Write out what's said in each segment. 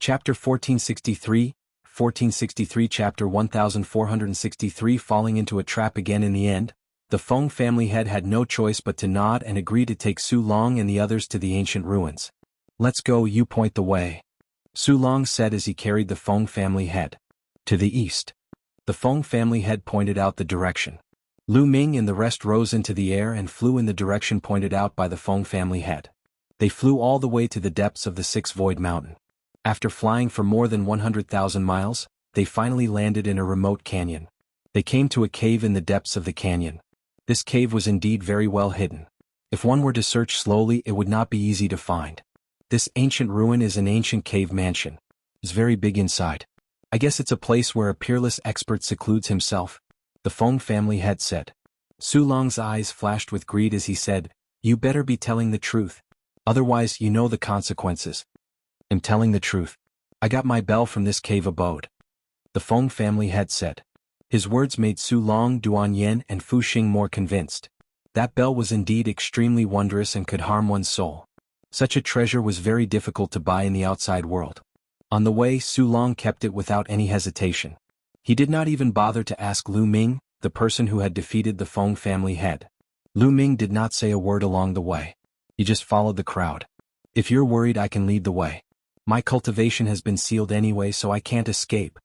Chapter 1463 Chapter 1463 Falling into a trap again. In the end, the Feng family head had no choice but to nod and agree to take Su Long and the others to the ancient ruins. "Let's go, you point the way," Su Long said as he carried the Feng family head. "To the east." The Feng family head pointed out the direction. Lu Ming and the rest rose into the air and flew in the direction pointed out by the Feng family head. They flew all the way to the depths of the Six Void Mountain. After flying for more than 100,000 miles, they finally landed in a remote canyon. They came to a cave in the depths of the canyon. This cave was indeed very well hidden. If one were to search slowly, it would not be easy to find. This ancient ruin is an ancient cave mansion. It's very big inside. "I guess it's a place where a peerless expert secludes himself," the Feng family head said. Su Long's eyes flashed with greed as he said, "You better be telling the truth. Otherwise, you know the consequences." "I'm telling the truth. I got my bell from this cave abode," the Feng family head said. His words made Su Long, Duan Yen, and Fu Xing more convinced. That bell was indeed extremely wondrous and could harm one's soul. Such a treasure was very difficult to buy in the outside world. On the way, Su Long kept it without any hesitation. He did not even bother to ask Lu Ming, the person who had defeated the Feng family head. Lu Ming did not say a word along the way. He just followed the crowd. "If you're worried, I can lead the way. My cultivation has been sealed anyway, so I can't escape,"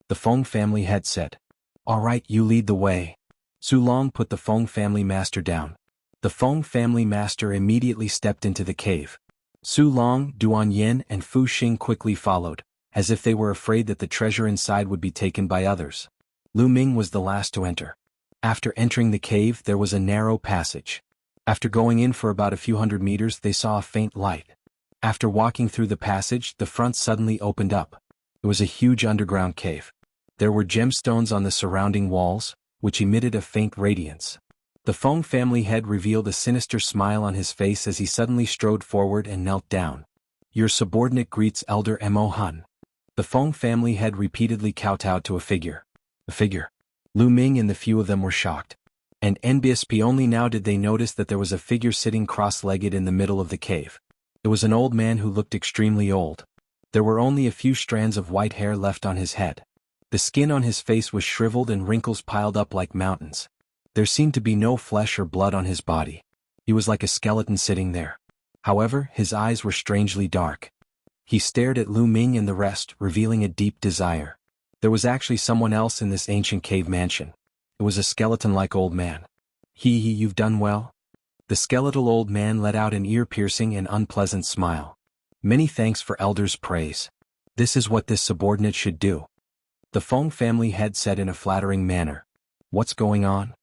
the Feng family head said. "All right, you lead the way." Su Long put the Feng family master down. The Feng family master immediately stepped into the cave. Su Long, Duan Yen, and Fu Xing quickly followed, as if they were afraid that the treasure inside would be taken by others. Lu Ming was the last to enter. After entering the cave, there was a narrow passage. After going in for about a few hundred meters, they saw a faint light. After walking through the passage, the front suddenly opened up. It was a huge underground cave. There were gemstones on the surrounding walls, which emitted a faint radiance. The Feng family head revealed a sinister smile on his face as he suddenly strode forward and knelt down. "Your subordinate greets Elder Mo Han." The Feng family head repeatedly kowtowed to a figure. A figure. Lu Ming and the few of them were shocked. And NBSP only now did they notice that there was a figure sitting cross-legged in the middle of the cave. It was an old man who looked extremely old. There were only a few strands of white hair left on his head. The skin on his face was shriveled and wrinkles piled up like mountains. There seemed to be no flesh or blood on his body. He was like a skeleton sitting there. However, his eyes were strangely dark. He stared at Lu Ming and the rest, revealing a deep desire. There was actually someone else in this ancient cave mansion. It was a skeleton-like old man. You've done well?" The skeletal old man let out an ear-piercing and unpleasant smile. "Many thanks for Elder's praise. This is what this subordinate should do," the Feng family head said in a flattering manner. "What's going on?"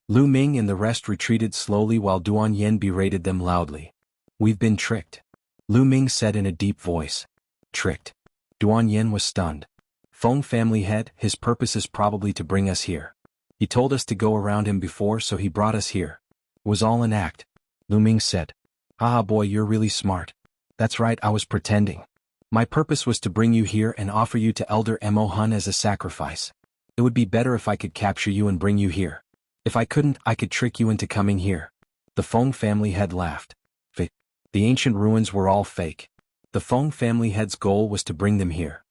Lu Ming and the rest retreated slowly while Duan Yen berated them loudly. "We've been tricked," Lu Ming said in a deep voice. "Tricked?" Duan Yen was stunned. "Feng family head, his purpose is probably to bring us here. He told us to go around him before, so he brought us here. It was all an act," Lu Ming said. "Ah boy, you're really smart." "That's right, I was pretending. My purpose was to bring you here and offer you to Elder Mo Han as a sacrifice. It would be better if I could capture you and bring you here. If I couldn't, I could trick you into coming here." The Feng family head laughed. The ancient ruins were all fake. The Feng family head's goal was to bring them here.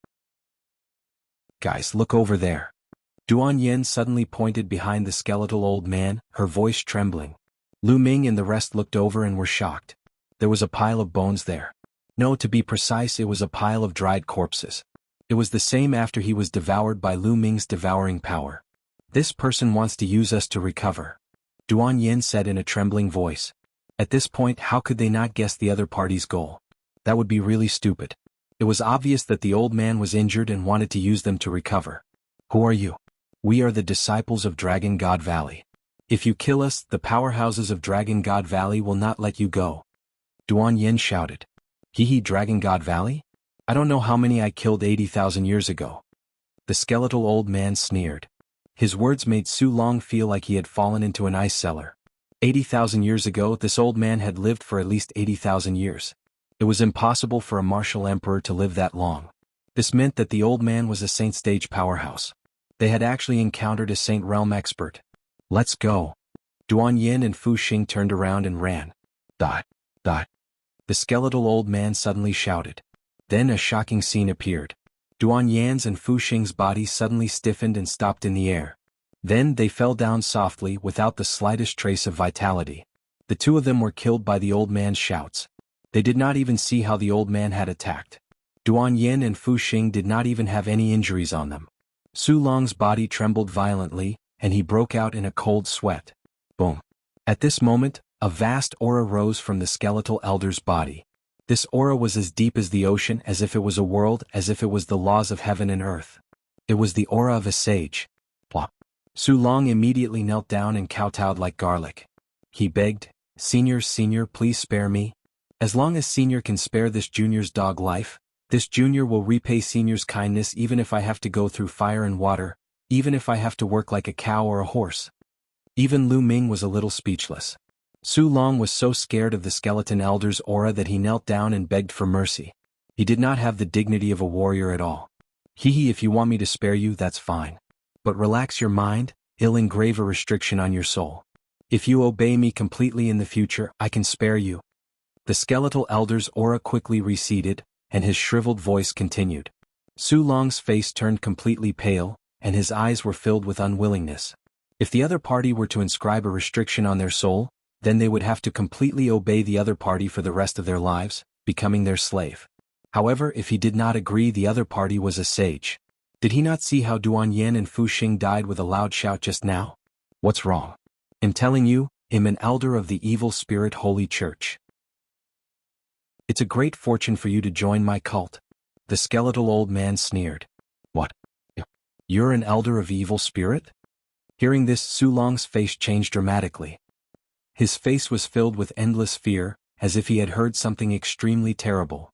"Guys, look over there." Duan Yen suddenly pointed behind the skeletal old man, her voice trembling. Lu Ming and the rest looked over and were shocked. There was a pile of bones there. No, to be precise, it was a pile of dried corpses. It was the same after he was devoured by Lu Ming's devouring power. "This person wants to use us to recover," Duan Yen said in a trembling voice. At this point, how could they not guess the other party's goal? That would be really stupid. It was obvious that the old man was injured and wanted to use them to recover. "Who are you?" "We are the disciples of Dragon God Valley. If you kill us, the powerhouses of Dragon God Valley will not let you go," Duan Yen shouted. Dragon God Valley? I don't know how many I killed 80,000 years ago." The skeletal old man sneered. His words made Su Long feel like he had fallen into an ice cellar. 80,000 years ago, this old man had lived for at least 80,000 years. It was impossible for a martial emperor to live that long. This meant that the old man was a Saint stage powerhouse. They had actually encountered a Saint realm expert. "Let's go." Duan Yin and Fu Xing turned around and ran. Dot. The skeletal old man suddenly shouted. Then a shocking scene appeared. Duan Yan's and Fu Xing's bodies suddenly stiffened and stopped in the air. Then they fell down softly without the slightest trace of vitality. The two of them were killed by the old man's shouts. They did not even see how the old man had attacked. Duan Yan and Fu Xing did not even have any injuries on them. Su Long's body trembled violently, and he broke out in a cold sweat. Boom. At this moment, a vast aura rose from the skeletal elder's body. This aura was as deep as the ocean, as if it was a world, as if it was the laws of heaven and earth. It was the aura of a sage. Plop. Su Long immediately knelt down and kowtowed like garlic. He begged, Senior, please spare me. As long as Senior can spare this junior's dog life, this junior will repay Senior's kindness even if I have to go through fire and water, even if I have to work like a cow or a horse. Even Lu Ming was a little speechless. Su Long was so scared of the skeleton elder's aura that he knelt down and begged for mercy. He did not have the dignity of a warrior at all. Hee, if you want me to spare you, that's fine. But relax your mind, I'll engrave a restriction on your soul. If you obey me completely in the future, I can spare you. The skeletal elder's aura quickly receded, and his shriveled voice continued. Su Long's face turned completely pale, and his eyes were filled with unwillingness. If the other party were to inscribe a restriction on their soul, then they would have to completely obey the other party for the rest of their lives, becoming their slave. However, if he did not agree, the other party was a sage. Did he not see how Duan Yan and Fu Xing died with a loud shout just now? What's wrong? I'm telling you, I'm an elder of the evil spirit Holy Church. It's a great fortune for you to join my cult. The skeletal old man sneered. What? You're an elder of evil spirit? Hearing this, Su Long's face changed dramatically. His face was filled with endless fear, as if he had heard something extremely terrible.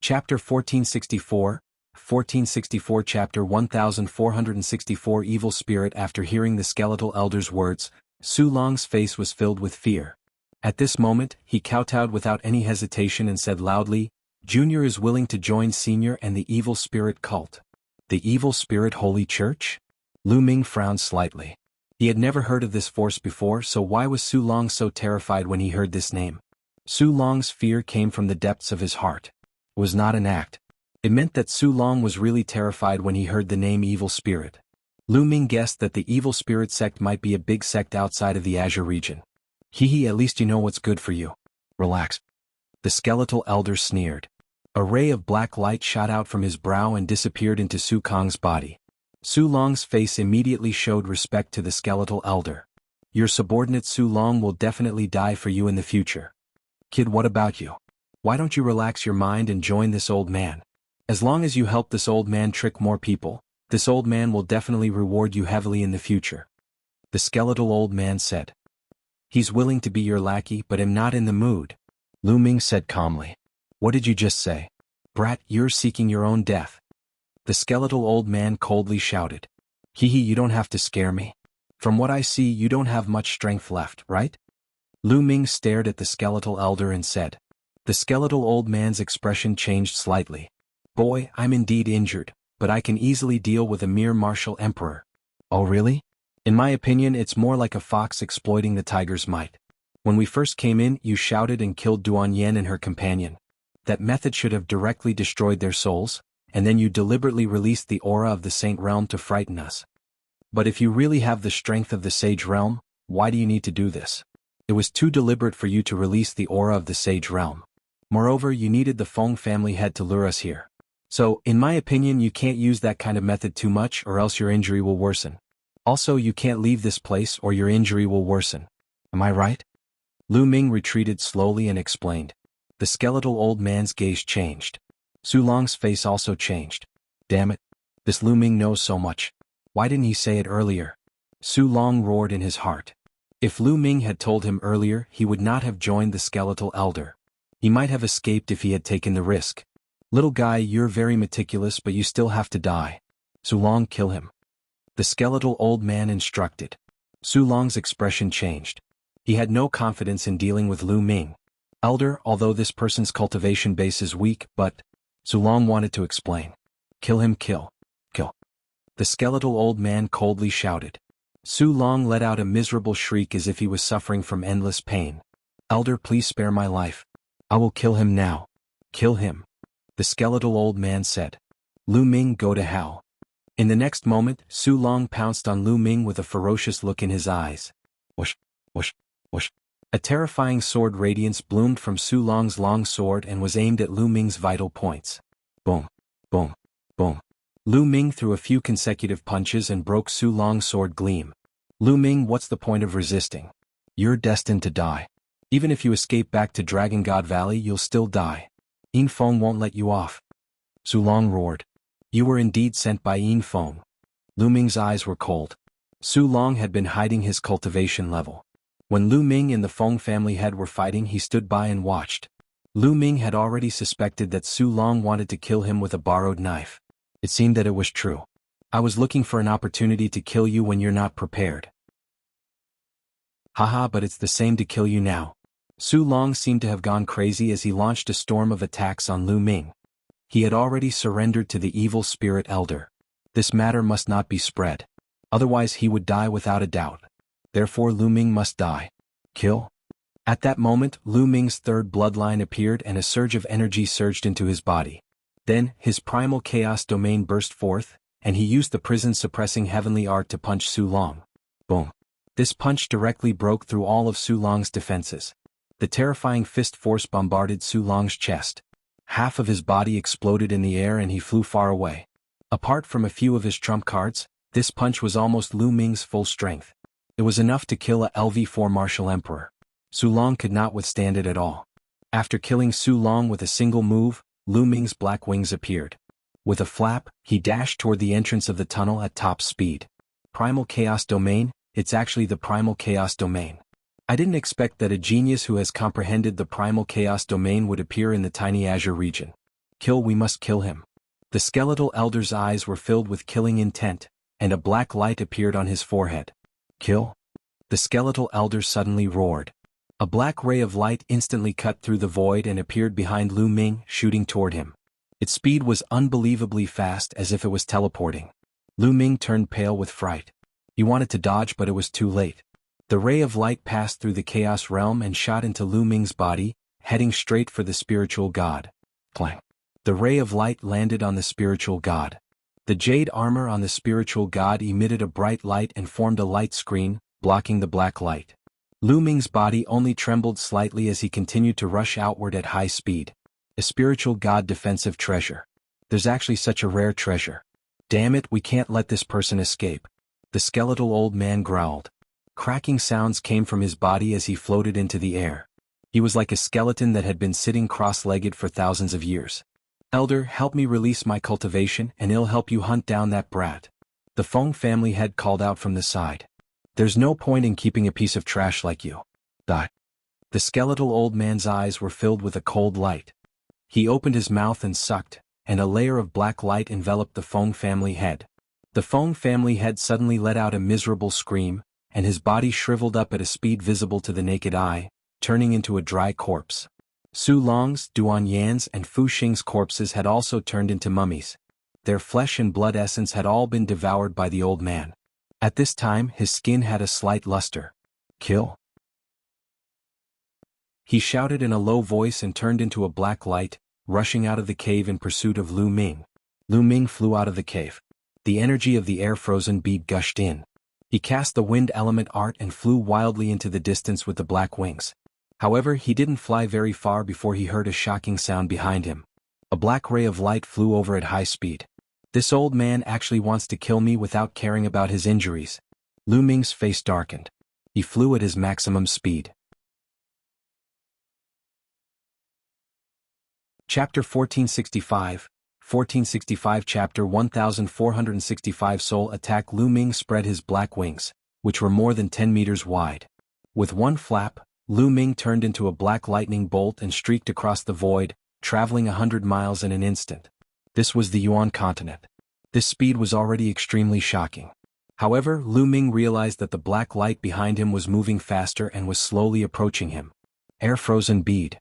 Chapter 1464, 1464 Chapter 1464 Evil Spirit. After hearing the skeletal elder's words, Su Long's face was filled with fear. At this moment, he kowtowed without any hesitation and said loudly, Junior is willing to join Senior and the evil spirit cult. The evil spirit Holy Church? Lu Ming frowned slightly. He had never heard of this force before, so why was Su Long so terrified when he heard this name? Su Long's fear came from the depths of his heart. It was not an act. It meant that Su Long was really terrified when he heard the name Evil Spirit. Lu Ming guessed that the Evil Spirit sect might be a big sect outside of the Azure region. Hee, at least you know what's good for you. Relax. The skeletal elder sneered. A ray of black light shot out from his brow and disappeared into Su Kong's body. Su Long's face immediately showed respect to the skeletal elder. Your subordinate Su Long will definitely die for you in the future. Kid, what about you? Why don't you relax your mind and join this old man? As long as you help this old man trick more people, this old man will definitely reward you heavily in the future. The skeletal old man said. He's willing to be your lackey, but I'm not in the mood. Lu Ming said calmly. What did you just say? Brat, you're seeking your own death. The skeletal old man coldly shouted. Hee, you don't have to scare me. From what I see, you don't have much strength left, right? Lu Ming stared at the skeletal elder and said. The skeletal old man's expression changed slightly. Boy, I'm indeed injured, but I can easily deal with a mere martial emperor. Oh really? In my opinion, it's more like a fox exploiting the tiger's might. When we first came in, you shouted and killed Duan Yan and her companion. That method should have directly destroyed their souls, and then you deliberately released the aura of the Saint Realm to frighten us. But if you really have the strength of the Sage Realm, why do you need to do this? It was too deliberate for you to release the aura of the Sage Realm. Moreover, you needed the Feng family head to lure us here. So, in my opinion, you can't use that kind of method too much or else your injury will worsen. Also, you can't leave this place or your injury will worsen. Am I right? Lu Ming retreated slowly and explained. The skeletal old man's gaze changed. Su Long's face also changed. Damn it. This Lu Ming knows so much. Why didn't he say it earlier? Su Long roared in his heart. If Lu Ming had told him earlier, he would not have joined the skeletal elder. He might have escaped if he had taken the risk. Little guy, you're very meticulous, but you still have to die. Su Long, kill him. The skeletal old man instructed. Su Long's expression changed. He had no confidence in dealing with Lu Ming. Elder, although this person's cultivation base is weak, but... Su Long wanted to explain. Kill him, kill. Kill. The skeletal old man coldly shouted. Su Long let out a miserable shriek as if he was suffering from endless pain. Elder, please spare my life. I will kill him now. Kill him. The skeletal old man said. Lu Ming, go to hell. In the next moment, Su Long pounced on Lu Ming with a ferocious look in his eyes. Whoosh, whoosh, whoosh. A terrifying sword radiance bloomed from Su Long's long sword and was aimed at Lu Ming's vital points. Boom, boom, boom. Lu Ming threw a few consecutive punches and broke Su Long's sword gleam. Lu Ming, what's the point of resisting? You're destined to die. Even if you escape back to Dragon God Valley, you'll still die. Yin Feng won't let you off. Su Long roared. You were indeed sent by Yin Feng. Lu Ming's eyes were cold. Su Long had been hiding his cultivation level. When Lu Ming and the Feng family head were fighting, he stood by and watched. Lu Ming had already suspected that Su Long wanted to kill him with a borrowed knife. It seemed that it was true. I was looking for an opportunity to kill you when you're not prepared. Haha, but it's the same to kill you now. Su Long seemed to have gone crazy as he launched a storm of attacks on Lu Ming. He had already surrendered to the evil spirit elder. This matter must not be spread. Otherwise he would die without a doubt. Therefore Lu Ming must die. Kill? At that moment, Lu Ming's third bloodline appeared and a surge of energy surged into his body. Then, his primal chaos domain burst forth, and he used the prison-suppressing heavenly art to punch Su Long. Boom. This punch directly broke through all of Su Long's defenses. The terrifying fist force bombarded Su Long's chest. Half of his body exploded in the air and he flew far away. Apart from a few of his trump cards, this punch was almost Lu Ming's full strength. It was enough to kill a LV4 martial emperor. Su Long could not withstand it at all. After killing Su Long with a single move, Lu Ming's black wings appeared. With a flap, he dashed toward the entrance of the tunnel at top speed. Primal Chaos Domain? It's actually the Primal Chaos Domain. I didn't expect that a genius who has comprehended the Primal Chaos Domain would appear in the tiny azure region. Kill, we must kill him. The skeletal elder's eyes were filled with killing intent, and a black light appeared on his forehead. Kill? The skeletal elder suddenly roared. A black ray of light instantly cut through the void and appeared behind Lu Ming, shooting toward him. Its speed was unbelievably fast, as if it was teleporting. Lu Ming turned pale with fright. He wanted to dodge, but it was too late. The ray of light passed through the chaos realm and shot into Lu Ming's body, heading straight for the spiritual god. Clang. The ray of light landed on the spiritual god. The jade armor on the spiritual god emitted a bright light and formed a light screen, blocking the black light. Lu Ming's body only trembled slightly as he continued to rush outward at high speed. A spiritual god defensive treasure. There's actually such a rare treasure. Damn it, we can't let this person escape. The skeletal old man growled. Cracking sounds came from his body as he floated into the air. He was like a skeleton that had been sitting cross-legged for thousands of years. Elder, help me release my cultivation and I'll help you hunt down that brat. The Feng family head called out from the side. There's no point in keeping a piece of trash like you. Die. The skeletal old man's eyes were filled with a cold light. He opened his mouth and sucked, and a layer of black light enveloped the Feng family head. The Feng family head suddenly let out a miserable scream, and his body shriveled up at a speed visible to the naked eye, turning into a dry corpse. Su Long's, Duan Yan's and Fu Xing's corpses had also turned into mummies. Their flesh and blood essence had all been devoured by the old man. At this time, his skin had a slight luster. Kill? He shouted in a low voice and turned into a black light, rushing out of the cave in pursuit of Lu Ming. Lu Ming flew out of the cave. The energy of the air-frozen bead gushed in. He cast the wind element art and flew wildly into the distance with the black wings. However, he didn't fly very far before he heard a shocking sound behind him. A black ray of light flew over at high speed. This old man actually wants to kill me without caring about his injuries. Lu Ming's face darkened. He flew at his maximum speed. Chapter 1465, 1465 Chapter 1465 Soul Attack. Lu Ming spread his black wings, which were more than 10 meters wide. With one flap, Lu Ming turned into a black lightning bolt and streaked across the void, traveling 100 miles in an instant. This was the Yuan continent. This speed was already extremely shocking. However, Lu Ming realized that the black light behind him was moving faster and was slowly approaching him. Air-frozen bead.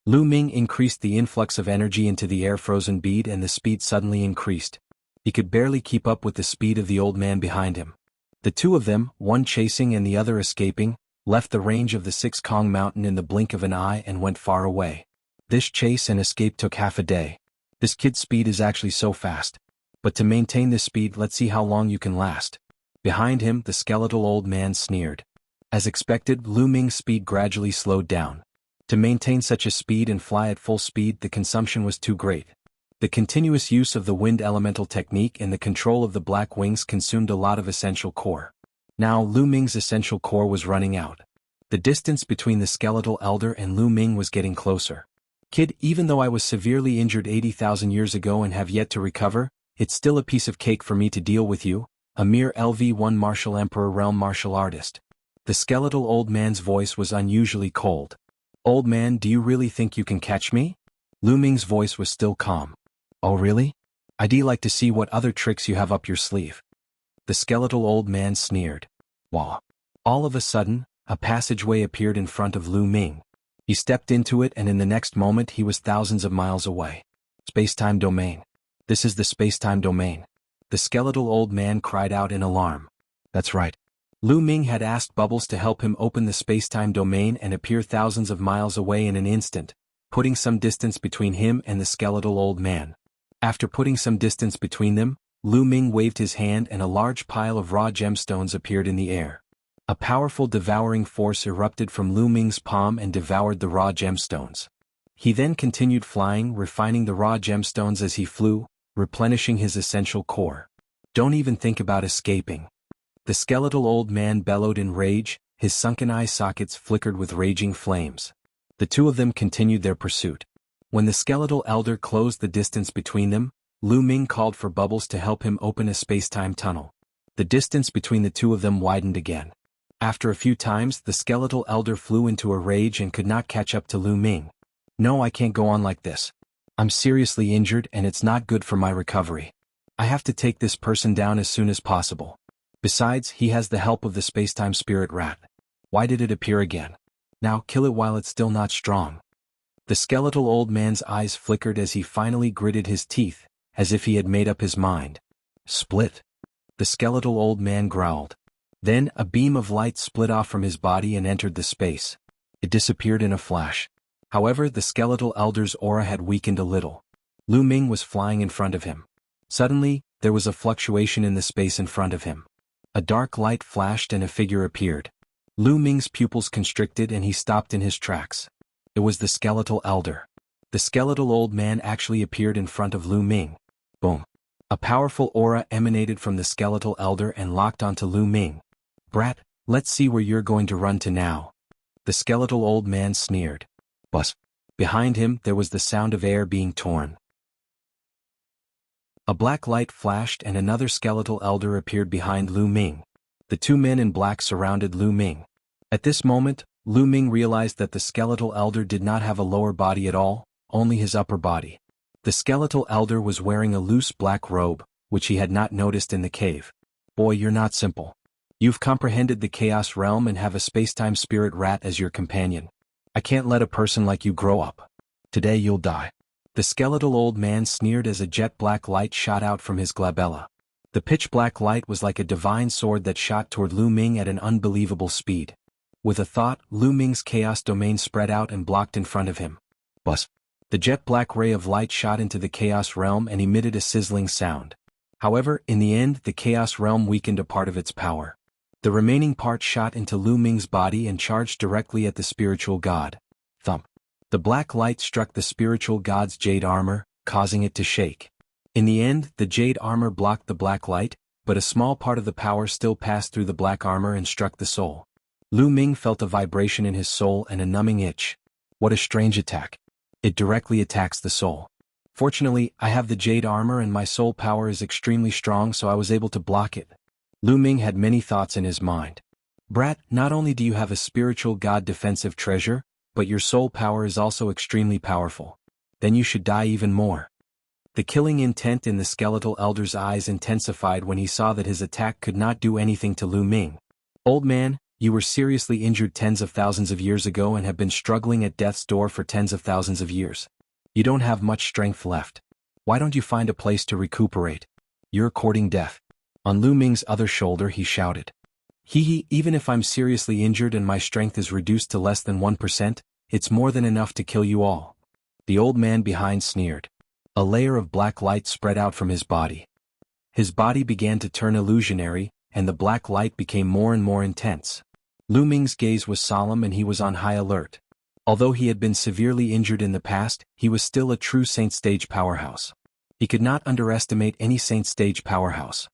Lu Ming increased the influx of energy into the air-frozen bead and the speed suddenly increased. He could barely keep up with the speed of the old man behind him. The two of them, one chasing and the other escaping, left the range of the Six Kong Mountain in the blink of an eye and went far away. This chase and escape took half a day. This kid's speed is actually so fast. But to maintain this speed, let's see how long you can last. Behind him, the skeletal old man sneered. As expected, Lu Ming's speed gradually slowed down. To maintain such a speed and fly at full speed, the consumption was too great. The continuous use of the wind elemental technique and the control of the black wings consumed a lot of essential core. Now Lu Ming's essential core was running out. The distance between the skeletal elder and Lu Ming was getting closer. Kid, even though I was severely injured 80,000 years ago and have yet to recover, it's still a piece of cake for me to deal with you, a mere LV1 martial emperor realm martial artist. The skeletal old man's voice was unusually cold. Old man, do you really think you can catch me? Lu Ming's voice was still calm. Oh really? I'd like to see what other tricks you have up your sleeve. The skeletal old man sneered. Wah. All of a sudden, a passageway appeared in front of Lu Ming. He stepped into it and in the next moment he was thousands of miles away. Space-time domain. This is the space-time domain. The skeletal old man cried out in alarm. That's right. Lu Ming had asked Bubbles to help him open the space-time domain and appear thousands of miles away in an instant, putting some distance between him and the skeletal old man. After putting some distance between them, Lu Ming waved his hand and a large pile of raw gemstones appeared in the air. A powerful devouring force erupted from Lu Ming's palm and devoured the raw gemstones. He then continued flying, refining the raw gemstones as he flew, replenishing his essential core. Don't even think about escaping. The skeletal old man bellowed in rage, his sunken eye sockets flickered with raging flames. The two of them continued their pursuit. When the skeletal elder closed the distance between them, Lu Ming called for Bubbles to help him open a space-time tunnel. The distance between the two of them widened again. After a few times, the skeletal elder flew into a rage and could not catch up to Lu Ming. No, I can't go on like this. I'm seriously injured and it's not good for my recovery. I have to take this person down as soon as possible. Besides, he has the help of the space-time spirit rat. Why did it appear again? Now kill it while it's still not strong. The skeletal old man's eyes flickered as he finally gritted his teeth, as if he had made up his mind. Split. The skeletal old man growled. Then, a beam of light split off from his body and entered the space. It disappeared in a flash. However, the skeletal elder's aura had weakened a little. Lu Ming was flying in front of him. Suddenly, there was a fluctuation in the space in front of him. A dark light flashed and a figure appeared. Lu Ming's pupils constricted and he stopped in his tracks. It was the skeletal elder. The skeletal old man actually appeared in front of Lu Ming. Boom. A powerful aura emanated from the skeletal elder and locked onto Lu Ming. Brat, let's see where you're going to run to now. The skeletal old man sneered. Buzz. Behind him, there was the sound of air being torn. A black light flashed and another skeletal elder appeared behind Lu Ming. The two men in black surrounded Lu Ming. At this moment, Lu Ming realized that the skeletal elder did not have a lower body at all, only his upper body. The skeletal elder was wearing a loose black robe, which he had not noticed in the cave. Boy, you're not simple. You've comprehended the chaos realm and have a space-time spirit rat as your companion. I can't let a person like you grow up. Today you'll die. The skeletal old man sneered as a jet-black light shot out from his glabella. The pitch-black light was like a divine sword that shot toward Lu Ming at an unbelievable speed. With a thought, Lu Ming's chaos domain spread out and blocked in front of him. Buzz. The jet-black ray of light shot into the chaos realm and emitted a sizzling sound. However, in the end, the chaos realm weakened a part of its power. The remaining part shot into Lu Ming's body and charged directly at the spiritual god. Thump. The black light struck the spiritual god's jade armor, causing it to shake. In the end, the jade armor blocked the black light, but a small part of the power still passed through the black armor and struck the soul. Lu Ming felt a vibration in his soul and a numbing itch. What a strange attack. It directly attacks the soul. Fortunately, I have the jade armor and my soul power is extremely strong, so I was able to block it. Lu Ming had many thoughts in his mind. Brat, not only do you have a spiritual god defensive treasure, but your soul power is also extremely powerful. Then you should die even more. The killing intent in the skeletal elder's eyes intensified when he saw that his attack could not do anything to Lu Ming. Old man, you were seriously injured tens of thousands of years ago and have been struggling at death's door for tens of thousands of years. You don't have much strength left. Why don't you find a place to recuperate? You're courting death. On Lu Ming's other shoulder he shouted. Even if I'm seriously injured and my strength is reduced to less than 1%, it's more than enough to kill you all. The old man behind sneered. A layer of black light spread out from his body. His body began to turn illusionary, and the black light became more and more intense. Lu Ming's gaze was solemn and he was on high alert. Although he had been severely injured in the past, he was still a true Saint Stage powerhouse. He could not underestimate any Saint Stage powerhouse.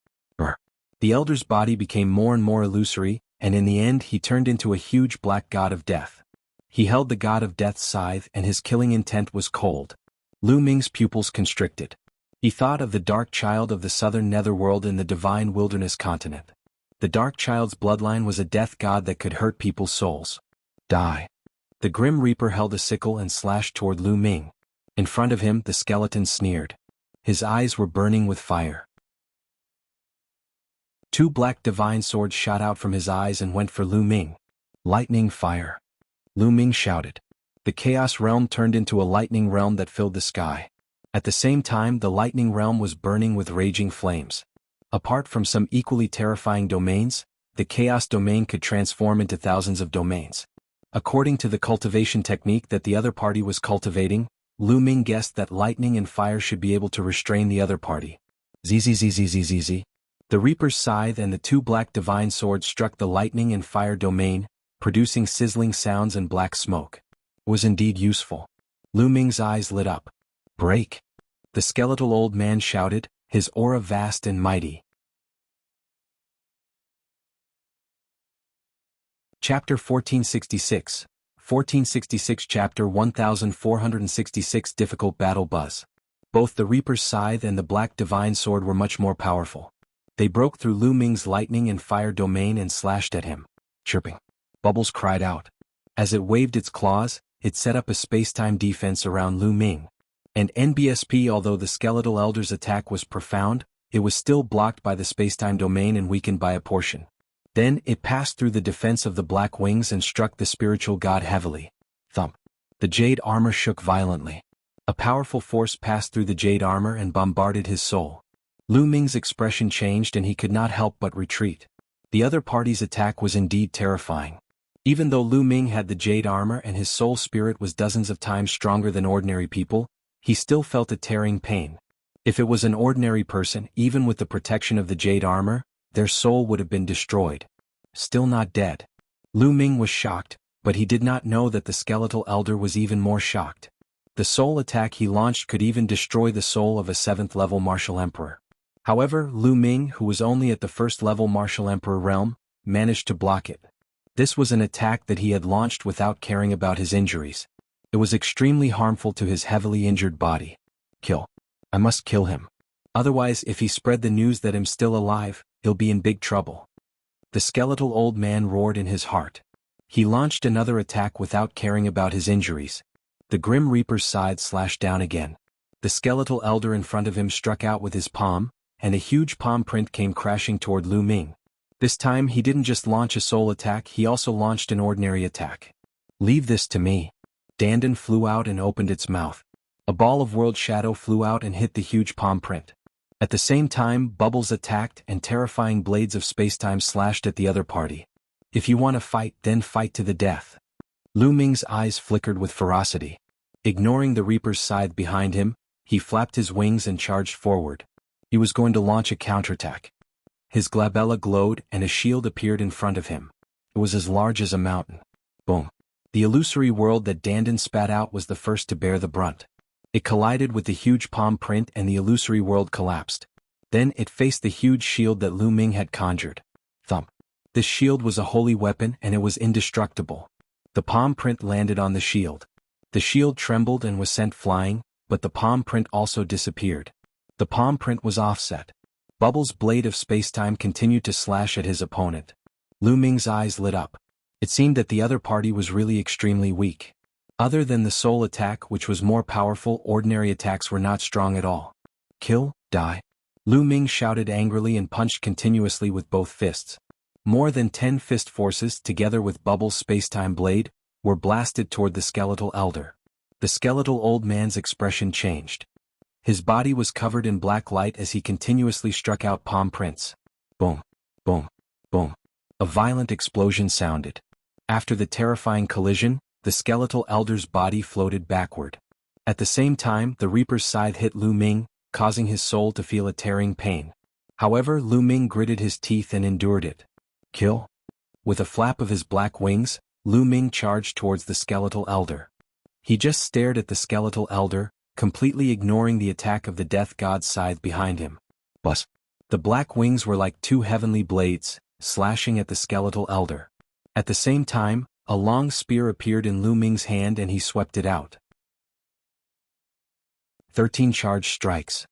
The elder's body became more and more illusory, and in the end he turned into a huge black god of death. He held the god of death's scythe and his killing intent was cold. Lu Ming's pupils constricted. He thought of the dark child of the southern netherworld in the divine wilderness continent. The dark child's bloodline was a death god that could hurt people's souls. Die. The Grim Reaper held a sickle and slashed toward Lu Ming. In front of him the skeleton sneered. His eyes were burning with fire. Two black divine swords shot out from his eyes and went for Lu Ming. Lightning fire. Lu Ming shouted. The Chaos Realm turned into a lightning realm that filled the sky. At the same time the lightning realm was burning with raging flames. Apart from some equally terrifying domains, the Chaos domain could transform into thousands of domains. According to the cultivation technique that the other party was cultivating, Lu Ming guessed that lightning and fire should be able to restrain the other party. Zzzzzzzzz. The Reaper's scythe and the two black divine swords struck the lightning and fire domain, producing sizzling sounds and black smoke. It was indeed useful. Lu Ming's eyes lit up. Break! The skeletal old man shouted, his aura vast and mighty. Chapter 1466. 1466 Chapter 1466 Difficult Battle Buzz. Both the Reaper's scythe and the black divine sword were much more powerful. They broke through Lu Ming's lightning and fire domain and slashed at him. Chirping. Bubbles cried out. As it waved its claws, it set up a space-time defense around Lu Ming. And NBSP, although the skeletal elder's attack was profound, it was still blocked by the space-time domain and weakened by a portion. Then it passed through the defense of the black wings and struck the spiritual god heavily. Thump. The jade armor shook violently. A powerful force passed through the jade armor and bombarded his soul. Lu Ming's expression changed and he could not help but retreat. The other party's attack was indeed terrifying. Even though Lu Ming had the jade armor and his soul spirit was dozens of times stronger than ordinary people, he still felt a tearing pain. If it was an ordinary person, even with the protection of the jade armor, their soul would have been destroyed. Still not dead. Lu Ming was shocked, but he did not know that the skeletal elder was even more shocked. The soul attack he launched could even destroy the soul of a 7th-level martial emperor. However, Lu Ming, who was only at the 1st-level martial emperor realm, managed to block it. This was an attack that he had launched without caring about his injuries. It was extremely harmful to his heavily injured body. Kill. I must kill him. Otherwise, if he spread the news that I'm still alive, he'll be in big trouble. The skeletal old man roared in his heart. He launched another attack without caring about his injuries. The Grim Reaper's scythe slashed down again. The skeletal elder in front of him struck out with his palm, and a huge palm print came crashing toward Lu Ming. This time he didn't just launch a soul attack, he also launched an ordinary attack. Leave this to me. Dandan flew out and opened its mouth. A ball of world shadow flew out and hit the huge palm print. At the same time, bubbles attacked and terrifying blades of spacetime slashed at the other party. If you want to fight, then fight to the death. Lu Ming's eyes flickered with ferocity. Ignoring the Reaper's scythe behind him, he flapped his wings and charged forward. He was going to launch a counterattack. His glabella glowed and a shield appeared in front of him. It was as large as a mountain. Boom. The illusory world that Dandan spat out was the first to bear the brunt. It collided with the huge palm print and the illusory world collapsed. Then it faced the huge shield that Lu Ming had conjured. Thump. This shield was a holy weapon and it was indestructible. The palm print landed on the shield. The shield trembled and was sent flying, but the palm print also disappeared. The palm print was offset. Bubbles' blade of spacetime continued to slash at his opponent. Lu Ming's eyes lit up. It seemed that the other party was really extremely weak. Other than the soul attack, which was more powerful, ordinary attacks were not strong at all. Kill, die. Lu Ming shouted angrily and punched continuously with both fists. More than 10 fist forces, together with Bubbles' spacetime blade, were blasted toward the skeletal elder. The skeletal old man's expression changed. His body was covered in black light as he continuously struck out palm prints. Boom, boom, boom. A violent explosion sounded. After the terrifying collision, the skeletal elder's body floated backward. At the same time, the Reaper's scythe hit Lu Ming, causing his soul to feel a tearing pain. However, Lu Ming gritted his teeth and endured it. Kill? With a flap of his black wings, Lu Ming charged towards the skeletal elder. He just stared at the skeletal elder, completely ignoring the attack of the death god's scythe behind him. Buzz. The black wings were like two heavenly blades, slashing at the skeletal elder. At the same time, a long spear appeared in Lu Ming's hand and he swept it out. 13 charged strikes.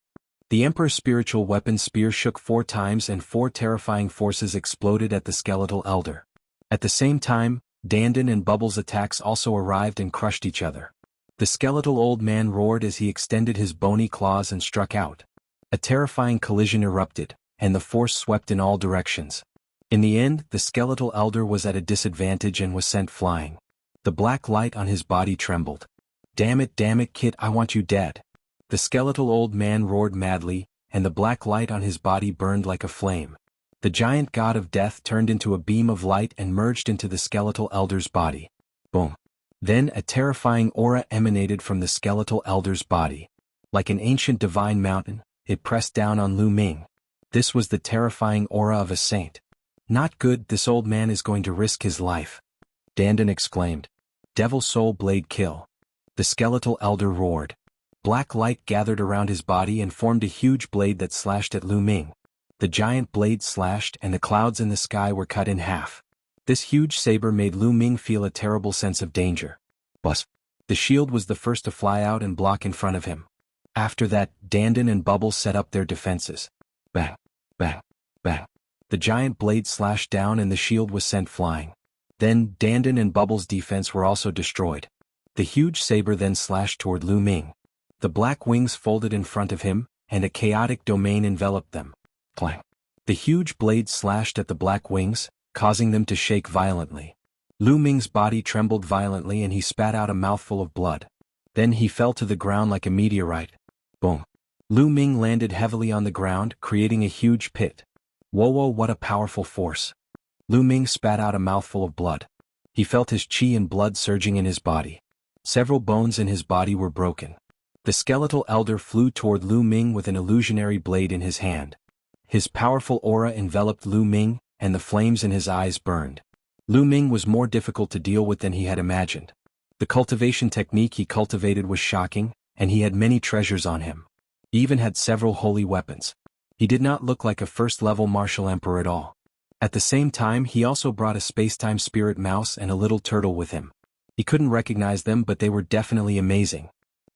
The Emperor's spiritual weapon spear shook 4 times and 4 terrifying forces exploded at the skeletal elder. At the same time, Dandan and Bubbles' attacks also arrived and crushed each other. The skeletal old man roared as he extended his bony claws and struck out. A terrifying collision erupted, and the force swept in all directions. In the end, the skeletal elder was at a disadvantage and was sent flying. The black light on his body trembled. Damn it, kid, I want you dead." The skeletal old man roared madly, and the black light on his body burned like a flame. The giant god of death turned into a beam of light and merged into the skeletal elder's body. Boom. Then a terrifying aura emanated from the skeletal elder's body. Like an ancient divine mountain, it pressed down on Lu Ming. This was the terrifying aura of a saint. "Not good, this old man is going to risk his life," Dandan exclaimed. "Devil Soul Blade kill." The skeletal elder roared. Black light gathered around his body and formed a huge blade that slashed at Lu Ming. The giant blade slashed and the clouds in the sky were cut in half. This huge saber made Lu Ming feel a terrible sense of danger. Buzz. The shield was the first to fly out and block in front of him. After that, Dandan and Bubbles set up their defenses. Bang, bang, bang. The giant blade slashed down and the shield was sent flying. Then, Dandan and Bubbles' defense were also destroyed. The huge saber then slashed toward Lu Ming. The black wings folded in front of him, and a chaotic domain enveloped them. Clang. The huge blade slashed at the black wings, causing them to shake violently. Lu Ming's body trembled violently and he spat out a mouthful of blood. Then he fell to the ground like a meteorite. Boom. Lu Ming landed heavily on the ground, creating a huge pit. Whoa, what a powerful force. Lu Ming spat out a mouthful of blood. He felt his chi and blood surging in his body. Several bones in his body were broken. The skeletal elder flew toward Lu Ming with an illusionary blade in his hand. His powerful aura enveloped Lu Ming, and the flames in his eyes burned. Lu Ming was more difficult to deal with than he had imagined. The cultivation technique he cultivated was shocking, and he had many treasures on him. He even had several holy weapons. He did not look like a first-level martial emperor at all. At the same time, he also brought a space-time spirit mouse and a little turtle with him. He couldn't recognize them, but they were definitely amazing.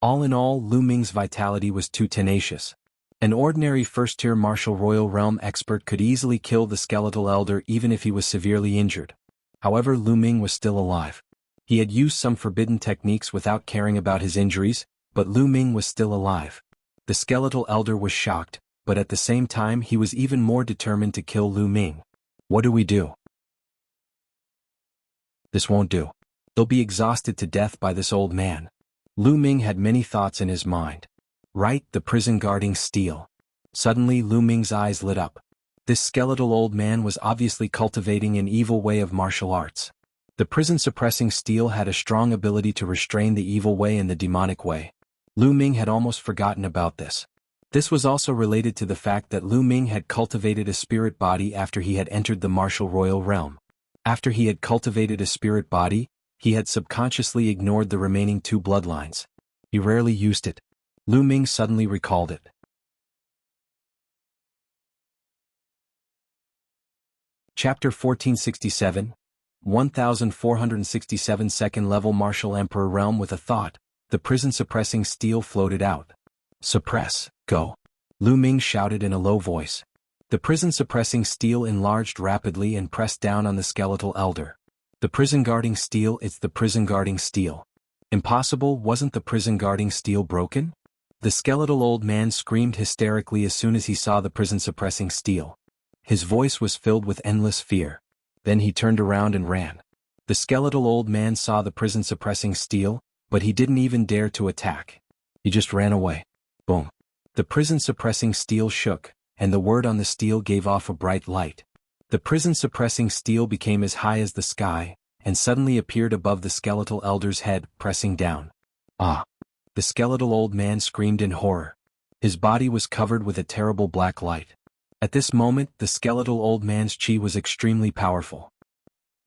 All in all, Lu Ming's vitality was too tenacious. An ordinary first-tier martial royal realm expert could easily kill the skeletal elder even if he was severely injured. However, Lu Ming was still alive. He had used some forbidden techniques without caring about his injuries, but Lu Ming was still alive. The skeletal elder was shocked, but at the same time he was even more determined to kill Lu Ming. "What do we do? This won't do. They'll be exhausted to death by this old man." Lu Ming had many thoughts in his mind. Right, the prison guarding steel. Suddenly Lu Ming's eyes lit up. This skeletal old man was obviously cultivating an evil way of martial arts. The prison-suppressing steel had a strong ability to restrain the evil way and the demonic way. Lu Ming had almost forgotten about this. This was also related to the fact that Lu Ming had cultivated a spirit body after he had entered the martial royal realm. After he had cultivated a spirit body, he had subconsciously ignored the remaining 2 bloodlines. He rarely used it. Lu Ming suddenly recalled it. Chapter 1467, 1467 Second-level Martial Emperor Realm. With a thought, the prison-suppressing steel floated out. "Suppress, go," Lu Ming shouted in a low voice. The prison-suppressing steel enlarged rapidly and pressed down on the skeletal elder. "The prison-guarding steel, it's the prison-guarding steel." Impossible, wasn't the prison-guarding steel broken? The skeletal old man screamed hysterically as soon as he saw the prison-suppressing steel. His voice was filled with endless fear. Then he turned around and ran. The skeletal old man saw the prison-suppressing steel, but he didn't even dare to attack. He just ran away. Boom. The prison-suppressing steel shook, and the word on the steel gave off a bright light. The prison-suppressing steel became as high as the sky, and suddenly appeared above the skeletal elder's head, pressing down. Ah! The skeletal old man screamed in horror. His body was covered with a terrible black light. At this moment, the skeletal old man's chi was extremely powerful.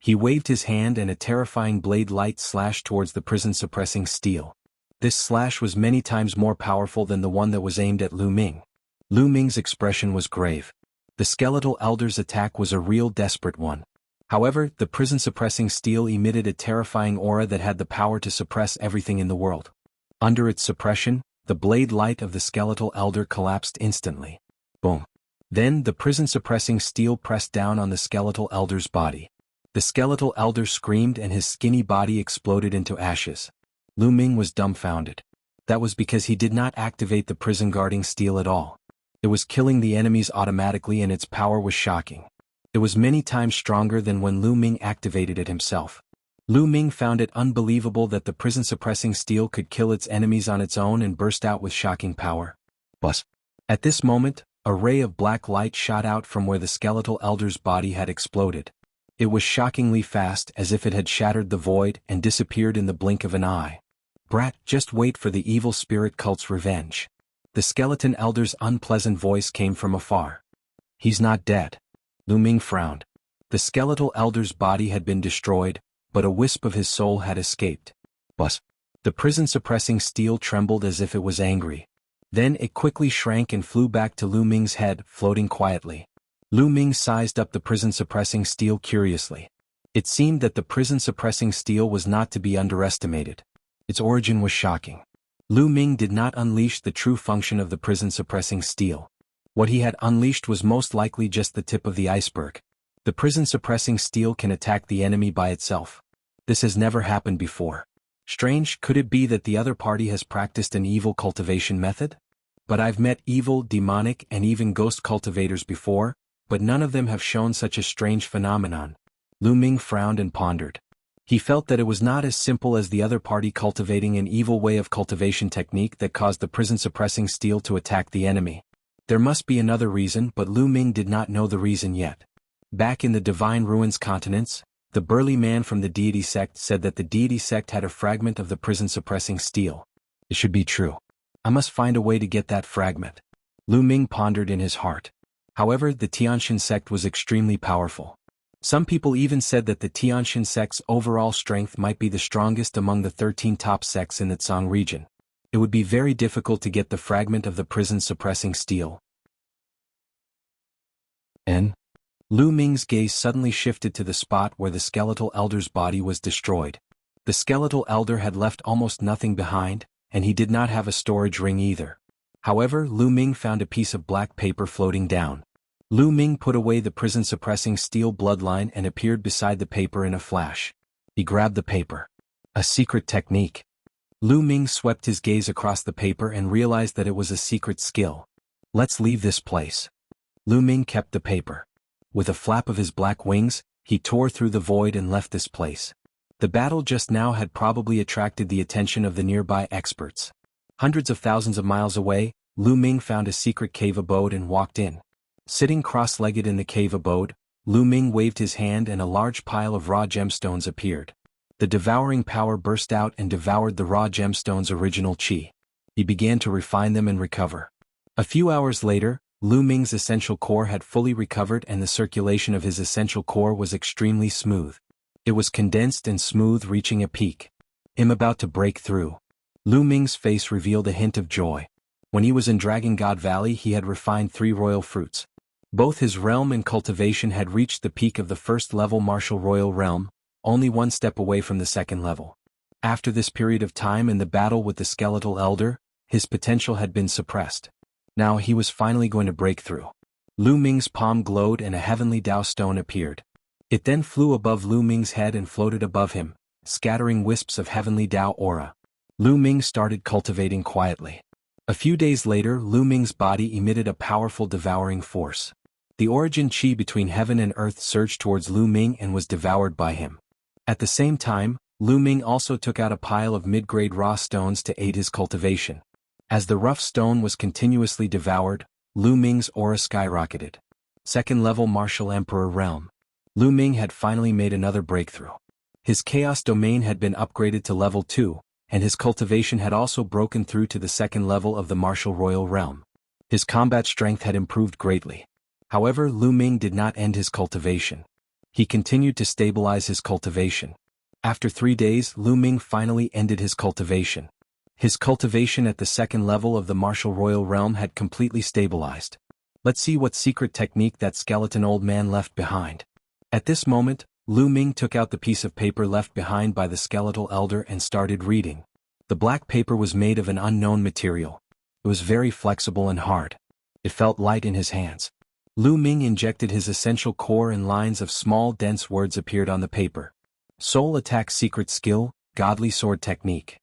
He waved his hand and a terrifying blade light slashed towards the prison-suppressing steel. This slash was many times more powerful than the one that was aimed at Lu Ming. Lu Ming's expression was grave. The skeletal elder's attack was a real desperate one. However, the prison-suppressing steel emitted a terrifying aura that had the power to suppress everything in the world. Under its suppression, the blade light of the skeletal elder collapsed instantly. Boom. Then the prison-suppressing steel pressed down on the skeletal elder's body. The skeletal elder screamed and his skinny body exploded into ashes. Lu Ming was dumbfounded. That was because he did not activate the prison-guarding steel at all. It was killing the enemies automatically and its power was shocking. It was many times stronger than when Lu Ming activated it himself. Lu Ming found it unbelievable that the prison-suppressing steel could kill its enemies on its own and burst out with shocking power. Buzz. At this moment, a ray of black light shot out from where the skeletal elder's body had exploded. It was shockingly fast, as if it had shattered the void and disappeared in the blink of an eye. Brat, just wait for the evil spirit cult's revenge. The skeleton elder's unpleasant voice came from afar. He's not dead. Lu Ming frowned. The skeletal elder's body had been destroyed, but a wisp of his soul had escaped. Buzz. The prison-suppressing steel trembled as if it was angry. Then it quickly shrank and flew back to Lu Ming's head, floating quietly. Lu Ming sized up the prison-suppressing steel curiously. It seemed that the prison-suppressing steel was not to be underestimated. Its origin was shocking. Lu Ming did not unleash the true function of the prison-suppressing steel. What he had unleashed was most likely just the tip of the iceberg. The prison-suppressing steel can attack the enemy by itself. This has never happened before. Strange, could it be that the other party has practiced an evil cultivation method? But I've met evil, demonic, and even ghost cultivators before, but none of them have shown such a strange phenomenon. Lu Ming frowned and pondered. He felt that it was not as simple as the other party cultivating an evil way of cultivation technique that caused the prison-suppressing steel to attack the enemy. There must be another reason, but Lu Ming did not know the reason yet. Back in the Divine Ruins continents, the burly man from the deity sect said that the deity sect had a fragment of the prison-suppressing steel. It should be true. I must find a way to get that fragment. Lu Ming pondered in his heart. However, the Tianxin sect was extremely powerful. Some people even said that the Tianxin sect's overall strength might be the strongest among the 13 top sects in the Tsang region. It would be very difficult to get the fragment of the prison-suppressing steel. Lu Ming's gaze suddenly shifted to the spot where the skeletal elder's body was destroyed. The skeletal elder had left almost nothing behind, and he did not have a storage ring either. However, Lu Ming found a piece of black paper floating down. Lu Ming put away the prison-suppressing steel bloodline and appeared beside the paper in a flash. He grabbed the paper. A secret technique. Lu Ming swept his gaze across the paper and realized that it was a secret skill. Let's leave this place. Lu Ming kept the paper. With a flap of his black wings, he tore through the void and left this place. The battle just now had probably attracted the attention of the nearby experts. Hundreds of thousands of miles away, Lu Ming found a secret cave abode and walked in. Sitting cross-legged in the cave abode, Lu Ming waved his hand and a large pile of raw gemstones appeared. The devouring power burst out and devoured the raw gemstones' original chi. He began to refine them and recover. A few hours later, Lu Ming's essential core had fully recovered and the circulation of his essential core was extremely smooth. It was condensed and smooth, reaching a peak. I'm about to break through. Lu Ming's face revealed a hint of joy. When he was in Dragon God Valley, he had refined 3 royal fruits. Both his realm and cultivation had reached the peak of the first-level martial royal realm, only 1 step away from the second level. After this period of time and the battle with the skeletal elder, his potential had been suppressed. Now he was finally going to break through. Lu Ming's palm glowed and a heavenly Dao stone appeared. It then flew above Lu Ming's head and floated above him, scattering wisps of heavenly Dao aura. Lu Ming started cultivating quietly. A few days later, Lu Ming's body emitted a powerful devouring force. The origin chi between heaven and earth surged towards Lu Ming and was devoured by him. At the same time, Lu Ming also took out a pile of mid-grade raw stones to aid his cultivation. As the rough stone was continuously devoured, Lu Ming's aura skyrocketed. Second-level Martial Emperor Realm. Lu Ming had finally made another breakthrough. His Chaos Domain had been upgraded to level 2, and his cultivation had also broken through to the second level of the martial royal realm. His combat strength had improved greatly. However, Lu Ming did not end his cultivation. He continued to stabilize his cultivation. After 3 days, Lu Ming finally ended his cultivation. His cultivation at the second level of the martial royal realm had completely stabilized. Let's see what secret technique that skeleton old man left behind. At this moment, Lu Ming took out the piece of paper left behind by the skeletal elder and started reading. The black paper was made of an unknown material. It was very flexible and hard. It felt light in his hands. Lu Ming injected his essential core and lines of small dense words appeared on the paper. Soul Attack Secret Skill, Godly Sword Technique.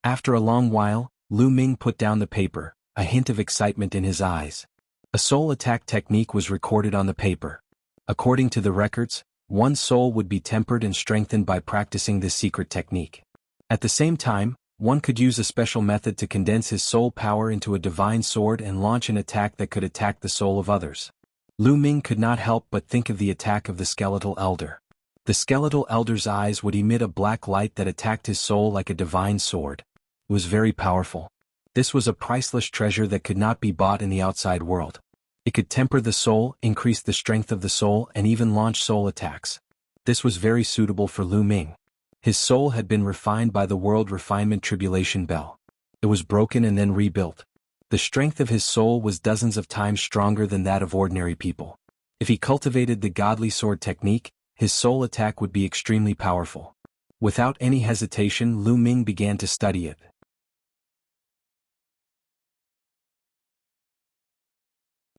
After a long while, Lu Ming put down the paper, a hint of excitement in his eyes. A soul attack technique was recorded on the paper. According to the records, one's soul would be tempered and strengthened by practicing this secret technique. At the same time, one could use a special method to condense his soul power into a divine sword and launch an attack that could attack the soul of others. Lu Ming could not help but think of the attack of the skeletal elder. The skeletal elder's eyes would emit a black light that attacked his soul like a divine sword. It was very powerful. This was a priceless treasure that could not be bought in the outside world. It could temper the soul, increase the strength of the soul, and even launch soul attacks. This was very suitable for Lu Ming. His soul had been refined by the world refinement tribulation bell. It was broken and then rebuilt. The strength of his soul was dozens of times stronger than that of ordinary people. If he cultivated the godly sword technique, his soul attack would be extremely powerful. Without any hesitation, Lu Ming began to study it.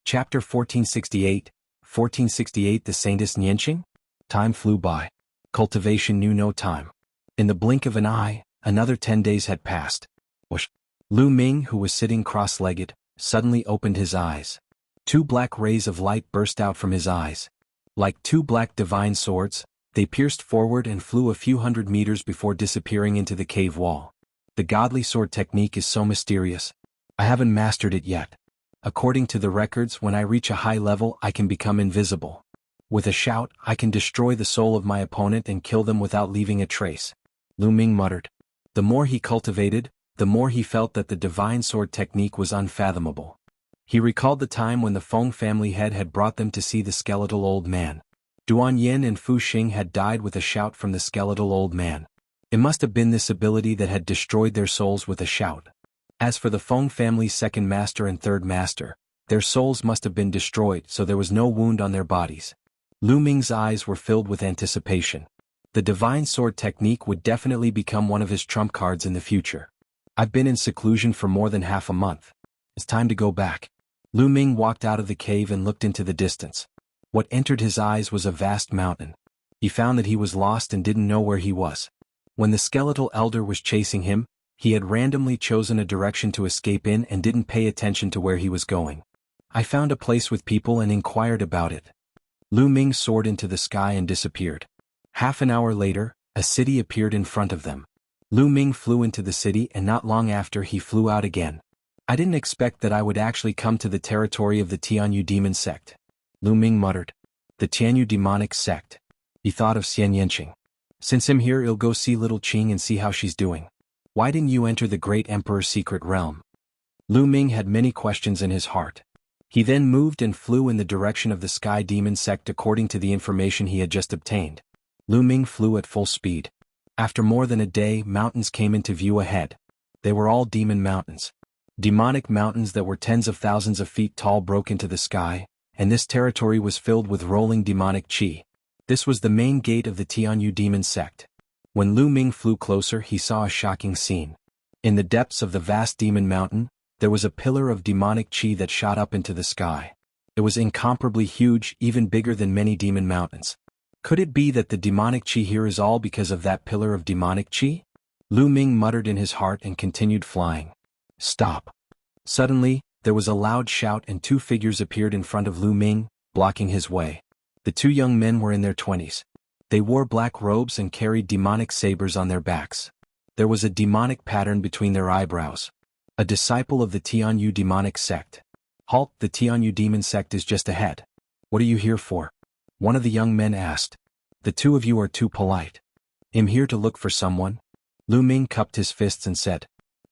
Chapter 1468, 1468 The Saintess Nianqing? Time flew by. Cultivation knew no time. In the blink of an eye, another 10 days had passed. Whoosh! Lu Ming, who was sitting cross-legged, suddenly opened his eyes. 2 black rays of light burst out from his eyes. Like 2 black divine swords, they pierced forward and flew a few hundred meters before disappearing into the cave wall. The godly sword technique is so mysterious. I haven't mastered it yet. According to the records, when I reach a high level, I can become invisible. With a shout, I can destroy the soul of my opponent and kill them without leaving a trace. Lu Ming muttered. The more he cultivated, the more he felt that the divine sword technique was unfathomable. He recalled the time when the Feng family head had brought them to see the skeletal old man. Duan Yin and Fu Xing had died with a shout from the skeletal old man. It must have been this ability that had destroyed their souls with a shout. As for the Feng family's second master and third master, their souls must have been destroyed, so there was no wound on their bodies. Lu Ming's eyes were filled with anticipation. The divine sword technique would definitely become one of his trump cards in the future. I've been in seclusion for more than half a month. It's time to go back. Lu Ming walked out of the cave and looked into the distance. What entered his eyes was a vast mountain. He found that he was lost and didn't know where he was. When the skeletal elder was chasing him, he had randomly chosen a direction to escape in and didn't pay attention to where he was going. I found a place with people and inquired about it. Lu Ming soared into the sky and disappeared. Half an hour later, a city appeared in front of them. Lu Ming flew into the city and not long after he flew out again. I didn't expect that I would actually come to the territory of the Tianyu demon sect. Lu Ming muttered. The Tianyu demonic sect. He thought of Xian Yanqing. Since I'm here, I'll go see little Qing and see how she's doing. Why didn't you enter the great emperor's secret realm? Lu Ming had many questions in his heart. He then moved and flew in the direction of the Sky Demon sect according to the information he had just obtained. Lu Ming flew at full speed. After more than a day, mountains came into view ahead. They were all demon mountains. Demonic mountains that were tens of thousands of feet tall broke into the sky, and this territory was filled with rolling demonic qi. This was the main gate of the Tianyu demon sect. When Lu Ming flew closer, he saw a shocking scene. In the depths of the vast demon mountain, there was a pillar of demonic qi that shot up into the sky. It was incomparably huge, even bigger than many demon mountains. Could it be that the demonic qi here is all because of that pillar of demonic qi? Lu Ming muttered in his heart and continued flying. Stop. Suddenly, there was a loud shout and 2 figures appeared in front of Lu Ming, blocking his way. The 2 young men were in their 20s. They wore black robes and carried demonic sabers on their backs. There was a demonic pattern between their eyebrows. A disciple of the Tianyu demonic sect. Halt, the Tianyu demon sect is just ahead. What are you here for? One of the young men asked. The 2 of you are too polite. I'm here to look for someone. Lu Ming cupped his fists and said,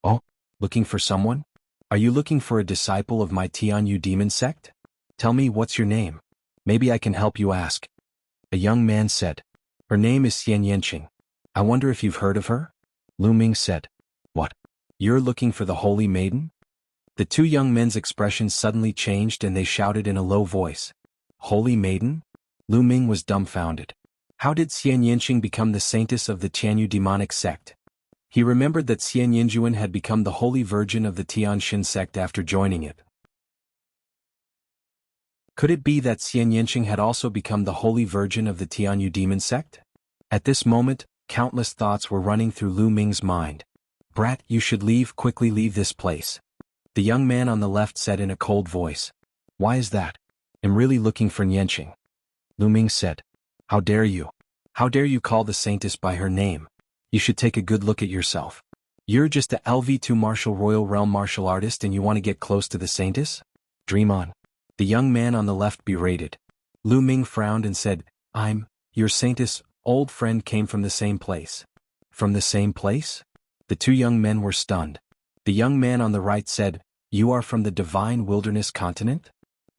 Oh, looking for someone? Are you looking for a disciple of my Tianyu demon sect? Tell me what's your name. Maybe I can help you ask. A young man said, Her name is Xian Yanqing. I wonder if you've heard of her? Lu Ming said, What? You're looking for the Holy Maiden? The two young men's expressions suddenly changed and they shouted in a low voice, Holy Maiden? Lu Ming was dumbfounded. How did Xian Yanqing become the saintess of the Tianyu demonic sect? He remembered that Xian Yinjuan had become the Holy Virgin of the Tianxin sect after joining it. Could it be that Xian Yanqing had also become the Holy Virgin of the Tianyu demon sect? At this moment, countless thoughts were running through Lu Ming's mind. Brat, you should leave, quickly leave this place. The young man on the left said in a cold voice. Why is that? I'm really looking for Yanqing. Lu Ming said. How dare you? How dare you call the saintess by her name? You should take a good look at yourself. You're just a LV2 martial royal realm martial artist and you want to get close to the saintess? Dream on. The young man on the left berated. Lu Ming frowned and said, Your saintess, old friend came from the same place. From the same place? The two young men were stunned. The young man on the right said, You are from the divine wilderness continent?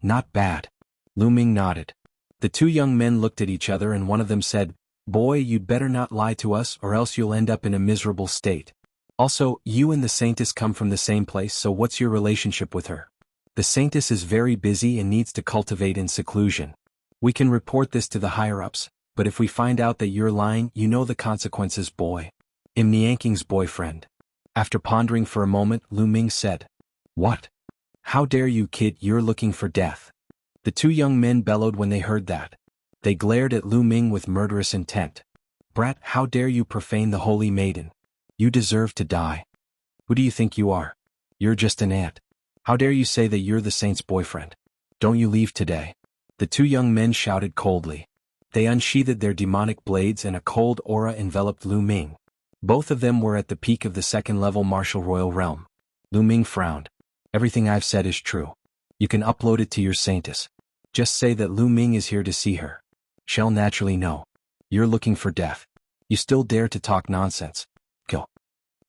Not bad. Lu Ming nodded. The two young men looked at each other and one of them said, Boy, you'd better not lie to us or else you'll end up in a miserable state. Also, you and the saintess come from the same place, so what's your relationship with her? The saintess is very busy and needs to cultivate in seclusion. We can report this to the higher-ups, but if we find out that you're lying, you know the consequences, boy. I'm Nianking's boyfriend. After pondering for a moment, Lu Ming said, What? How dare you, kid, you're looking for death. The two young men bellowed when they heard that. They glared at Lu Ming with murderous intent. Brat, how dare you profane the Holy Maiden? You deserve to die. Who do you think you are? You're just an ant. How dare you say that you're the saint's boyfriend? Don't you leave today. The two young men shouted coldly. They unsheathed their demonic blades and a cold aura enveloped Lu Ming. Both of them were at the peak of the second-level martial royal realm. Lu Ming frowned. Everything I've said is true. You can upload it to your saintess. Just say that Lu Ming is here to see her. She'll naturally know. You're looking for death. You still dare to talk nonsense. Kill.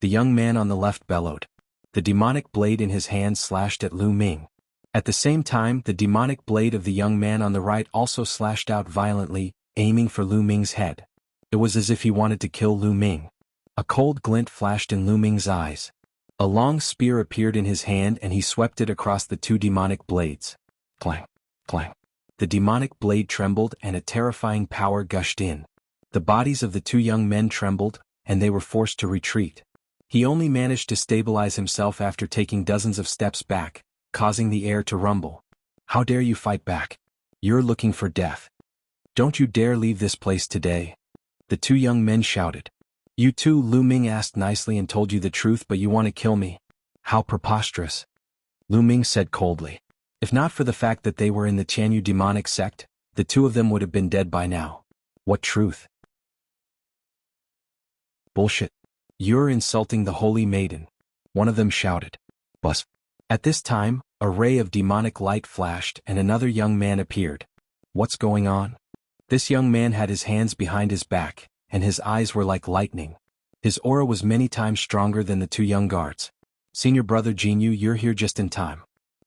The young man on the left bellowed. The demonic blade in his hand slashed at Lu Ming. At the same time, the demonic blade of the young man on the right also slashed out violently, aiming for Lu Ming's head. It was as if he wanted to kill Lu Ming. A cold glint flashed in Lu Ming's eyes. A long spear appeared in his hand and he swept it across the two demonic blades. Clang, clang. The demonic blade trembled and a terrifying power gushed in. The bodies of the two young men trembled, and they were forced to retreat. He only managed to stabilize himself after taking dozens of steps back, causing the air to rumble. How dare you fight back? You're looking for death. Don't you dare leave this place today. The two young men shouted. You too, Lu Ming asked nicely and told you the truth, but you want to kill me? How preposterous. Lu Ming said coldly. If not for the fact that they were in the Tianyu demonic sect, the two of them would have been dead by now. What truth? Bullshit. You're insulting the Holy Maiden. One of them shouted. Bus. At this time, a ray of demonic light flashed and another young man appeared. What's going on? This young man had his hands behind his back, and his eyes were like lightning. His aura was many times stronger than the two young guards. Senior brother Jianghu, you're here just in time.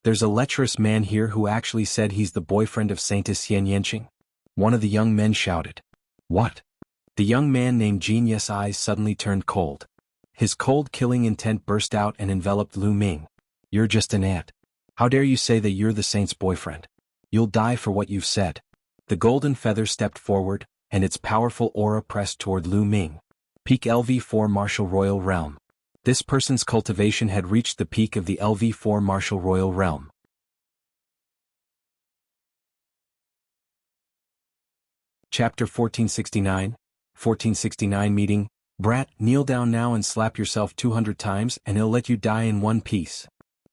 There's a lecherous man here who actually said he's the boyfriend of Saintess Xian Yanqing. One of the young men shouted. What? The young man named Genius' eyes suddenly turned cold. His cold killing intent burst out and enveloped Lu Ming. You're just an ant. How dare you say that you're the saint's boyfriend? You'll die for what you've said. The golden feather stepped forward, and its powerful aura pressed toward Lu Ming. Peak LV4 Martial Royal Realm. This person's cultivation had reached the peak of the LV4 Martial Royal Realm. Chapter 1469 Meeting. Brat, kneel down now and slap yourself 200 times and he'll let you die in one piece.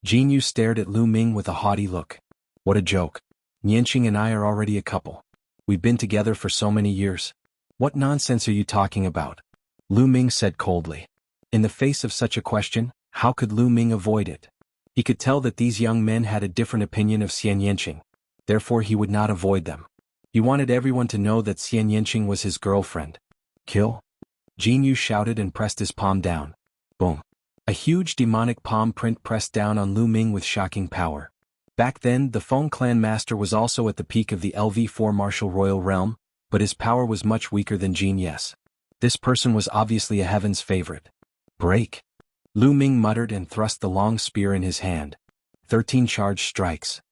Jianghu stared at Lu Ming with a haughty look. What a joke. Yanqing and I are already a couple. We've been together for so many years. What nonsense are you talking about? Lu Ming said coldly. In the face of such a question, how could Lu Ming avoid it? He could tell that these young men had a different opinion of Xian Yanqing. Therefore he would not avoid them. He wanted everyone to know that Xian Yanqing was his girlfriend. Kill? Jianghu shouted and pressed his palm down. Boom. A huge demonic palm print pressed down on Lu Ming with shocking power. Back then, the Feng clan master was also at the peak of the LV4 martial royal realm, but his power was much weaker than Jianghu's. This person was obviously a heaven's favorite. Break! Lu Ming muttered and thrust the long spear in his hand. 13 charged strikes.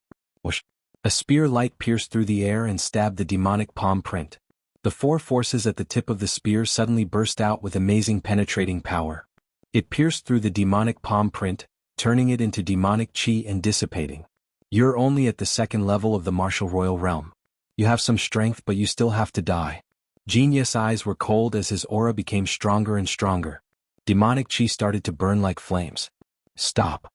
Whoosh! A spear light pierced through the air and stabbed the demonic palm print. The 4 forces at the tip of the spear suddenly burst out with amazing penetrating power. It pierced through the demonic palm print, turning it into demonic chi and dissipating. You're only at the 2nd level of the martial royal realm. You have some strength, but you still have to die. Jianghu's eyes were cold as his aura became stronger and stronger. Demonic chi started to burn like flames. Stop.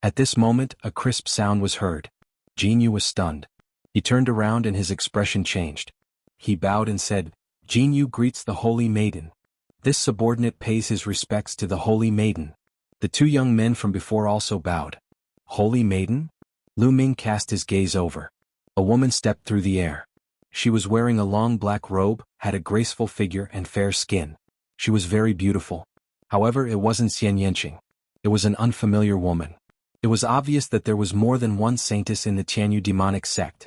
At this moment, a crisp sound was heard. Jianghu was stunned. He turned around and his expression changed. He bowed and said, Jianghu greets the Holy Maiden. This subordinate pays his respects to the Holy Maiden. The 2 young men from before also bowed. Holy Maiden? Lu Ming cast his gaze over. A woman stepped through the air. She was wearing a long black robe, had a graceful figure and fair skin. She was very beautiful. However, it wasn't Xian Yanqing. It was an unfamiliar woman. It was obvious that there was more than one saintess in the Jianghu demonic sect.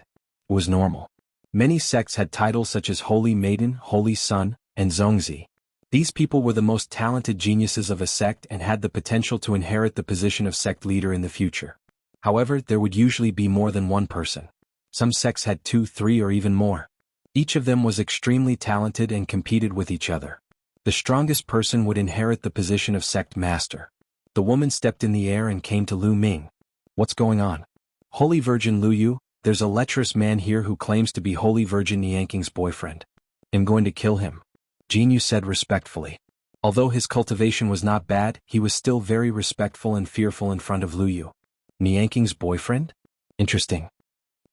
It was normal. Many sects had titles such as Holy Maiden, Holy Sun, and Zongzi. These people were the most talented geniuses of a sect and had the potential to inherit the position of sect leader in the future. However, there would usually be more than one person. Some sects had 2, 3 or even more. Each of them was extremely talented and competed with each other. The strongest person would inherit the position of sect master. The woman stepped in the air and came to Lu Ming. What's going on? Holy Virgin Lu Yu, there's a lecherous man here who claims to be Holy Virgin Nianking's boyfriend. I'm going to kill him. Jianghu said respectfully. Although his cultivation was not bad, he was still very respectful and fearful in front of Lu Yu. Nianking's boyfriend? Interesting.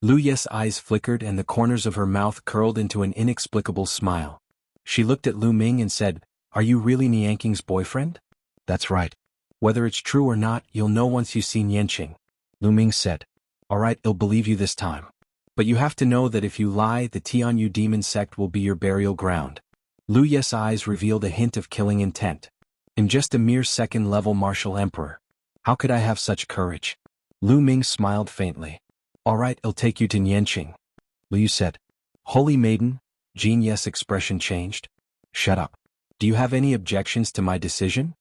Lu Yu's eyes flickered and the corners of her mouth curled into an inexplicable smile. She looked at Lu Ming and said, Are you really Nianking's boyfriend? That's right. Whether it's true or not, you'll know once you see Nianqing. Lu Ming said. Alright, I'll believe you this time. But you have to know that if you lie, the Tianyu demon sect will be your burial ground. Lu Yu's eyes revealed a hint of killing intent. I'm just a mere 2nd-level martial emperor. How could I have such courage? Lu Ming smiled faintly. Alright, I'll take you to Nianqing. Lu Yu said. Holy Maiden? Jianghu's expression changed. Shut up. Do you have any objections to my decision?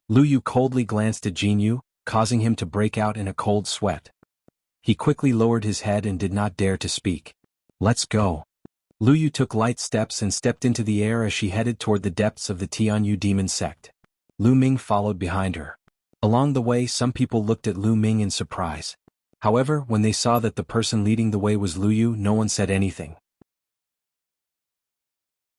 Lu Yu coldly glanced at Jianghu, causing him to break out in a cold sweat. He quickly lowered his head and did not dare to speak. Let's go. Lu Yu took light steps and stepped into the air as she headed toward the depths of the Tianyu demon sect. Lu Ming followed behind her. Along the way, some people looked at Lu Ming in surprise. However, when they saw that the person leading the way was Lu Yu, no one said anything.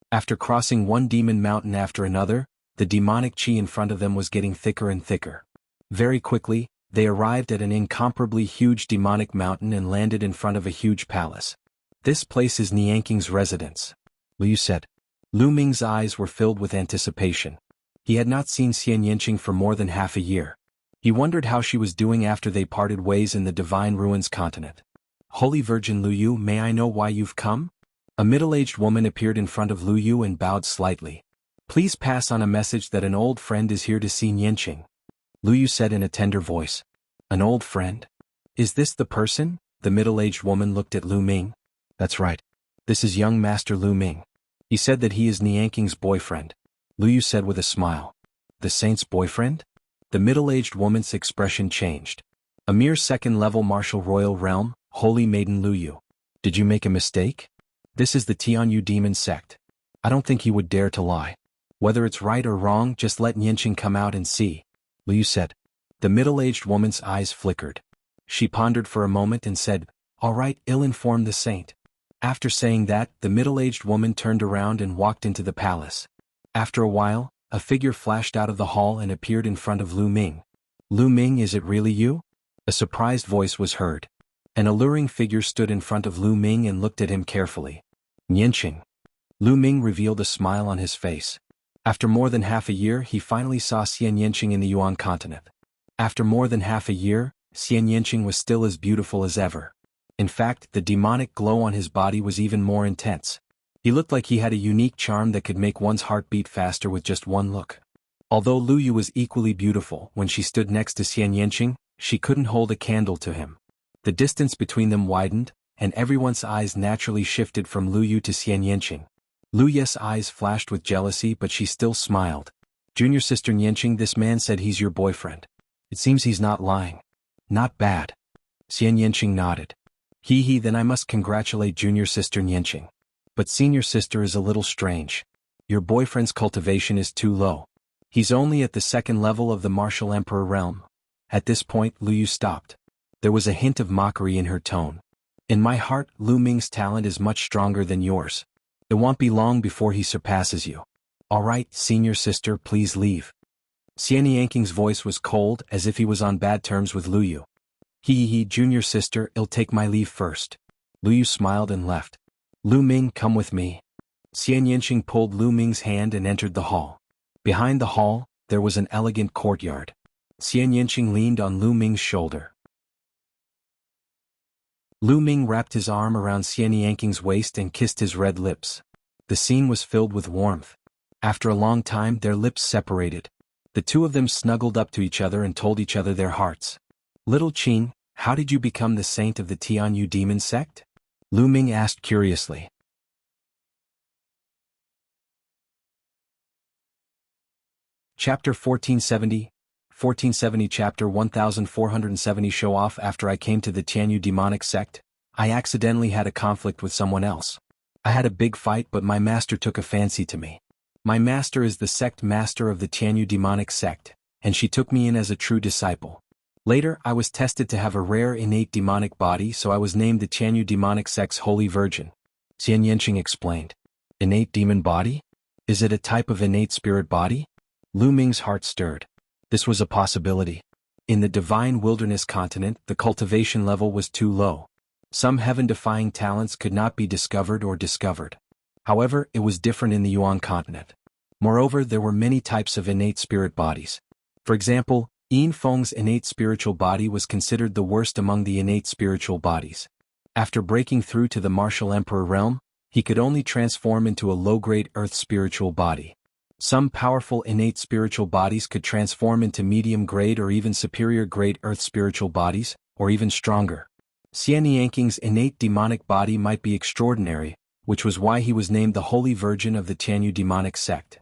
After crossing one demon mountain after another, the demonic chi in front of them was getting thicker and thicker. Very quickly, they arrived at an incomparably huge demonic mountain and landed in front of a huge palace. This place is Nianking's residence, Lu Yu said. Lu Ming's eyes were filled with anticipation. He had not seen Xian Yanqing for more than half a year. He wondered how she was doing after they parted ways in the Divine Ruins continent. Holy Virgin Lu Yu, may I know why you've come? A middle-aged woman appeared in front of Lu Yu and bowed slightly. Please pass on a message that an old friend is here to see Nianqing. Lu Yu said in a tender voice. An old friend? Is this the person? The middle-aged woman looked at Lu Ming. That's right. This is young Master Lu Ming. He said that he is Nianking's boyfriend. Lu Yu said with a smile. The saint's boyfriend? The middle-aged woman's expression changed. A mere 2nd-level martial royal realm, Holy Maiden Lu Yu. Did you make a mistake? This is the Tianyu demon sect. I don't think he would dare to lie. Whether it's right or wrong, just let Nianqing come out and see, Lu Yu said. The middle-aged woman's eyes flickered. She pondered for a moment and said, All right, I'll inform the saint. After saying that, the middle-aged woman turned around and walked into the palace. After a while, a figure flashed out of the hall and appeared in front of Lu Ming. Lu Ming, is it really you? A surprised voice was heard. An alluring figure stood in front of Lu Ming and looked at him carefully. Nianqing. Lu Ming revealed a smile on his face. After more than half a year, he finally saw Xian Yanqing in the Yuan continent. After more than half a year, Xian Yanqing was still as beautiful as ever. In fact, the demonic glow on his body was even more intense. He looked like he had a unique charm that could make one's heart beat faster with just one look. Although Lu Yu was equally beautiful, when she stood next to Xian Yanqing, she couldn't hold a candle to him. The distance between them widened, and everyone's eyes naturally shifted from Lu Yu to Xian Yanqing. Lu Yu's eyes flashed with jealousy, but she still smiled. Junior sister Yanqing, this man said he's your boyfriend. It seems he's not lying. Not bad. Xian Yanqing nodded. He, then I must congratulate junior sister Yanqing. But senior sister is a little strange. Your boyfriend's cultivation is too low. He's only at the second level of the martial emperor realm. At this point, Lu Yu stopped. There was a hint of mockery in her tone. In my heart, Lu Ming's talent is much stronger than yours. It won't be long before he surpasses you. All right, senior sister, please leave. Xian Yanqing's voice was cold, as if he was on bad terms with Lu Yu. Junior sister, I'll take my leave first. Lu Yu smiled and left. Lu Ming, come with me. Xian Yanqing pulled Lu Ming's hand and entered the hall. Behind the hall, there was an elegant courtyard. Xian Yanqing leaned on Lu Ming's shoulder. Lu Ming wrapped his arm around Xian Yanqing's waist and kissed his red lips. The scene was filled with warmth. After a long time, their lips separated. The two of them snuggled up to each other and told each other their hearts. Little Qing, how did you become the saint of the Tianyu demon sect? Lu Ming asked curiously. Chapter 1470, 1470 Chapter 1470 Show off. After I came to the Tianyu demonic sect, I accidentally had a conflict with someone else. I had a big fight, but my master took a fancy to me. My master is the sect master of the Tianyu demonic sect, and she took me in as a true disciple. Later, I was tested to have a rare innate demonic body, so I was named the Tianyu demonic sect's Holy Virgin. Xian Yanqing explained. Innate demon body? Is it a type of innate spirit body? Lu Ming's heart stirred. This was a possibility. In the divine wilderness continent, the cultivation level was too low. Some heaven-defying talents could not be discovered or discovered. However, it was different in the Yuan continent. Moreover, there were many types of innate spirit bodies. For example, Yin Feng's innate spiritual body was considered the worst among the innate spiritual bodies. After breaking through to the martial emperor realm, he could only transform into a low-grade earth spiritual body. Some powerful innate spiritual bodies could transform into medium-grade or even superior-grade earth spiritual bodies, or even stronger. Xian Yanqing's innate demonic body might be extraordinary, which was why he was named the Holy Virgin of the Tianyu demonic sect.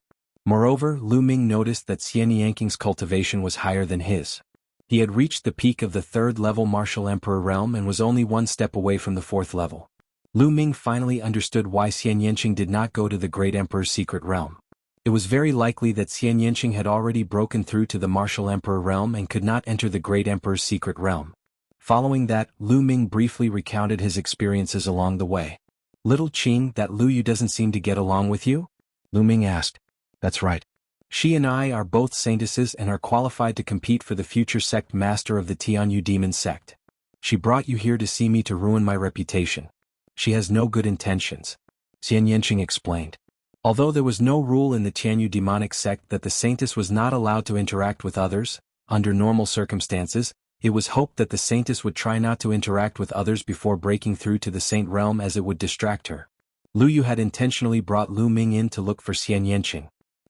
Moreover, Lu Ming noticed that Xian Yanqing's cultivation was higher than his. He had reached the peak of the third-level martial emperor realm and was only one step away from the fourth level. Lu Ming finally understood why Xian Yanqing did not go to the great emperor's secret realm. It was very likely that Xian Yanqing had already broken through to the martial emperor realm and could not enter the great emperor's secret realm. Following that, Lu Ming briefly recounted his experiences along the way. Little Qing, that Lu Yu doesn't seem to get along with you? Lu Ming asked. That's right. She and I are both saintesses and are qualified to compete for the future sect master of the Tianyu demon sect. She brought you here to see me to ruin my reputation. She has no good intentions. Xian Yanqing explained. Although there was no rule in the Tianyu demonic sect that the saintess was not allowed to interact with others, under normal circumstances, it was hoped that the saintess would try not to interact with others before breaking through to the saint realm, as it would distract her. Lu Yu had intentionally brought Lu Ming in to look for Xian Yanqing.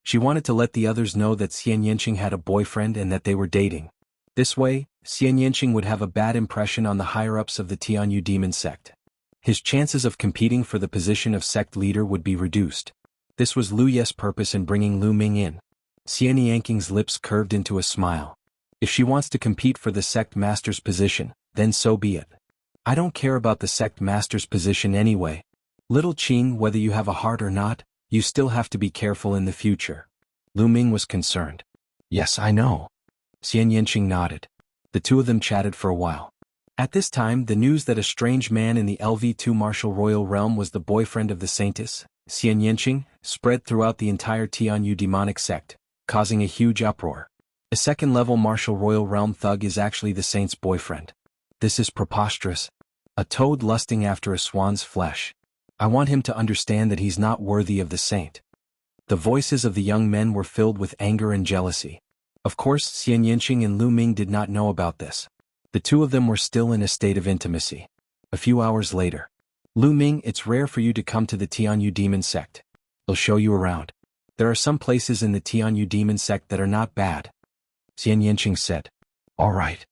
She wanted to let the others know that Xian Yanqing had a boyfriend and that they were dating. This way, Xian Yanqing would have a bad impression on the higher-ups of the Tianyu demon sect. His chances of competing for the position of sect leader would be reduced. This was Lu Ye's purpose in bringing Lu Ming in. Xian Yanqing's lips curved into a smile. If she wants to compete for the sect master's position, then so be it. I don't care about the sect master's position anyway. Little Qing, whether you have a heart or not, you still have to be careful in the future. Lu Ming was concerned. Yes, I know. Xian Yanqing nodded. The two of them chatted for a while. At this time, the news that a strange man in the LV2 martial royal realm was the boyfriend of the saintess, Xian Yanqing, spread throughout the entire Tianyu demonic sect, causing a huge uproar. A second-level martial royal realm thug is actually the saint's boyfriend. This is preposterous. A toad lusting after a swan's flesh. I want him to understand that he's not worthy of the saint. The voices of the young men were filled with anger and jealousy. Of course, Xian Yanqing and Lu Ming did not know about this. The two of them were still in a state of intimacy. A few hours later, Lu Ming, it's rare for you to come to the Tianyu demon sect. They'll show you around. There are some places in the Tianyu demon sect that are not bad. Xian Yanqing said. All right.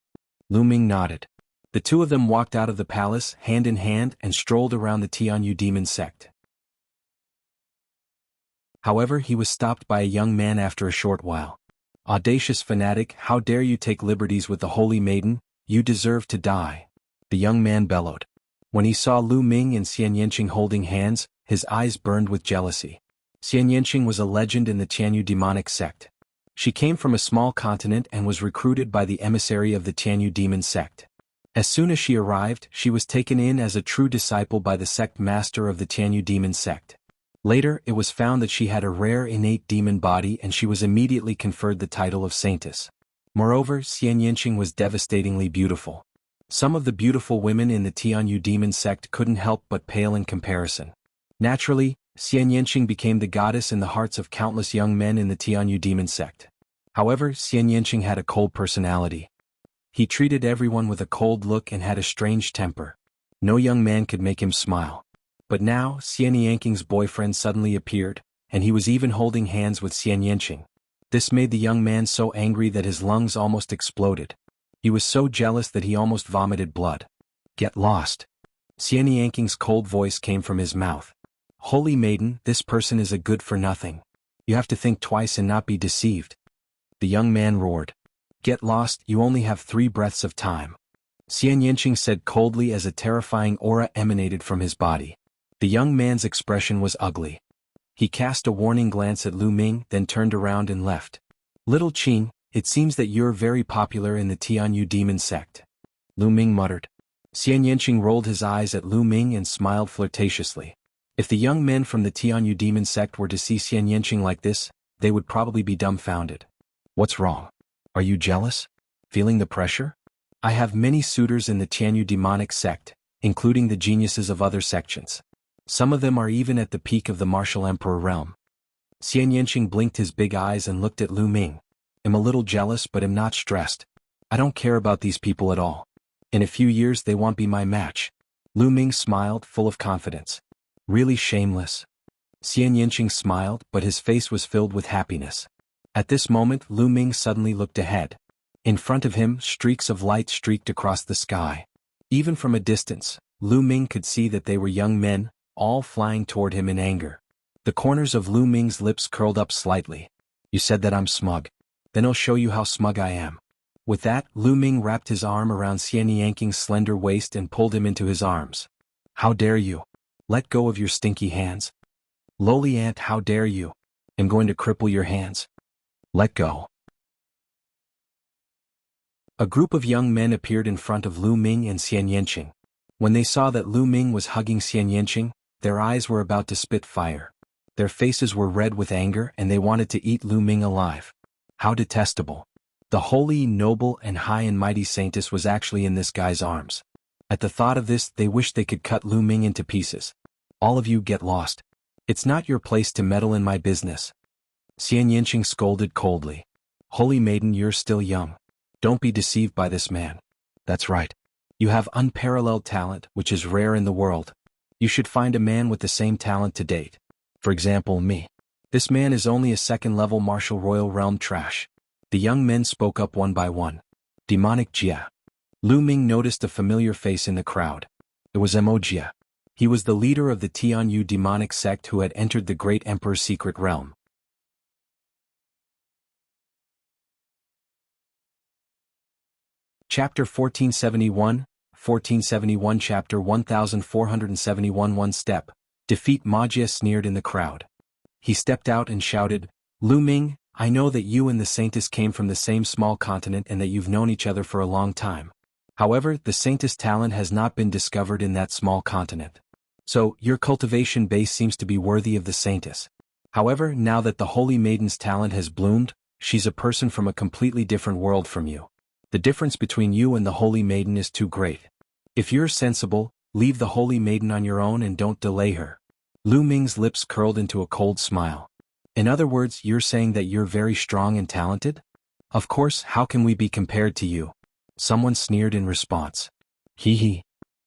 Lu Ming nodded. The two of them walked out of the palace, hand in hand, and strolled around the Tianyu demon sect. However, he was stopped by a young man after a short while. Audacious fanatic, how dare you take liberties with the holy maiden? You deserve to die. The young man bellowed. When he saw Lu Ming and Xian Yanqing holding hands, his eyes burned with jealousy. Xian Yanqing was a legend in the Tianyu demonic sect. She came from a small continent and was recruited by the emissary of the Tianyu demon sect. As soon as she arrived, she was taken in as a true disciple by the sect master of the Tianyu demon sect. Later, it was found that she had a rare innate demon body and she was immediately conferred the title of saintess. Moreover, Xian Yanqing was devastatingly beautiful. Some of the beautiful women in the Tianyu demon sect couldn't help but pale in comparison. Naturally, Xian Yanqing became the goddess in the hearts of countless young men in the Tianyu demon sect. However, Xian Yanqing had a cold personality. He treated everyone with a cold look and had a strange temper. No young man could make him smile. But now, Xian Yanqing's boyfriend suddenly appeared, and he was even holding hands with Xian Yanqing. This made the young man so angry that his lungs almost exploded. He was so jealous that he almost vomited blood. Get lost. Xian Yanqing's cold voice came from his mouth. Holy maiden, this person is a good for nothing. You have to think twice and not be deceived. The young man roared. Get lost, you only have 3 breaths of time. Xian Yanqing said coldly as a terrifying aura emanated from his body. The young man's expression was ugly. He cast a warning glance at Lu Ming, then turned around and left. Little Qing, it seems that you're very popular in the Tianyu demon sect. Lu Ming muttered. Xian Yanqing rolled his eyes at Lu Ming and smiled flirtatiously. If the young men from the Tianyu demon sect were to see Xian Yanqing like this, they would probably be dumbfounded. What's wrong? Are you jealous? Feeling the pressure? I have many suitors in the Tianyu demonic sect, including the geniuses of other sections. Some of them are even at the peak of the martial emperor realm. Xian Yanqing blinked his big eyes and looked at Lu Ming. I'm a little jealous but am not stressed. I don't care about these people at all. In a few years they won't be my match. Lu Ming smiled, full of confidence. Really shameless. Xian Yanqing smiled, but his face was filled with happiness. At this moment, Lu Ming suddenly looked ahead. In front of him, streaks of light streaked across the sky. Even from a distance, Lu Ming could see that they were young men, all flying toward him in anger. The corners of Lu Ming's lips curled up slightly. You said that I'm smug. Then I'll show you how smug I am. With that, Lu Ming wrapped his arm around Xian Yanqing's slender waist and pulled him into his arms. How dare you? Let go of your stinky hands. Lowly ant, how dare you? I'm going to cripple your hands. Let go. A group of young men appeared in front of Lu Ming and Xian Yanqing. When they saw that Lu Ming was hugging Xian Yanqing, their eyes were about to spit fire. Their faces were red with anger and they wanted to eat Lu Ming alive. How detestable. The holy, noble, and high and mighty saintess was actually in this guy's arms. At the thought of this, they wished they could cut Lu Ming into pieces. All of you get lost. It's not your place to meddle in my business. Xian Yanqing scolded coldly. Holy maiden, you're still young. Don't be deceived by this man. That's right. You have unparalleled talent, which is rare in the world. You should find a man with the same talent to date. For example, me. This man is only a second-level martial royal realm trash. The young men spoke up one by one. Demonic Jia. Lu Ming noticed a familiar face in the crowd. It was Jia. He was the leader of the Tianyu demonic sect who had entered the great emperor's secret realm. Chapter 1471, 1471 Chapter 1471 One step. Defeat Jia sneered in the crowd. He stepped out and shouted, Lu Ming, I know that you and the saintess came from the same small continent and that you've known each other for a long time. However, the saintess' talent has not been discovered in that small continent. So, your cultivation base seems to be worthy of the saintess. However, now that the holy maiden's talent has bloomed, she's a person from a completely different world from you. The difference between you and the holy maiden is too great. If you're sensible, leave the holy maiden on your own and don't delay her. Lu Ming's lips curled into a cold smile. In other words, you're saying that you're very strong and talented? Of course, how can we be compared to you? Someone sneered in response. Hee hee.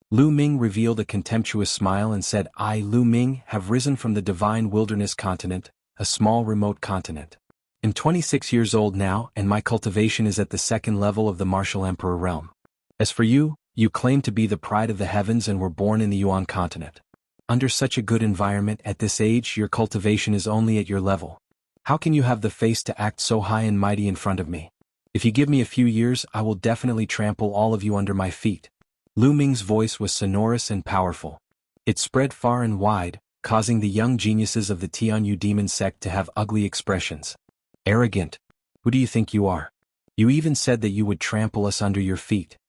Lu Ming revealed a contemptuous smile and said, I, Lu Ming, have risen from the divine wilderness continent, a small remote continent. I'm 26 years old now, and my cultivation is at the second level of the martial emperor realm. As for you, you claim to be the pride of the heavens and were born in the Yuan continent. Under such a good environment at this age, your cultivation is only at your level. How can you have the face to act so high and mighty in front of me? If you give me a few years, I will definitely trample all of you under my feet. Lu Ming's voice was sonorous and powerful. It spread far and wide, causing the young geniuses of the Tianyu demon sect to have ugly expressions. Arrogant. Who do you think you are? You even said that you would trample us under your feet.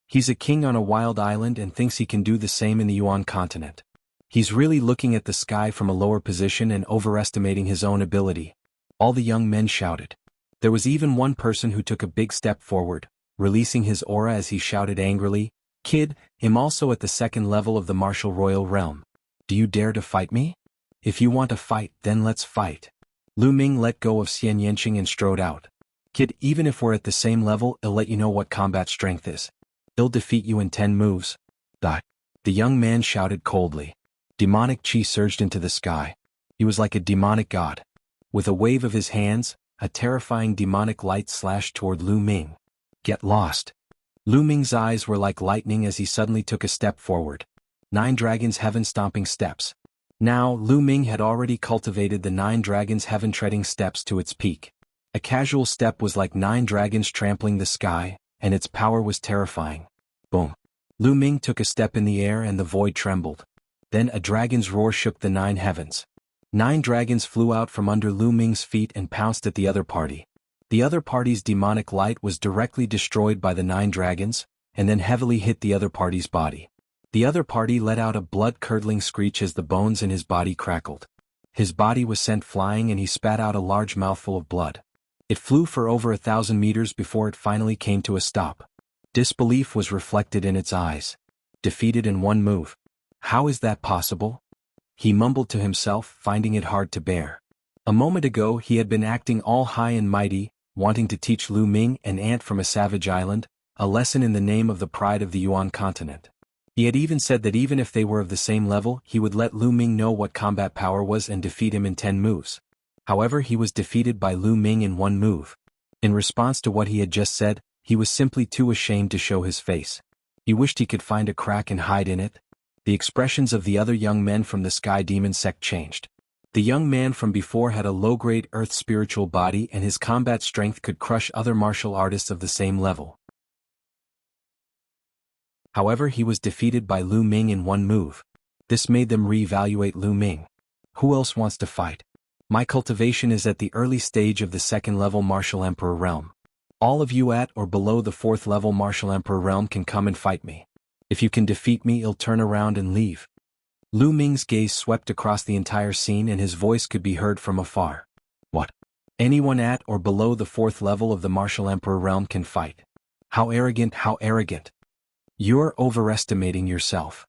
He's a king on a wild island and thinks he can do the same in the Yuan continent. He's really looking at the sky from a lower position and overestimating his own ability. All the young men shouted. There was even one person who took a big step forward, releasing his aura as he shouted angrily, Kid, I'm also at the second level of the martial royal realm. Do you dare to fight me? If you want to fight, then let's fight. Lu Ming let go of Xian Yanqing and strode out. Kid, even if we're at the same level, I'll let you know what combat strength is. I'll defeat you in 10 moves. The young man shouted coldly. Demonic chi surged into the sky. He was like a demonic god. With a wave of his hands, a terrifying demonic light slashed toward Lu Ming. Get lost. Lu Ming's eyes were like lightning as he suddenly took a step forward. 9 dragons heaven-stomping steps. Now, Lu Ming had already cultivated the 9 dragons heaven-treading steps to its peak. A casual step was like 9 dragons trampling the sky, and its power was terrifying. Boom. Lu Ming took a step in the air and the void trembled. Then a dragon's roar shook the 9 heavens. 9 dragons flew out from under Lu Ming's feet and pounced at the other party. The other party's demonic light was directly destroyed by the 9 dragons, and then heavily hit the other party's body. The other party let out a blood-curdling screech as the bones in his body crackled. His body was sent flying and he spat out a large mouthful of blood. It flew for over 1,000 meters before it finally came to a stop. Disbelief was reflected in its eyes. Defeated in 1 move. How is that possible? He mumbled to himself, finding it hard to bear. A moment ago he had been acting all high and mighty, wanting to teach Lu Ming, an ant from a savage island, a lesson in the name of the pride of the Yuan continent. He had even said that even if they were of the same level, he would let Lu Ming know what combat power was and defeat him in 10 moves. However, he was defeated by Lu Ming in 1 move. In response to what he had just said, he was simply too ashamed to show his face. He wished he could find a crack and hide in it. The expressions of the other young men from the Sky Demon sect changed. The young man from before had a low-grade earth spiritual body and his combat strength could crush other martial artists of the same level. However, he was defeated by Lu Ming in 1 move. This made them re-evaluate Lu Ming. Who else wants to fight? My cultivation is at the early stage of the 2nd level martial emperor realm. All of you at or below the 4th level martial emperor realm can come and fight me. If you can defeat me, I'll turn around and leave. Lu Ming's gaze swept across the entire scene and his voice could be heard from afar. What? Anyone at or below the 4th level of the martial emperor realm can fight. How arrogant, how arrogant. You're overestimating yourself.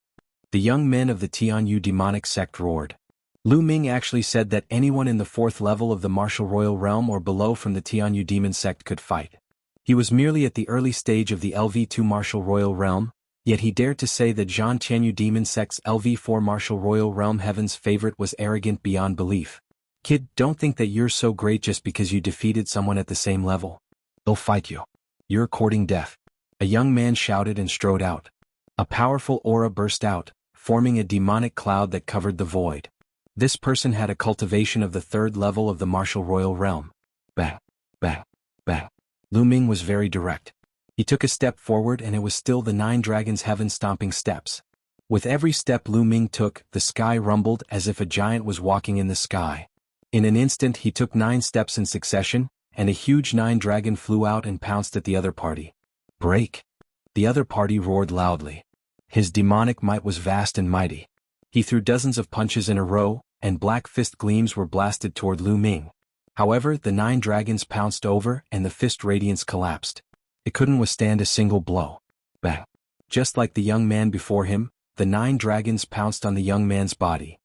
The young men of the Tianyu demonic sect roared. Lu Ming actually said that anyone in the 4th level of the martial royal realm or below from the Tianyu demon sect could fight. He was merely at the early stage of the LV2 martial royal realm, yet he dared to say that Zhan Tianyu demon sect's LV4 martial royal realm heaven's favorite was arrogant beyond belief. Kid, don't think that you're so great just because you defeated someone at the same level. They'll fight you. You're courting death. A young man shouted and strode out. A powerful aura burst out, forming a demonic cloud that covered the void. This person had a cultivation of the 3rd level of the martial royal realm. Bang, bang, bang. Lu Ming was very direct. He took a step forward and it was still the 9 dragons heaven-stomping steps. With every step Lu Ming took, the sky rumbled as if a giant was walking in the sky. In an instant he took 9 steps in succession, and a huge 9 dragon flew out and pounced at the other party. Break! The other party roared loudly. His demonic might was vast and mighty. He threw dozens of punches in a row, and black fist gleams were blasted toward Lu Ming. However, the 9 dragons pounced over and the fist radiance collapsed. It couldn't withstand a single blow. Bang! Just like the young man before him, the 9 dragons pounced on the young man's body.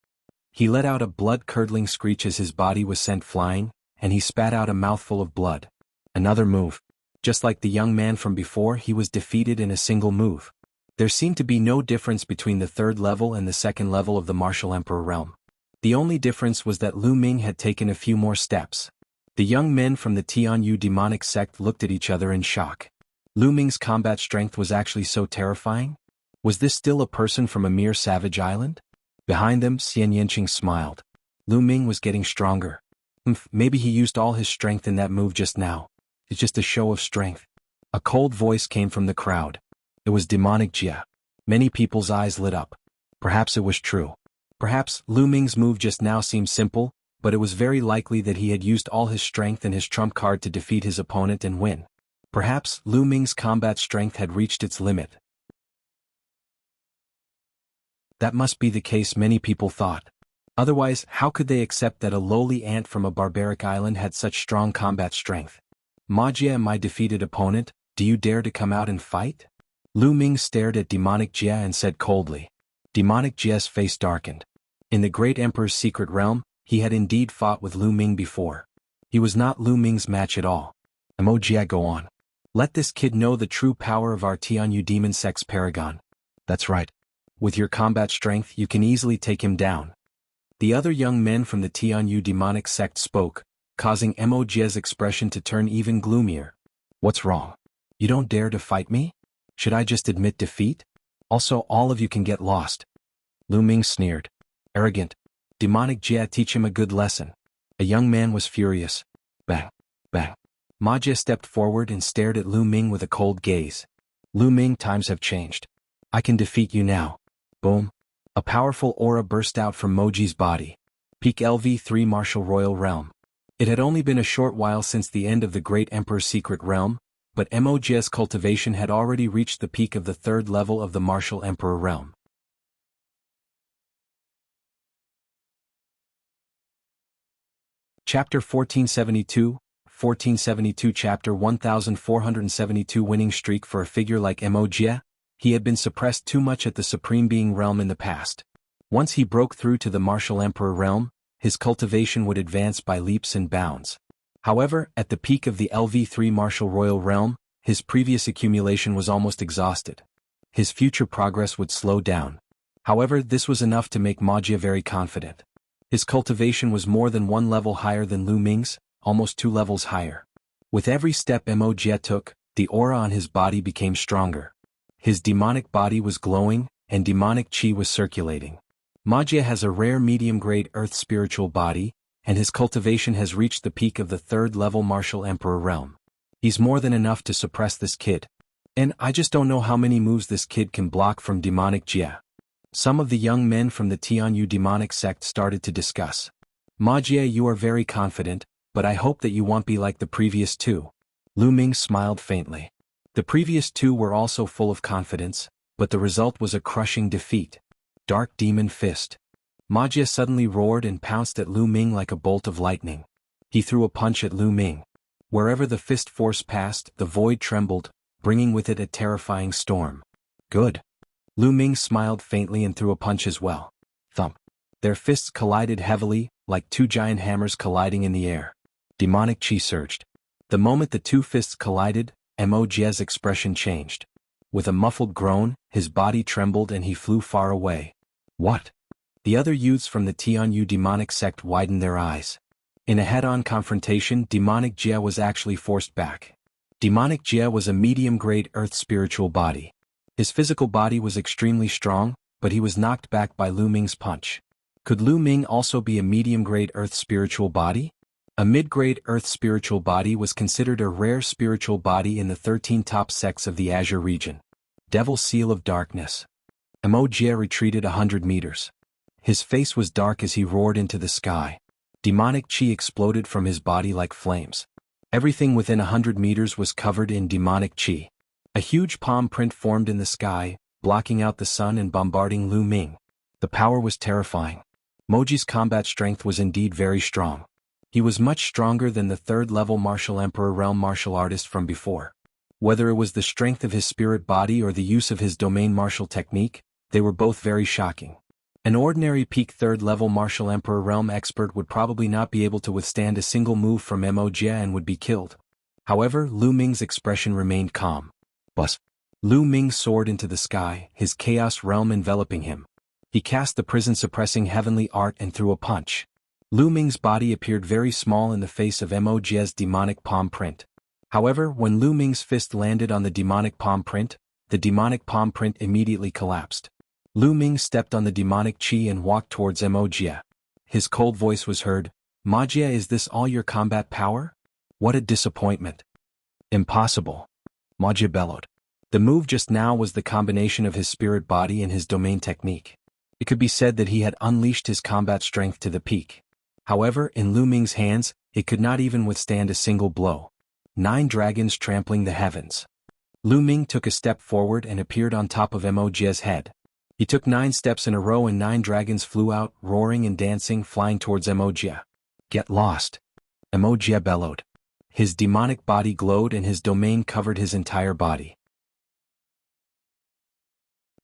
He let out a blood-curdling screech as his body was sent flying, and he spat out a mouthful of blood. Another move. Just like the young man from before, he was defeated in a single move. There seemed to be no difference between the third level and the second level of the martial emperor realm. The only difference was that Lu Ming had taken a few more steps. The young men from the Tianyu demonic sect looked at each other in shock. Lu Ming's combat strength was actually so terrifying? Was this still a person from a mere savage island? Behind them, Xian Yanqing smiled. Lu Ming was getting stronger. Maybe he used all his strength in that move just now. It's just a show of strength. A cold voice came from the crowd. It was demonic Jia. Many people's eyes lit up. Perhaps it was true. Perhaps Lu Ming's move just now seemed simple, but it was very likely that he had used all his strength and his trump card to defeat his opponent and win. Perhaps Lu Ming's combat strength had reached its limit. That must be the case, many people thought. Otherwise, how could they accept that a lowly ant from a barbaric island had such strong combat strength? Ma Jia, my defeated opponent, do you dare to come out and fight? Lu Ming stared at demonic Jia and said coldly. Demonic Jia's face darkened. In the great emperor's secret realm, he had indeed fought with Lu Ming before. He was not Lu Ming's match at all. Mo Jia, go on. Let this kid know the true power of our Tianyu demon sect's paragon. That's right. With your combat strength, you can easily take him down. The other young men from the Tianyu demonic sect spoke, causing Mo Jia's expression to turn even gloomier. What's wrong? You don't dare to fight me? Should I just admit defeat? Also, all of you can get lost. Lu Ming sneered. Arrogant. Demonic Jia, teach him a good lesson. A young man was furious. Bang. Bang. Ma Jia stepped forward and stared at Lu Ming with a cold gaze. Lu Ming, times have changed. I can defeat you now. Boom. A powerful aura burst out from Moji's body. Peak LV3 Martial Royal Realm. It had only been a short while since the end of the Great Emperor's secret realm, but Mo Jia's cultivation had already reached the peak of the third level of the Martial Emperor realm. Chapter 1472 Chapter 1472 Winning streak for a figure like Mo Jia. He had been suppressed too much at the Supreme Being realm in the past. Once he broke through to the Martial Emperor realm, his cultivation would advance by leaps and bounds. However, at the peak of the LV3 Martial Royal realm, his previous accumulation was almost exhausted. His future progress would slow down. However, this was enough to make Ma Jia very confident. His cultivation was more than one level higher than Lu Ming's, almost 2 levels higher. With every step Mo Jia took, the aura on his body became stronger. His demonic body was glowing, and demonic qi was circulating. Ma Jia has a rare medium-grade earth spiritual body, and his cultivation has reached the peak of the third-level Martial Emperor realm. He's more than enough to suppress this kid. And I just don't know how many moves this kid can block from demonic Jia. Some of the young men from the Tianyu demonic sect started to discuss. Ma Jia, you are very confident, but I hope that you won't be like the previous two. Lu Ming smiled faintly. The previous two were also full of confidence, but the result was a crushing defeat. Dark Demon Fist. Ma Jia suddenly roared and pounced at Lu Ming like a bolt of lightning. He threw a punch at Lu Ming. Wherever the fist force passed, the void trembled, bringing with it a terrifying storm. Good. Lu Ming smiled faintly and threw a punch as well. Thump. Their fists collided heavily, like two giant hammers colliding in the air. Demonic qi surged. The moment the two fists collided, Mo Jia's expression changed. With a muffled groan, his body trembled and he flew far away. What? The other youths from the Tianyu demonic sect widened their eyes. In a head-on confrontation, demonic Jia was actually forced back. Demonic Jia was a medium-grade earth spiritual body. His physical body was extremely strong, but he was knocked back by Lu Ming's punch. Could Lu Ming also be a medium-grade earth spiritual body? A mid-grade earth spiritual body was considered a rare spiritual body in the 13 top sects of the Azure region. Devil Seal of Darkness. Mo Jia retreated 100 meters. His face was dark as he roared into the sky. Demonic qi exploded from his body like flames. Everything within 100 meters was covered in demonic qi. A huge palm print formed in the sky, blocking out the sun and bombarding Lu Ming. The power was terrifying. Moji's combat strength was indeed very strong. He was much stronger than the third-level Martial Emperor realm martial artist from before. Whether it was the strength of his spirit body or the use of his domain martial technique, they were both very shocking. An ordinary peak third-level Martial Emperor realm expert would probably not be able to withstand a single move from Mo Jia and would be killed. However, Lu Ming's expression remained calm. Bus. Lu Ming soared into the sky, his chaos realm enveloping him. He cast the prison-suppressing heavenly art and threw a punch. Lu Ming's body appeared very small in the face of Mojia's demonic palm print. However, when Lu Ming's fist landed on the demonic palm print, the demonic palm print immediately collapsed. Lu Ming stepped on the demonic chi and walked towards Mojia. His cold voice was heard, "Mojia, is this all your combat power? What a disappointment." "Impossible," Mojia bellowed. The move just now was the combination of his spirit body and his domain technique. It could be said that he had unleashed his combat strength to the peak. However, in Lu Ming's hands, it could not even withstand a single blow. 9 dragons trampling the heavens. Lu Ming took a step forward and appeared on top of Mojia's head. He took 9 steps in a row and 9 dragons flew out, roaring and dancing, flying towards Mojia. "Get lost," Mojia bellowed. His demonic body glowed and his domain covered his entire body.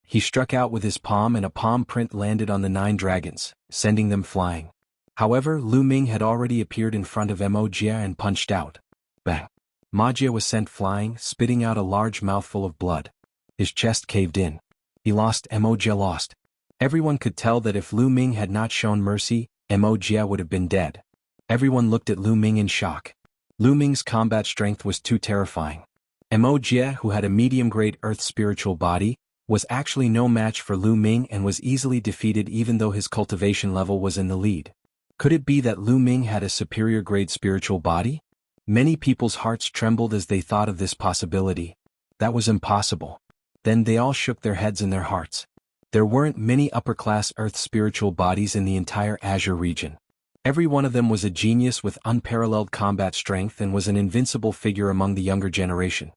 He struck out with his palm and a palm print landed on the 9 dragons, sending them flying. However, Lu Ming had already appeared in front of Mojia and punched out. Bang! Mojia was sent flying, spitting out a large mouthful of blood. His chest caved in. He lost. Mojia lost. Everyone could tell that if Lu Ming had not shown mercy, Mojia would have been dead. Everyone looked at Lu Ming in shock. Lu Ming's combat strength was too terrifying. Mojia, who had a medium-grade earth spiritual body, was actually no match for Lu Ming and was easily defeated even though his cultivation level was in the lead. Could it be that Lu Ming had a superior grade spiritual body? Many people's hearts trembled as they thought of this possibility. That was impossible. Then they all shook their heads in their hearts. There weren't many upper-class earth spiritual bodies in the entire Azure region. Every one of them was a genius with unparalleled combat strength and was an invincible figure among the younger generation.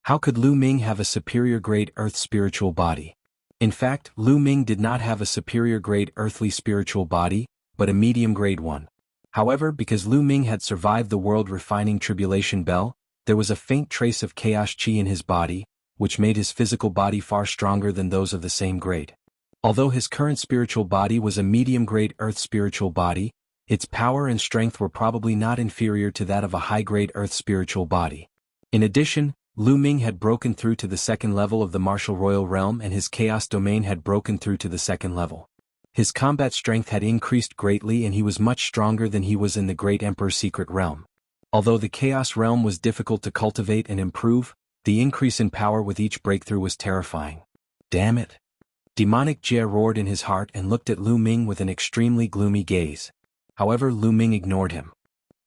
How could Lu Ming have a superior grade earth spiritual body? In fact, Lu Ming did not have a superior grade earthly spiritual body, but a medium grade one. However, because Lu Ming had survived the world refining tribulation bell, there was a faint trace of chaos chi in his body, which made his physical body far stronger than those of the same grade. Although his current spiritual body was a medium grade earth spiritual body, its power and strength were probably not inferior to that of a high grade earth spiritual body. In addition, Lu Ming had broken through to the 2nd level of the martial royal realm and his chaos domain had broken through to the 2nd level. His combat strength had increased greatly and he was much stronger than he was in the Great Emperor's secret realm. Although the chaos realm was difficult to cultivate and improve, the increase in power with each breakthrough was terrifying. Damn it! Demonic Jia roared in his heart and looked at Lu Ming with an extremely gloomy gaze. However, Lu Ming ignored him.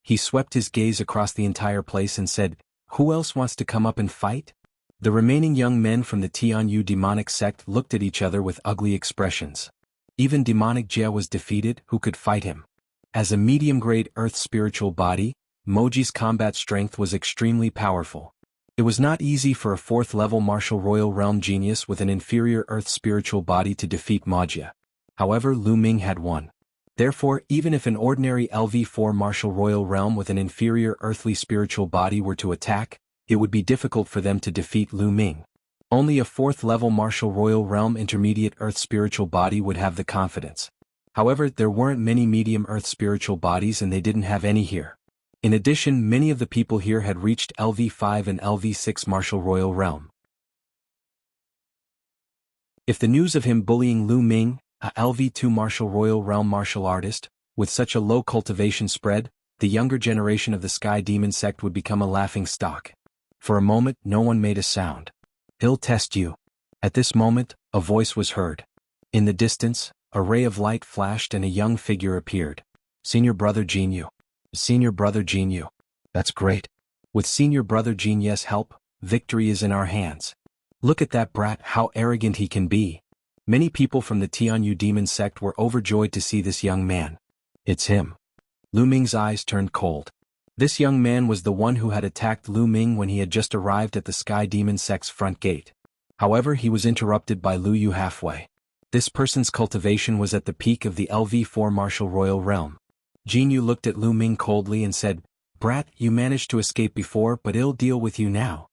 He swept his gaze across the entire place and said, "Who else wants to come up and fight?" The remaining young men from the Tianyu demonic sect looked at each other with ugly expressions. Even demonic Jia was defeated, who could fight him? As a medium-grade earth spiritual body, Moji's combat strength was extremely powerful. It was not easy for a 4th-level martial royal realm genius with an inferior earth spiritual body to defeat Mojia. However, Lu Ming had won. Therefore, even if an ordinary LV4 martial royal realm with an inferior earthly spiritual body were to attack, it would be difficult for them to defeat Lu Ming. Only a 4th-level martial royal realm intermediate earth spiritual body would have the confidence. However, there weren't many medium earth spiritual bodies and they didn't have any here. In addition, many of the people here had reached LV5 and LV6 martial royal realm. If the news of him bullying Lu Ming, a LV2 martial royal realm martial artist, with such a low cultivation spread, the younger generation of the Sky Demon sect would become a laughing stock. For a moment, no one made a sound. "He'll test you." At this moment, a voice was heard. In the distance, a ray of light flashed and a young figure appeared. "Senior Brother Jianghu. Senior Brother Jianghu. That's great. With Senior Brother Jianghu's help, victory is in our hands. Look at that brat, how arrogant he can be." Many people from the Tianyu demon sect were overjoyed to see this young man. "It's him." Lu Ming's eyes turned cold. This young man was the one who had attacked Lu Ming when he had just arrived at the Sky Demon sect's front gate. However, he was interrupted by Lu Yu halfway. This person's cultivation was at the peak of the LV4 martial royal realm. Jianghu looked at Lu Ming coldly and said, "Brat, you managed to escape before, but I'll deal with you now."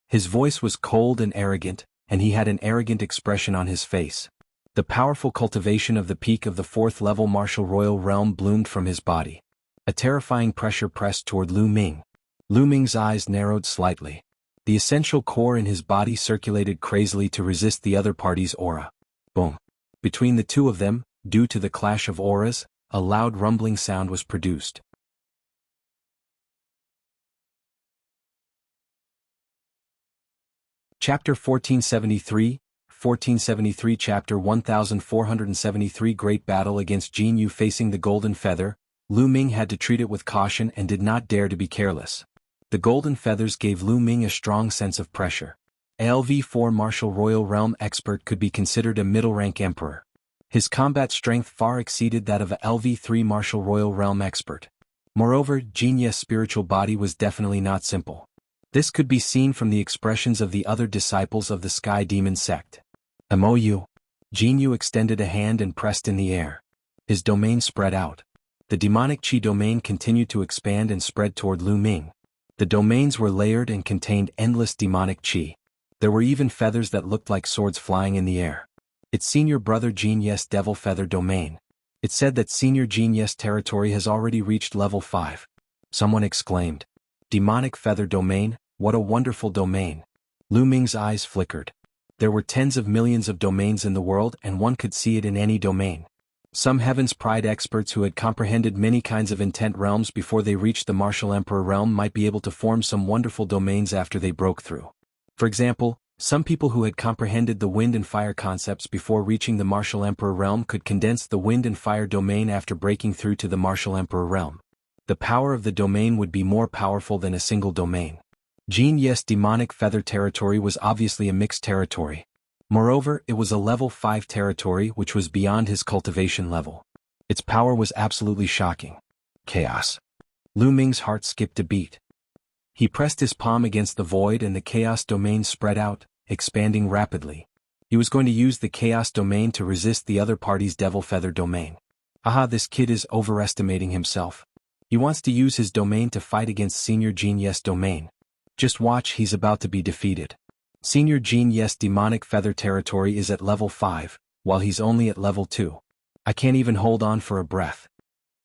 His voice was cold and arrogant, and he had an arrogant expression on his face. The powerful cultivation of the peak of the 4th-level martial royal realm bloomed from his body. A terrifying pressure pressed toward Lu Ming. Lu Ming's eyes narrowed slightly. The essential core in his body circulated crazily to resist the other party's aura. Boom. Between the two of them, due to the clash of auras, a loud rumbling sound was produced. Chapter 1473, 1473 Chapter 1473 Great Battle against Jianghu. Facing the golden feather, Lu Ming had to treat it with caution and did not dare to be careless. The golden feathers gave Lu Ming a strong sense of pressure. A LV4 martial royal realm expert could be considered a middle-rank emperor. His combat strength far exceeded that of a LV3 martial royal realm expert. Moreover, Jianghu's spiritual body was definitely not simple. This could be seen from the expressions of the other disciples of the Sky Demon sect. MOU. Jianghu extended a hand and pressed in the air. His domain spread out. The demonic chi domain continued to expand and spread toward Lu Ming. The domains were layered and contained endless demonic chi. There were even feathers that looked like swords flying in the air. Its senior brother Jianghu's devil feather domain. It said that senior Jianghu's territory has already reached level 5. Someone exclaimed. Demonic feather domain, what a wonderful domain. Lu Ming's eyes flickered. There were tens of millions of domains in the world and one could see it in any domain. Some Heaven's Pride experts who had comprehended many kinds of intent realms before they reached the martial emperor realm might be able to form some wonderful domains after they broke through. For example, some people who had comprehended the wind and fire concepts before reaching the martial emperor realm could condense the wind and fire domain after breaking through to the martial emperor realm. The power of the domain would be more powerful than a single domain. Jianghu's demonic feather territory was obviously a mixed territory. Moreover, it was a level 5 territory which was beyond his cultivation level. Its power was absolutely shocking. Chaos. Lu Ming's heart skipped a beat. He pressed his palm against the void and the chaos domain spread out, expanding rapidly. He was going to use the chaos domain to resist the other party's devil feather domain. Aha, this kid is overestimating himself. He wants to use his domain to fight against senior Jianghu's domain. Just watch, he's about to be defeated. Senior Jianghu's demonic feather territory is at level 5, while he's only at level 2. I can't even hold on for a breath.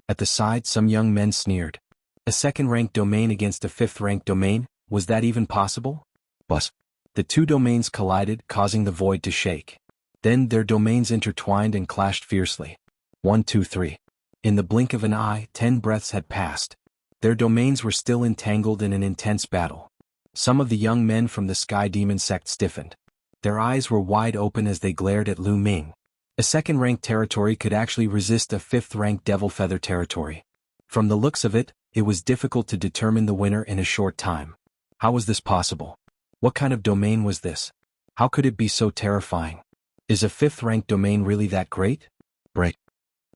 At the side, some young men sneered. A second-ranked domain against a fifth-ranked domain, was that even possible? Bus. The two domains collided, causing the void to shake. Then their domains intertwined and clashed fiercely. 1, 2, 3. In the blink of an eye, 10 breaths had passed. Their domains were still entangled in an intense battle. Some of the young men from the Sky Demon sect stiffened. Their eyes were wide open as they glared at Lu Ming. A second-ranked territory could actually resist a fifth-ranked devil feather territory. From the looks of it, it was difficult to determine the winner in a short time. How was this possible? What kind of domain was this? How could it be so terrifying? Is a fifth-ranked domain really that great? Break.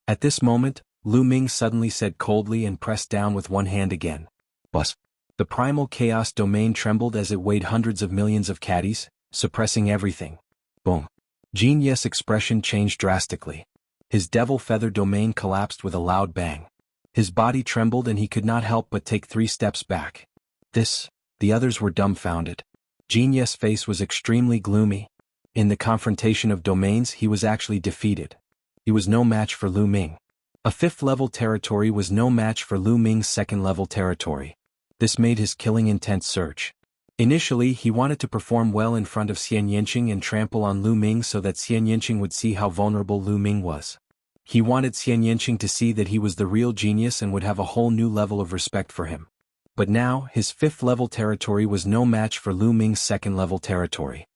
At this moment, Lu Ming suddenly said coldly and pressed down with one hand again. Bus. The primal chaos domain trembled as it weighed hundreds of millions of caddies, suppressing everything. Boom. Jianghu's expression changed drastically. His devil feather domain collapsed with a loud bang. His body trembled and he could not help but take 3 steps back. The others were dumbfounded. Jianghu's face was extremely gloomy. In the confrontation of domains he was actually defeated. He was no match for Lu Ming. A 5th-level territory was no match for Lu Ming's 2nd-level territory. This made his killing intent surge. Initially he wanted to perform well in front of Xian Yanqing and trample on Lu Ming so that Xian Yanqing would see how vulnerable Lu Ming was. He wanted Xian Yanqing to see that he was the real genius and would have a whole new level of respect for him. But now, his 5th-level territory was no match for Lu Ming's 2nd-level territory.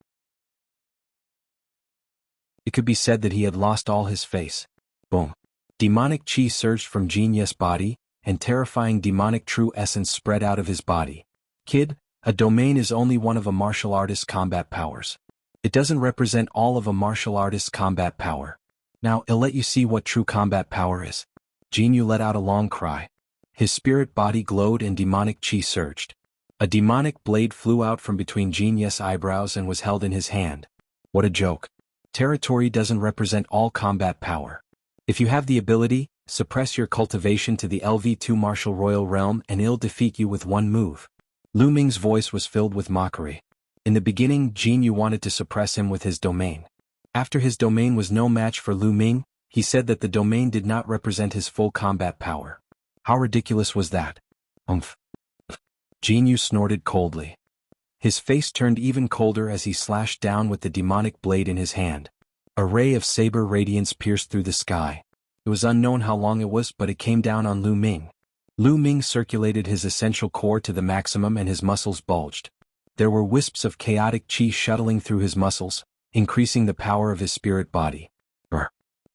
It could be said that he had lost all his face. Boom. Demonic chi surged from Jianghu's body, and terrifying demonic true essence spread out of his body. Kid, a domain is only one of a martial artist's combat powers. It doesn't represent all of a martial artist's combat power. Now, I'll let you see what true combat power is. Jianghu let out a long cry. His spirit body glowed and demonic chi surged. A demonic blade flew out from between Jianghu's eyebrows and was held in his hand. What a joke. Territory doesn't represent all combat power. If you have the ability, suppress your cultivation to the LV2 martial royal realm and it'll defeat you with one move. Lu Ming's voice was filled with mockery. In the beginning, Jianghu wanted to suppress him with his domain. After his domain was no match for Lu Ming, he said that the domain did not represent his full combat power. How ridiculous was that? Jianghu snorted coldly. His face turned even colder as he slashed down with the demonic blade in his hand. A ray of saber radiance pierced through the sky. It was unknown how long it was, but it came down on Lu Ming. Lu Ming circulated his essential core to the maximum and his muscles bulged. There were wisps of chaotic chi shuttling through his muscles, increasing the power of his spirit body.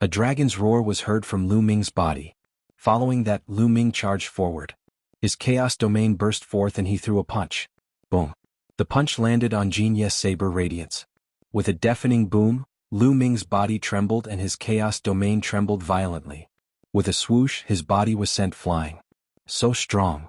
A dragon's roar was heard from Lu Ming's body. Following that, Lu Ming charged forward. His chaos domain burst forth and he threw a punch. Boom. The punch landed on Jin Ye's saber radiance. With a deafening boom, Lu Ming's body trembled and his chaos domain trembled violently. With a swoosh, his body was sent flying. So strong.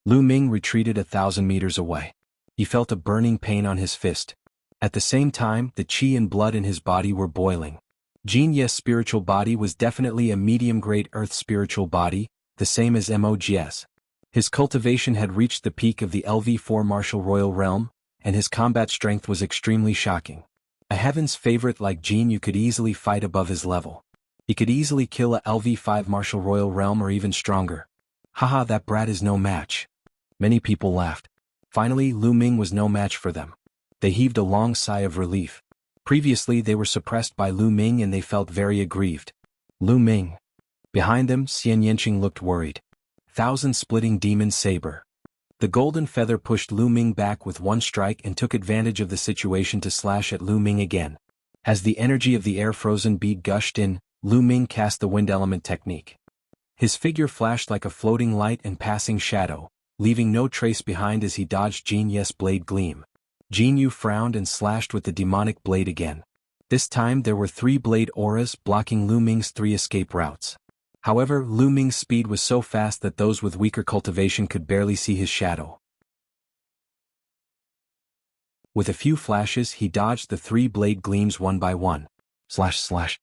Lu Ming retreated 1,000 meters away. He felt a burning pain on his fist. At the same time, the chi and blood in his body were boiling. Jin Ye's spiritual body was definitely a medium-grade earth spiritual body, the same as Mogs. His cultivation had reached the peak of the LV4 martial royal realm, and his combat strength was extremely shocking. A heaven's favorite like Jin Yu could easily fight above his level. He could easily kill a LV5 martial royal realm or even stronger. Haha, that brat is no match. Many people laughed. Finally, Lu Ming was no match for them. They heaved a long sigh of relief. Previously they were suppressed by Lu Ming and they felt very aggrieved. Lu Ming. Behind them, Xian Yanqing looked worried. Thousand-splitting demon saber. The golden feather pushed Lu Ming back with one strike and took advantage of the situation to slash at Lu Ming again. As the energy of the air-frozen bead gushed in, Lu Ming cast the wind element technique. His figure flashed like a floating light and passing shadow, leaving no trace behind as he dodged Jin Ye's blade gleam. Jin Yu frowned and slashed with the demonic blade again. This time there were 3 blade auras blocking Lu Ming's 3 escape routes. However, Lu Ming's speed was so fast that those with weaker cultivation could barely see his shadow. With a few flashes he dodged the 3 blade gleams one by one. Slash slash.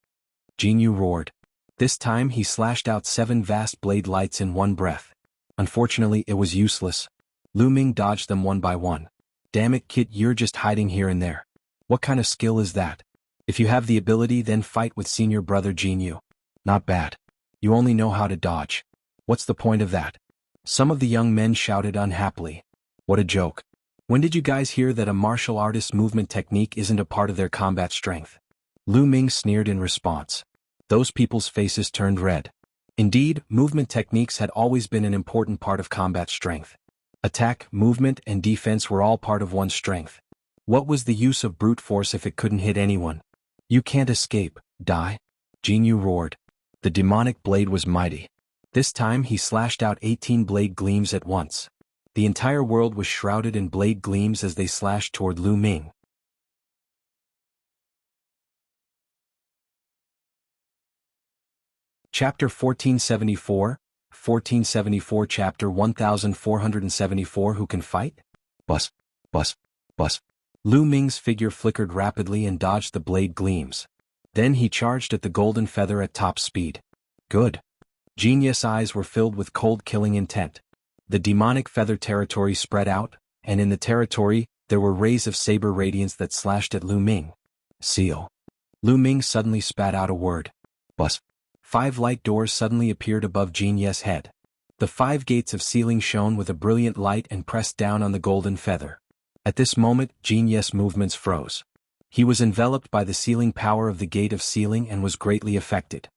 Jin Yu roared. This time he slashed out 7 vast blade lights in one breath. Unfortunately it was useless. Lu Ming dodged them one by one. Damn it, kid, you're just hiding here and there. What kind of skill is that? If you have the ability, then fight with senior brother Jin Yu. Not bad. You only know how to dodge. What's the point of that? Some of the young men shouted unhappily. What a joke. When did you guys hear that a martial artist's movement technique isn't a part of their combat strength? Lu Ming sneered in response. Those people's faces turned red. Indeed, movement techniques had always been an important part of combat strength. Attack, movement, and defense were all part of one's strength. What was the use of brute force if it couldn't hit anyone? You can't escape, die? Jin Yu roared. The demonic blade was mighty. This time he slashed out 18 blade gleams at once. The entire world was shrouded in blade gleams as they slashed toward Lu Ming. Chapter 1474, 1474 Chapter 1474 Who can fight? Bus, bus, bus. Lu Ming's figure flickered rapidly and dodged the blade gleams. Then he charged at the golden feather at top speed. Good. Jin Ye's eyes were filled with cold killing intent. The demonic feather territory spread out, and in the territory, there were rays of saber radiance that slashed at Lu Ming. Seal. Lu Ming suddenly spat out a word. Bus. 5 light doors suddenly appeared above Jin Ye's head. The 5 gates of sealing shone with a brilliant light and pressed down on the golden feather. At this moment, Jin Ye's movements froze. He was enveloped by the sealing power of the gate of sealing and was greatly affected.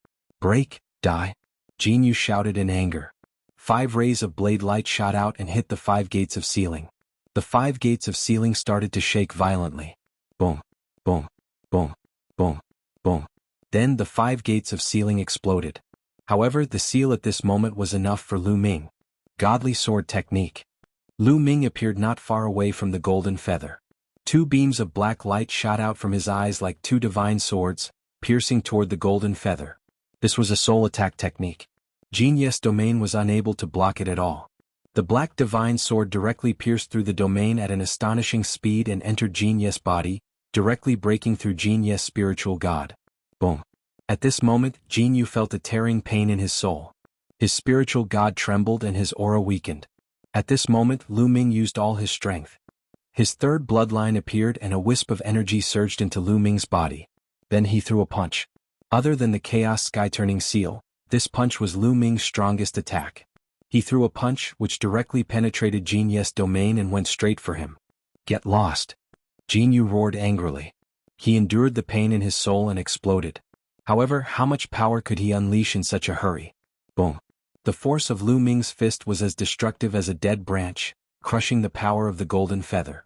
Break, die. Jin Yu shouted in anger. 5 rays of blade light shot out and hit the 5 gates of sealing. The 5 gates of sealing started to shake violently. Boom, boom, boom, boom, boom. Then the 5 gates of sealing exploded. However, the seal at this moment was enough for Lu Ming. Godly sword technique. Lu Ming appeared not far away from the golden feather. 2 beams of black light shot out from his eyes like 2 divine swords, piercing toward the golden feather. This was a soul attack technique. Jin Ye's domain was unable to block it at all. The black divine sword directly pierced through the domain at an astonishing speed and entered Jin Ye's body, directly breaking through Jin Ye's spiritual god. Boom. At this moment, Jin Yu felt a tearing pain in his soul. His spiritual god trembled and his aura weakened. At this moment, Lu Ming used all his strength. His 3rd bloodline appeared and a wisp of energy surged into Lu Ming's body. Then he threw a punch. Other than the chaos sky-turning seal, this punch was Lu Ming's strongest attack. He threw a punch which directly penetrated Jin Ye's domain and went straight for him. Get lost. Jianghu roared angrily. He endured the pain in his soul and exploded. However, how much power could he unleash in such a hurry? Boom. The force of Lu Ming's fist was as destructive as a dead branch, crushing the power of the golden feather.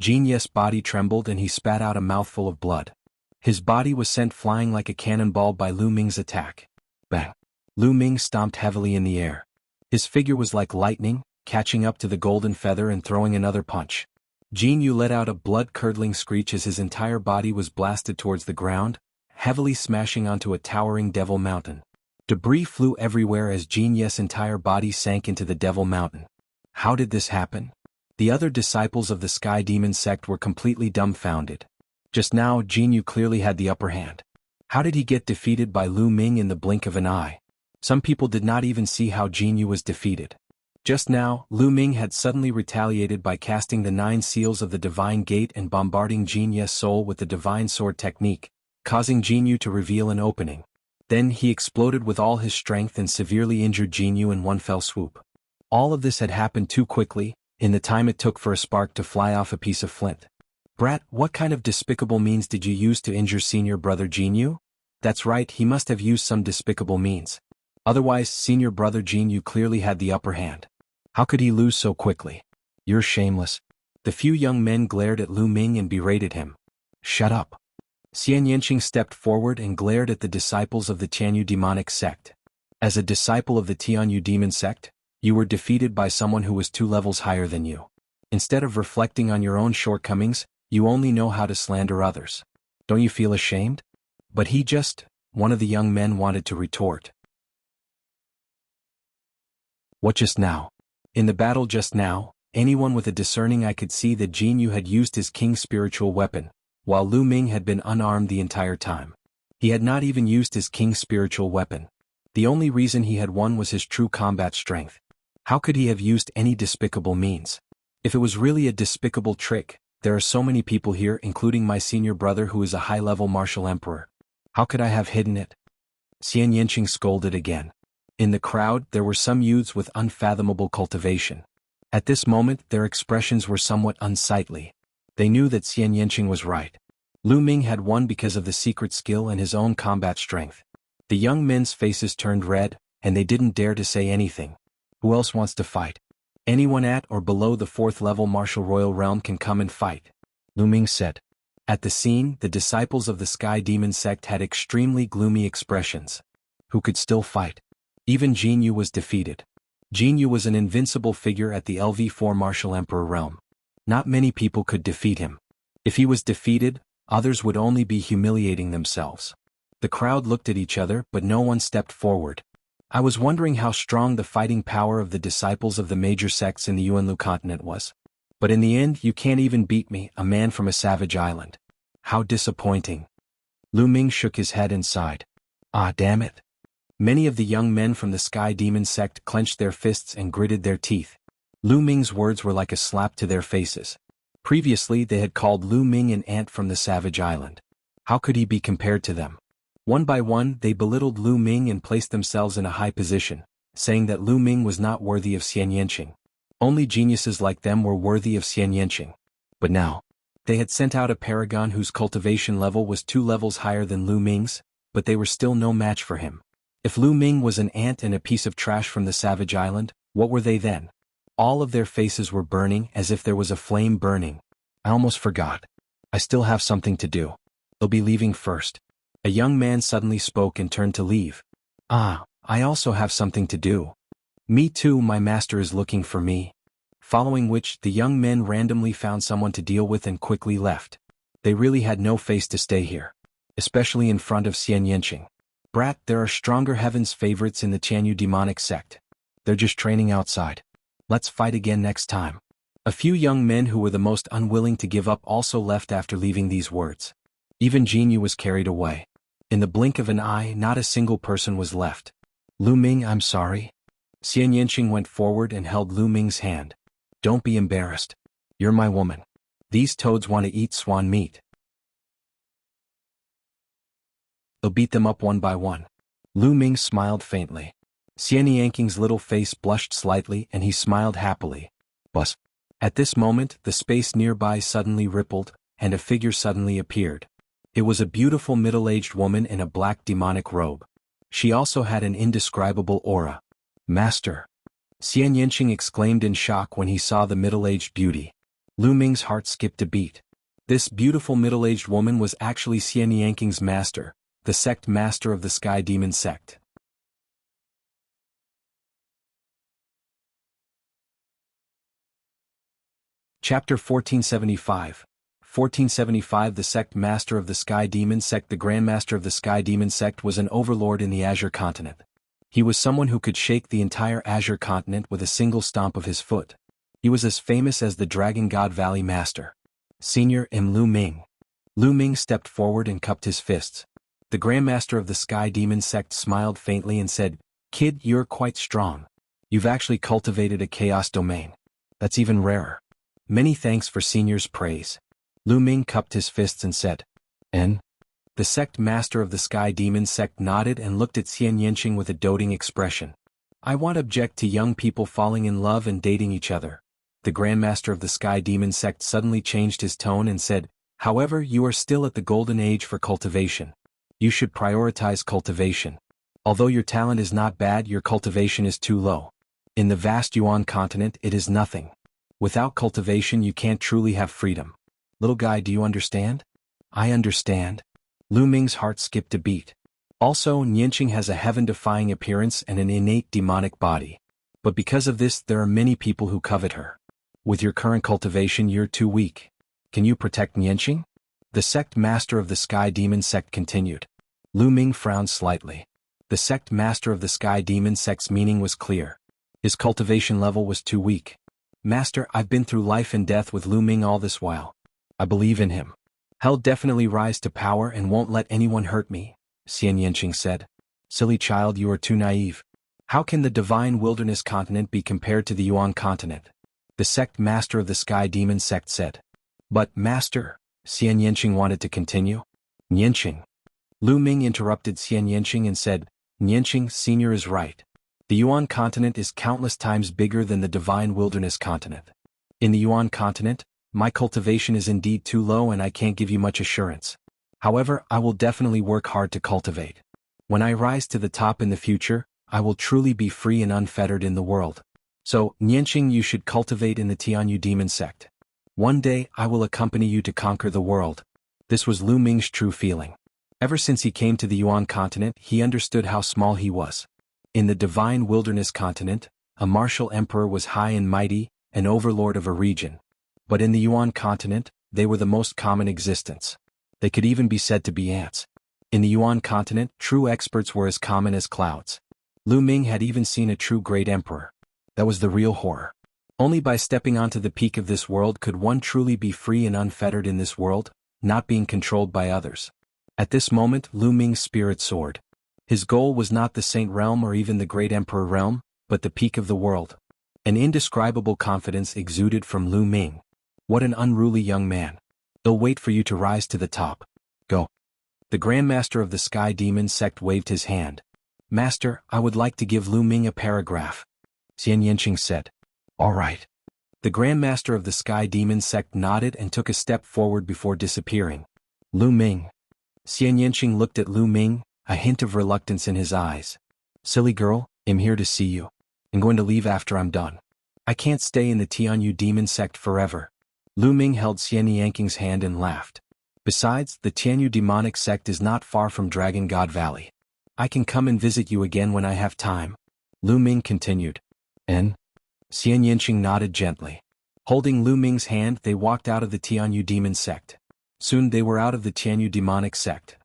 Jianghu's body trembled and he spat out a mouthful of blood. His body was sent flying like a cannonball by Lu Ming's attack. Bang! Lu Ming stomped heavily in the air. His figure was like lightning, catching up to the golden feather and throwing another punch. Jianghu let out a blood-curdling screech as his entire body was blasted towards the ground, heavily smashing onto a towering devil mountain. Debris flew everywhere as Jianghu's entire body sank into the devil mountain. How did this happen? The other disciples of the Sky Demon sect were completely dumbfounded. Just now, Jianghu clearly had the upper hand. How did he get defeated by Lu Ming in the blink of an eye? Some people did not even see how Jianghu was defeated. Just now, Lu Ming had suddenly retaliated by casting the 9 seals of the Divine Gate and bombarding Jianghu's soul with the Divine Sword technique, causing Jianghu to reveal an opening. Then he exploded with all his strength and severely injured Jianghu in one fell swoop. All of this had happened too quickly, in the time it took for a spark to fly off a piece of flint. Brat, what kind of despicable means did you use to injure senior brother Jianghu? That's right, he must have used some despicable means. Otherwise, senior brother Jianghu clearly had the upper hand. How could he lose so quickly? You're shameless. The few young men glared at Lu Ming and berated him. Shut up. Xian Yanqing stepped forward and glared at the disciples of the Tianyu demonic sect. As a disciple of the Tianyu demon sect, you were defeated by someone who was 2 levels higher than you. Instead of reflecting on your own shortcomings, you only know how to slander others. Don't you feel ashamed? But one of the young men wanted to retort. What just now? In the battle just now, anyone with a discerning eye could see that Jianghu had used his king's spiritual weapon, while Lu Ming had been unarmed the entire time. He had not even used his king's spiritual weapon. The only reason he had won was his true combat strength. How could he have used any despicable means? If it was really a despicable trick, there are so many people here including my senior brother who is a high-level martial emperor. How could I have hidden it? Xian Yanqing scolded again. In the crowd there were some youths with unfathomable cultivation. At this moment their expressions were somewhat unsightly. They knew that Xian Yanqing was right. Lu Ming had won because of the secret skill and his own combat strength. The young men's faces turned red, and they didn't dare to say anything. Who else wants to fight? Anyone at or below the 4th level martial royal realm can come and fight, Lu Ming said. At the scene, the disciples of the Sky Demon sect had extremely gloomy expressions. Who could still fight? Even Jianghu was defeated. Jianghu was an invincible figure at the LV4 Martial Emperor realm. Not many people could defeat him. If he was defeated, others would only be humiliating themselves. The crowd looked at each other but no one stepped forward. I was wondering how strong the fighting power of the disciples of the major sects in the Yuanlu continent was. But in the end you can't even beat me, a man from a savage island. How disappointing. Lu Ming shook his head and sighed. Ah, damn it. Many of the young men from the Sky Demon sect clenched their fists and gritted their teeth. Lu Ming's words were like a slap to their faces. Previously they had called Lu Ming an ant from the savage island. How could he be compared to them? One by one they belittled Lu Ming and placed themselves in a high position, saying that Lu Ming was not worthy of Xian Yanqing. Only geniuses like them were worthy of Xian Yanqing. But now, they had sent out a paragon whose cultivation level was 2 levels higher than Lu Ming's, but they were still no match for him. If Lu Ming was an ant and a piece of trash from the savage island, what were they then? All of their faces were burning as if there was a flame burning. I almost forgot. I still have something to do. They'll be leaving first. A young man suddenly spoke and turned to leave. Ah, I also have something to do. Me too, my master is looking for me. Following which, the young men randomly found someone to deal with and quickly left. They really had no face to stay here. Especially in front of Xian Yanqing. Brat, there are stronger heaven's favorites in the Tianyu demonic sect. They're just training outside. Let's fight again next time. A few young men who were the most unwilling to give up also left after leaving these words. Even Jianghu was carried away. In the blink of an eye, not a single person was left. Lu Ming, I'm sorry. Xian Yanqing went forward and held Lu Ming's hand. Don't be embarrassed. You're my woman. These toads want to eat swan meat. They'll beat them up one by one. Lu Ming smiled faintly. Xian Yanqing's little face blushed slightly and he smiled happily. Bus. At this moment, the space nearby suddenly rippled, and a figure suddenly appeared. It was a beautiful middle-aged woman in a black demonic robe. She also had an indescribable aura. "Master!" Xian Yanqing exclaimed in shock when he saw the middle-aged beauty. Lu Ming's heart skipped a beat. This beautiful middle-aged woman was actually Xian Yanqing's master, the sect master of the Sky Demon sect. Chapter 1475. 1475 The sect master of the Sky Demon sect. The Grandmaster of the Sky Demon sect was an overlord in the Azure continent. He was someone who could shake the entire Azure continent with a single stomp of his foot. He was as famous as the Dragon God Valley Master. Senior Lu Ming. Lu Ming stepped forward and cupped his fists. The Grandmaster of the Sky Demon sect smiled faintly and said, "Kid, you're quite strong. You've actually cultivated a chaos domain. That's even rarer. Many thanks for Senior's praise." Lu Ming cupped his fists and said, "N?" The sect master of the Sky Demon sect nodded and looked at Xian Yanqing with a doting expression. "I won't object to young people falling in love and dating each other." The Grandmaster of the Sky Demon sect suddenly changed his tone and said, "However, you are still at the golden age for cultivation. You should prioritize cultivation. Although your talent is not bad, your cultivation is too low. In the vast Yuan continent, it is nothing. Without cultivation you can't truly have freedom. Little guy, do you understand?" "I understand." Lu Ming's heart skipped a beat. Also, Yanqing has a heaven-defying appearance and an innate demonic body. But because of this, there are many people who covet her. With your current cultivation, you're too weak. Can you protect Yanqing? The sect master of the Sky Demon sect continued. Lu Ming frowned slightly. The sect master of the Sky Demon sect's meaning was clear. His cultivation level was too weak. "Master, I've been through life and death with Lu Ming all this while. I believe in him. He'll definitely rise to power and won't let anyone hurt me," Xian Yanqing said. "Silly child, you are too naive. How can the divine wilderness continent be compared to the Yuan continent?" The sect master of the Sky Demon sect said. "But, Master," Xian Yanqing wanted to continue. "Yanqing." Lu Ming interrupted Xian Yanqing and said, "Yanqing, Senior is right. The Yuan continent is countless times bigger than the divine wilderness continent. In the Yuan continent, my cultivation is indeed too low and I can't give you much assurance. However, I will definitely work hard to cultivate. When I rise to the top in the future, I will truly be free and unfettered in the world. So, Yanqing, you should cultivate in the Tianyu demon sect. One day, I will accompany you to conquer the world." This was Lu Ming's true feeling. Ever since he came to the Yuan continent, he understood how small he was. In the divine wilderness continent, a martial emperor was high and mighty, an overlord of a region. But in the Yuan continent, they were the most common existence. They could even be said to be ants. In the Yuan continent, true experts were as common as clouds. Lu Ming had even seen a true great emperor. That was the real horror. Only by stepping onto the peak of this world could one truly be free and unfettered in this world, not being controlled by others. At this moment, Lu Ming's spirit soared. His goal was not the Saint Realm or even the Great Emperor Realm, but the peak of the world. An indescribable confidence exuded from Lu Ming. What an unruly young man. They'll wait for you to rise to the top. Go. The Grandmaster of the Sky Demon sect waved his hand. "Master, I would like to give Lu Ming a paragraph," Xian Yanqing said. "All right." The Grandmaster of the Sky Demon sect nodded and took a step forward before disappearing. "Lu Ming." Xian Yanqing looked at Lu Ming, a hint of reluctance in his eyes. "Silly girl, I'm here to see you. I'm going to leave after I'm done. I can't stay in the Tianyu demon sect forever." Lu Ming held Xian Yanqing's hand and laughed. "Besides, the Tianyu demonic sect is not far from Dragon God Valley. I can come and visit you again when I have time." Lu Ming continued. "And?" Xian Yanqing nodded gently. Holding Lu Ming's hand, they walked out of the Tianyu demon sect. Soon they were out of the Tianyu demonic sect.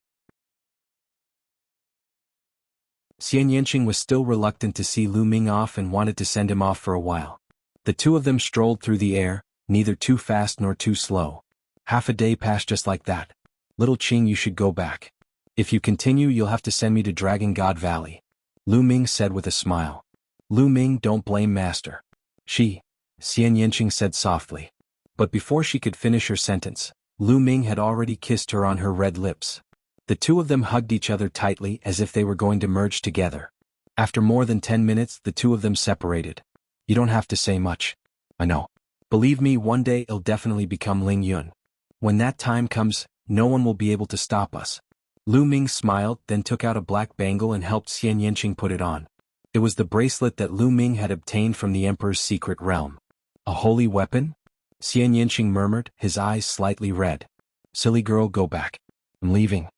Xian Yanqing was still reluctant to see Lu Ming off and wanted to send him off for a while. The two of them strolled through the air, neither too fast nor too slow. Half a day passed just like that. "Little Qing, you should go back. If you continue, you'll have to send me to Dragon God Valley," Lu Ming said with a smile. "Lu Ming, don't blame Master. Xian Yanqing said softly. But before she could finish her sentence, Lu Ming had already kissed her on her red lips. The two of them hugged each other tightly as if they were going to merge together. After more than 10 minutes, the two of them separated. "You don't have to say much. I know. Believe me, one day it'll definitely become Ling Yun. When that time comes, no one will be able to stop us. Lu Ming smiled, then took out a black bangle and helped Xian Yanqing put it on. It was the bracelet that Lu Ming had obtained from the Emperor's secret realm. A holy weapon? Xian Yanqing murmured, his eyes slightly red. Silly girl, go back. I'm leaving.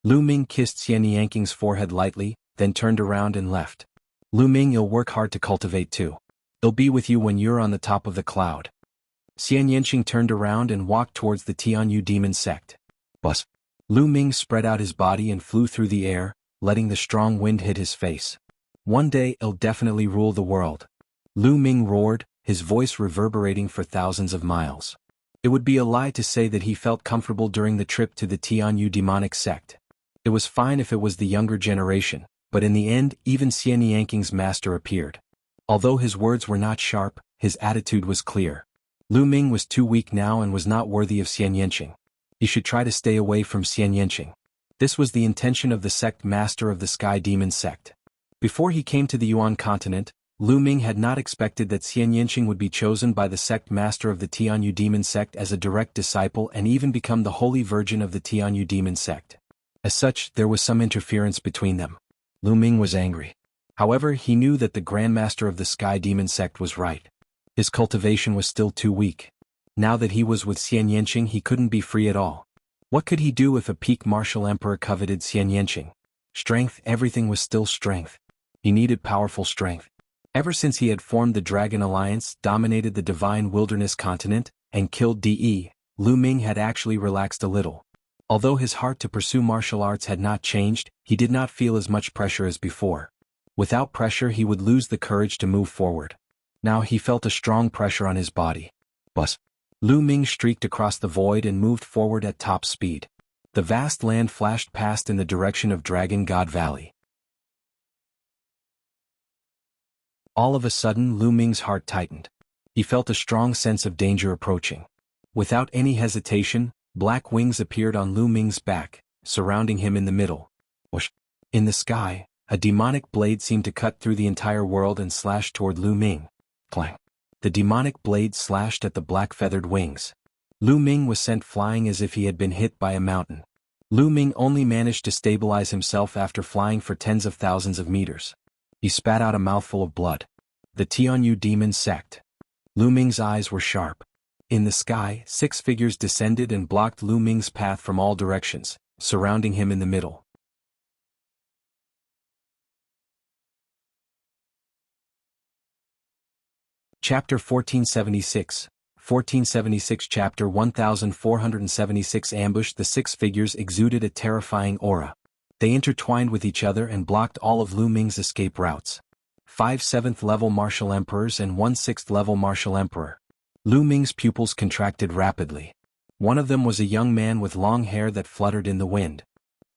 Lu Ming kissed Xian Yanqing's forehead lightly, then turned around and left. Lu Ming, you'll work hard to cultivate too. It'll be with you when you're on the top of the cloud. Xian Yanqing turned around and walked towards the Tianyu demon sect. Buzz. Lu Ming spread out his body and flew through the air, letting the strong wind hit his face. One day it'll definitely rule the world. Lu Ming roared, his voice reverberating for thousands of miles. It would be a lie to say that he felt comfortable during the trip to the Tianyu demonic sect. It was fine if it was the younger generation, but in the end even Xian Yanqing's master appeared. Although his words were not sharp, his attitude was clear. Lu Ming was too weak now and was not worthy of Xian Yanqing. He should try to stay away from Xian Yanqing. This was the intention of the sect master of the Sky Demon sect. Before he came to the Yuan continent, Lu Ming had not expected that Xian Yanqing would be chosen by the sect master of the Tianyu demon sect as a direct disciple and even become the holy virgin of the Tianyu demon sect. As such, there was some interference between them. Lu Ming was angry. However, he knew that the grandmaster of the Sky Demon sect was right. His cultivation was still too weak. Now that he was with Xian Yanqing, he couldn't be free at all. What could he do if a peak martial emperor coveted Xian Yanqing? Strength, everything was still strength. He needed powerful strength. Ever since he had formed the Dragon Alliance, dominated the Divine Wilderness continent, and killed De, Lu Ming had actually relaxed a little. Although his heart to pursue martial arts had not changed, he did not feel as much pressure as before. Without pressure he would lose the courage to move forward. Now he felt a strong pressure on his body. Buzz. Lu Ming streaked across the void and moved forward at top speed. The vast land flashed past in the direction of Dragon God Valley. All of a sudden Lu Ming's heart tightened. He felt a strong sense of danger approaching. Without any hesitation, black wings appeared on Lu Ming's back, surrounding him in the middle. Whoosh! In the sky, a demonic blade seemed to cut through the entire world and slash toward Lu Ming. Clang! The demonic blade slashed at the black feathered wings. Lu Ming was sent flying as if he had been hit by a mountain. Lu Ming only managed to stabilize himself after flying for tens of thousands of meters. He spat out a mouthful of blood. The Tianyu demon sect. Lu Ming's eyes were sharp. In the sky, 6 figures descended and blocked Lu Ming's path from all directions, surrounding him in the middle. Chapter 1476. 1476 Chapter 1476 Ambush. The 6 figures exuded a terrifying aura. They intertwined with each other and blocked all of Lu Ming's escape routes. 5 7th-level martial emperors and 1 6th-level martial emperor. Lu Ming's pupils contracted rapidly. One of them was a young man with long hair that fluttered in the wind.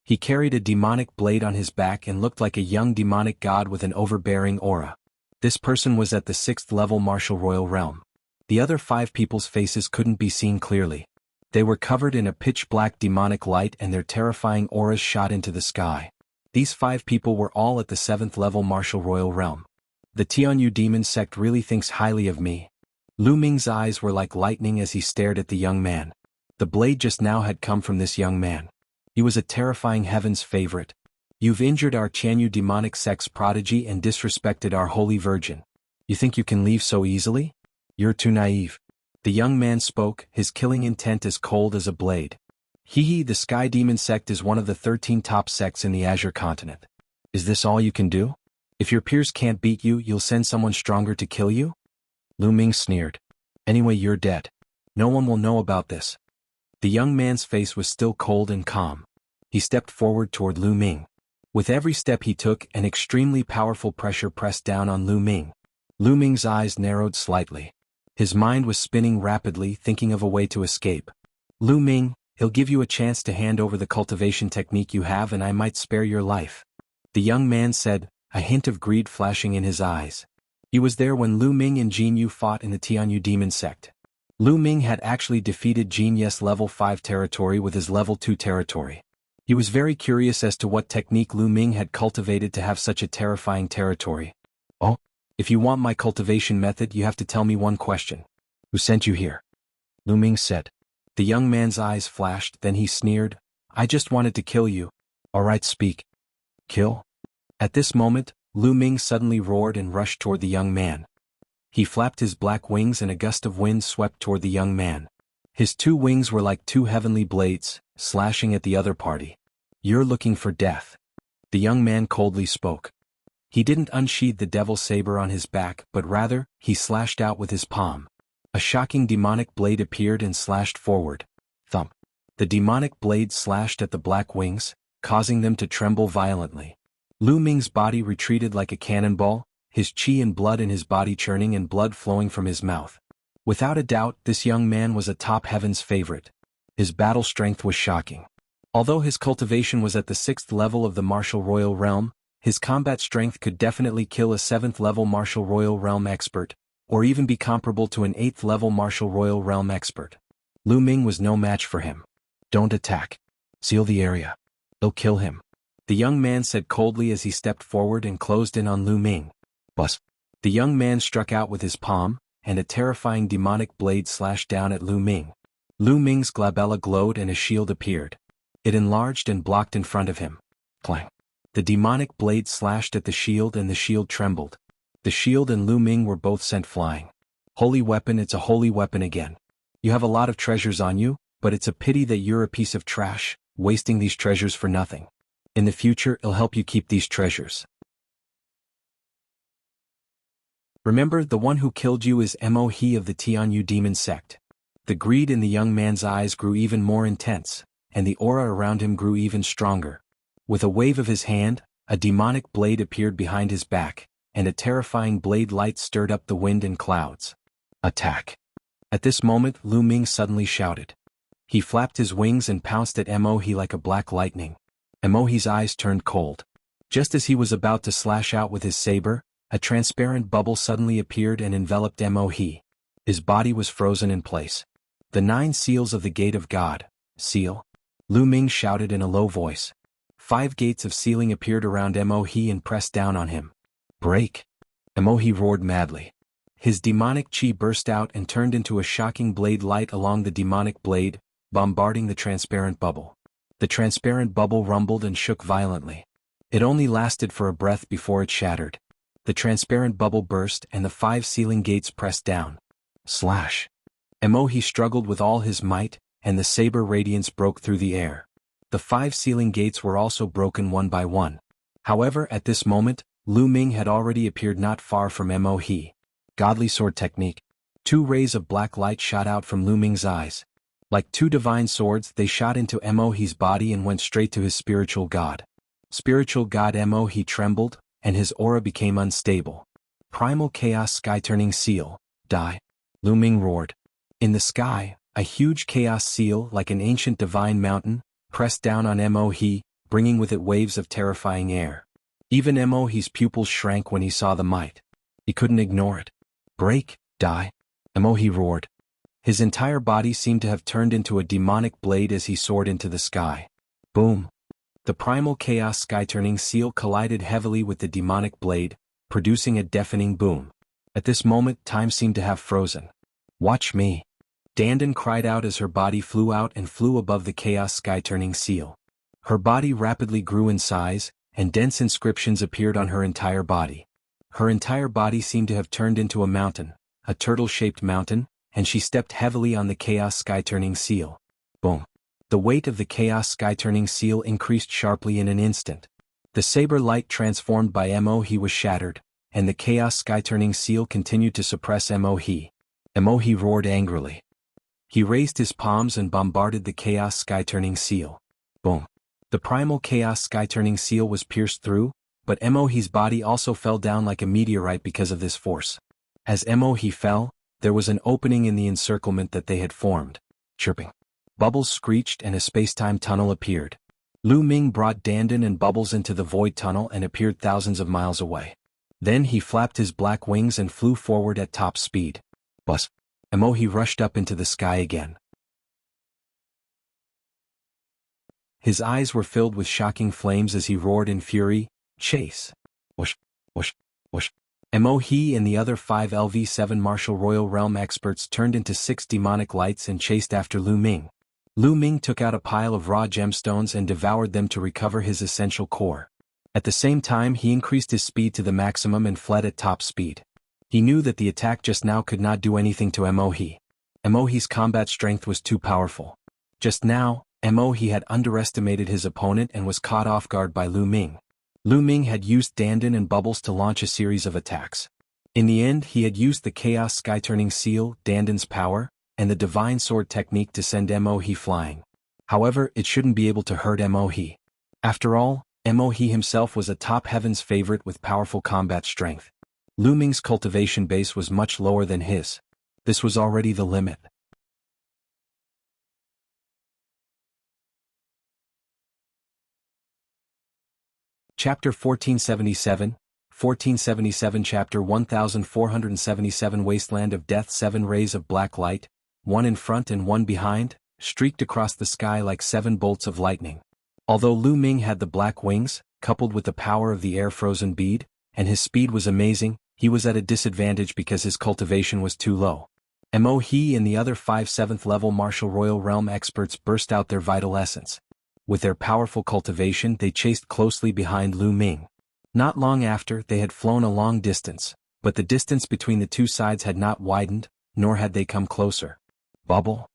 He carried a demonic blade on his back and looked like a young demonic god with an overbearing aura. This person was at the 6th-level martial royal realm. The other 5 people's faces couldn't be seen clearly. They were covered in a pitch-black demonic light and their terrifying auras shot into the sky. These 5 people were all at the 7th-level martial royal realm. The Tianyu demon sect really thinks highly of me. Lu Ming's eyes were like lightning as he stared at the young man. The blade just now had come from this young man. He was a terrifying heaven's favorite. You've injured our Tianyu demonic sect's prodigy and disrespected our holy virgin. You think you can leave so easily? You're too naive. The young man spoke, his killing intent as cold as a blade. The Sky Demon sect is one of the 13 top sects in the Azure continent. Is this all you can do? If your peers can't beat you, you'll send someone stronger to kill you? Lu Ming sneered. Anyway, you're dead. No one will know about this. The young man's face was still cold and calm. He stepped forward toward Lu Ming. With every step he took, an extremely powerful pressure pressed down on Lu Ming. Lu Ming's eyes narrowed slightly. His mind was spinning rapidly, thinking of a way to escape. Lu Ming, he'll give you a chance to hand over the cultivation technique you have and I might spare your life. The young man said, a hint of greed flashing in his eyes. He was there when Lu Ming and Jianghu fought in the Tianyu demon sect. Lu Ming had actually defeated Jianghu's level 5 territory with his level 2 territory. He was very curious as to what technique Lu Ming had cultivated to have such a terrifying territory. Oh, if you want my cultivation method, you have to tell me one question. Who sent you here? Lu Ming said. The young man's eyes flashed, then he sneered. I just wanted to kill you. All right, speak. Kill? At this moment, Lu Ming suddenly roared and rushed toward the young man. He flapped his black wings and a gust of wind swept toward the young man. His two wings were like two heavenly blades, slashing at the other party. You're looking for death. The young man coldly spoke. He didn't unsheathe the devil saber on his back, but rather, he slashed out with his palm. A shocking demonic blade appeared and slashed forward. Thump. The demonic blade slashed at the black wings, causing them to tremble violently. Lu Ming's body retreated like a cannonball, his qi and blood in his body churning and blood flowing from his mouth. Without a doubt, this young man was a top heaven's favorite. His battle strength was shocking. Although his cultivation was at the 6th level of the martial royal realm, his combat strength could definitely kill a 7th level martial royal realm expert, or even be comparable to an 8th level martial royal realm expert. Lu Ming was no match for him. Don't attack. Seal the area. They'll kill him. The young man said coldly as he stepped forward and closed in on Lu Ming. Buzz. The young man struck out with his palm, and a terrifying demonic blade slashed down at Lu Ming. Lu Ming's glabella glowed and a shield appeared. It enlarged and blocked in front of him. Clang. The demonic blade slashed at the shield and the shield trembled. The shield and Lu Ming were both sent flying. Holy weapon, it's a holy weapon again. You have a lot of treasures on you, but it's a pity that you're a piece of trash, wasting these treasures for nothing. In the future, it'll help you keep these treasures. Remember, the one who killed you is Mo He of the Tianyu demon sect. The greed in the young man's eyes grew even more intense, and the aura around him grew even stronger. With a wave of his hand, a demonic blade appeared behind his back, and a terrifying blade light stirred up the wind and clouds. Attack! At this moment, Lu Ming suddenly shouted. He flapped his wings and pounced at Mo He like a black lightning. Mo He's eyes turned cold. Just as he was about to slash out with his saber, a transparent bubble suddenly appeared and enveloped Mo He. His body was frozen in place. The 9 seals of the Gate of God. Seal? Lu Ming shouted in a low voice. 5 gates of sealing appeared around Mo He and pressed down on him. Break! Mo He roared madly. His demonic chi burst out and turned into a shocking blade light along the demonic blade, bombarding the transparent bubble. The transparent bubble rumbled and shook violently. It only lasted for a breath before it shattered. The transparent bubble burst and the 5 sealing gates pressed down. Slash! Mo He struggled with all his might, and the saber radiance broke through the air. The 5 sealing gates were also broken one by one. However, at this moment, Lu Ming had already appeared not far from Mo He. Godly sword technique. 2 rays of black light shot out from Lu Ming's eyes. Like 2 divine swords, they shot into Mo He's body and went straight to his spiritual god. Spiritual god Mo He trembled, and his aura became unstable. Primal Chaos Sky-turning seal. Die. Lu Ming roared. In the sky, a huge chaos seal like an ancient divine mountain, pressed down on Mo He, bringing with it waves of terrifying air. Even Mo He's pupils shrank when he saw the might. He couldn't ignore it. Break, die. Mo He roared. His entire body seemed to have turned into a demonic blade as he soared into the sky. Boom. The primal chaos sky-turning seal collided heavily with the demonic blade, producing a deafening boom. At this moment, time seemed to have frozen. Watch me. Dandan cried out as her body flew out and flew above the chaos sky-turning seal. Her body rapidly grew in size, and dense inscriptions appeared on her entire body. Her entire body seemed to have turned into a mountain, a turtle-shaped mountain, and she stepped heavily on the chaos sky-turning seal. Boom. The weight of the chaos sky-turning seal increased sharply in an instant. The saber light transformed by Mo He was shattered, and the chaos sky-turning seal continued to suppress Mo He. Mo He roared angrily. He raised his palms and bombarded the chaos sky-turning seal. Boom. The primal chaos sky-turning seal was pierced through, but Mo He's body also fell down like a meteorite because of this force. As Mo He fell, there was an opening in the encirclement that they had formed. Chirping. Bubbles screeched and a space-time tunnel appeared. Lu Ming brought Dandan and Bubbles into the void tunnel and appeared thousands of miles away. Then he flapped his black wings and flew forward at top speed. Buzz. Mo He rushed up into the sky again. His eyes were filled with shocking flames as he roared in fury, chase. Whoosh, whoosh, whoosh. Mo He and the other 5 LV7 Martial Royal Realm experts turned into 6 demonic lights and chased after Lu Ming. Lu Ming took out a pile of raw gemstones and devoured them to recover his essential core. At the same time, he increased his speed to the maximum and fled at top speed. He knew that the attack just now could not do anything to Mo He. Mo He's combat strength was too powerful. Just now, Mo He had underestimated his opponent and was caught off guard by Lu Ming. Lu Ming had used Dandan and Bubbles to launch a series of attacks. In the end, he had used the Chaos Sky-Turning Seal, Dandan's power, and the Divine Sword technique to send Mo He flying. However, it shouldn't be able to hurt Mo He. After all, Mo He himself was a top heaven's favorite with powerful combat strength. Lu Ming's cultivation base was much lower than his. This was already the limit. Chapter 1477 Chapter 1477 Wasteland of Death 7 rays of black light, one in front and one behind, streaked across the sky like 7 bolts of lightning. Although Lu Ming had the black wings, coupled with the power of the air-frozen bead, and his speed was amazing, he was at a disadvantage because his cultivation was too low. Mo He and the other 5 7th level Martial Royal Realm experts burst out their vital essence. With their powerful cultivation, they chased closely behind Lu Ming. Not long after, they had flown a long distance, but the distance between the two sides had not widened, nor had they come closer. Bubble?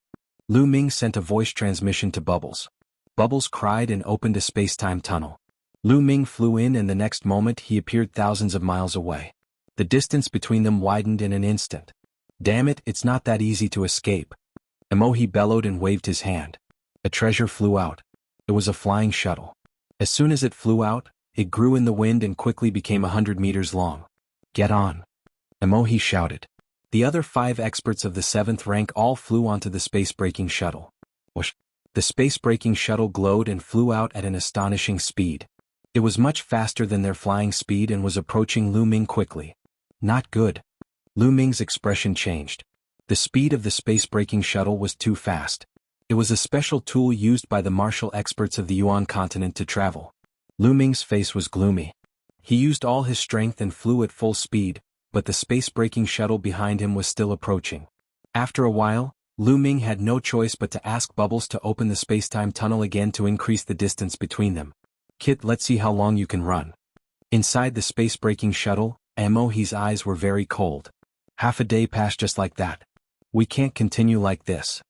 Lu Ming sent a voice transmission to Bubbles. Bubbles cried and opened a space-time tunnel. Lu Ming flew in and the next moment he appeared thousands of miles away. The distance between them widened in an instant. Damn it, it's not that easy to escape. Mo He bellowed and waved his hand. A treasure flew out. It was a flying shuttle. As soon as it flew out, it grew in the wind and quickly became 100 meters long. Get on. Mo He shouted. The other 5 experts of the 7th rank all flew onto the space-breaking shuttle. Whoosh. The space-breaking shuttle glowed and flew out at an astonishing speed. It was much faster than their flying speed and was approaching Lu Ming quickly. Not good. Lu Ming's expression changed. The speed of the space-breaking shuttle was too fast. It was a special tool used by the martial experts of the Yuan continent to travel. Lu Ming's face was gloomy. He used all his strength and flew at full speed, but the space-breaking shuttle behind him was still approaching. After a while, Lu Ming had no choice but to ask Bubbles to open the space-time tunnel again to increase the distance between them. Kit, let's see how long you can run. Inside the space-breaking shuttle, Mo He's eyes were very cold. Half a day passed just like that. We can't continue like this.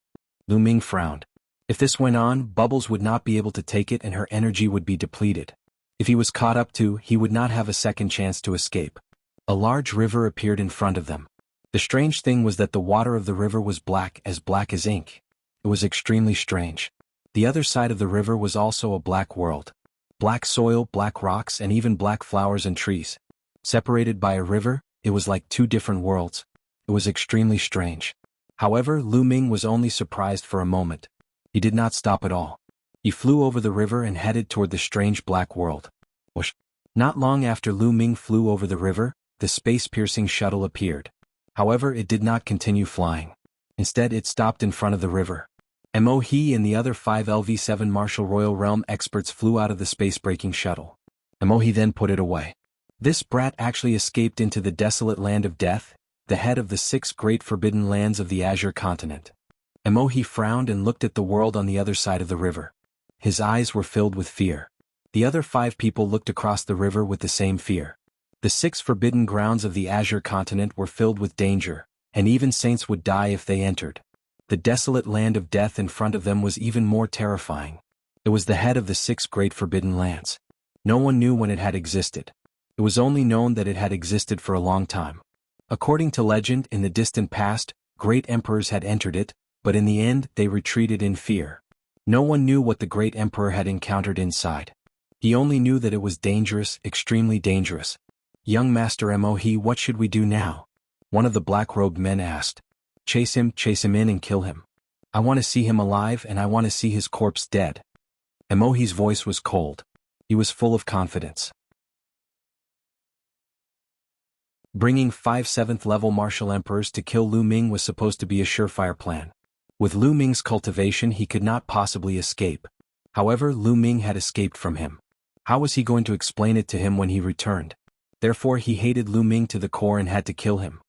Lu Ming frowned. If this went on, Bubbles would not be able to take it and her energy would be depleted. If he was caught up to, he would not have a second chance to escape. A large river appeared in front of them. The strange thing was that the water of the river was black as ink. It was extremely strange. The other side of the river was also a black world. Black soil, black rocks, and even black flowers and trees. Separated by a river, it was like 2 different worlds. It was extremely strange. However, Lu Ming was only surprised for a moment. He did not stop at all. He flew over the river and headed toward the strange black world. Whoosh. Not long after Lu Ming flew over the river, the space-piercing shuttle appeared. However, it did not continue flying. Instead, it stopped in front of the river. Mo He and the other 5 LV7 Martial Royal Realm experts flew out of the space-breaking shuttle. Mo He then put it away. This brat actually escaped into the desolate land of death, the head of the 6 great forbidden lands of the Azure continent. Mo He frowned and looked at the world on the other side of the river. His eyes were filled with fear. The other 5 people looked across the river with the same fear. The 6 forbidden grounds of the Azure continent were filled with danger, and even saints would die if they entered. The desolate land of death in front of them was even more terrifying. It was the head of the 6 great forbidden lands. No one knew when it had existed. It was only known that it had existed for a long time. According to legend, in the distant past, great emperors had entered it, but in the end they retreated in fear. No one knew what the great emperor had encountered inside. He only knew that it was dangerous, extremely dangerous. Young Master Mo He, what should we do now? One of the black-robed men asked. Chase him in and kill him. I want to see him alive and I want to see his corpse dead. Mo He's voice was cold. He was full of confidence. Bringing 5 7th-level martial emperors to kill Lu Ming was supposed to be a surefire plan. With Lu Ming's cultivation he could not possibly escape. However, Lu Ming had escaped from him. How was he going to explain it to him when he returned? Therefore he hated Lu Ming to the core and had to kill him.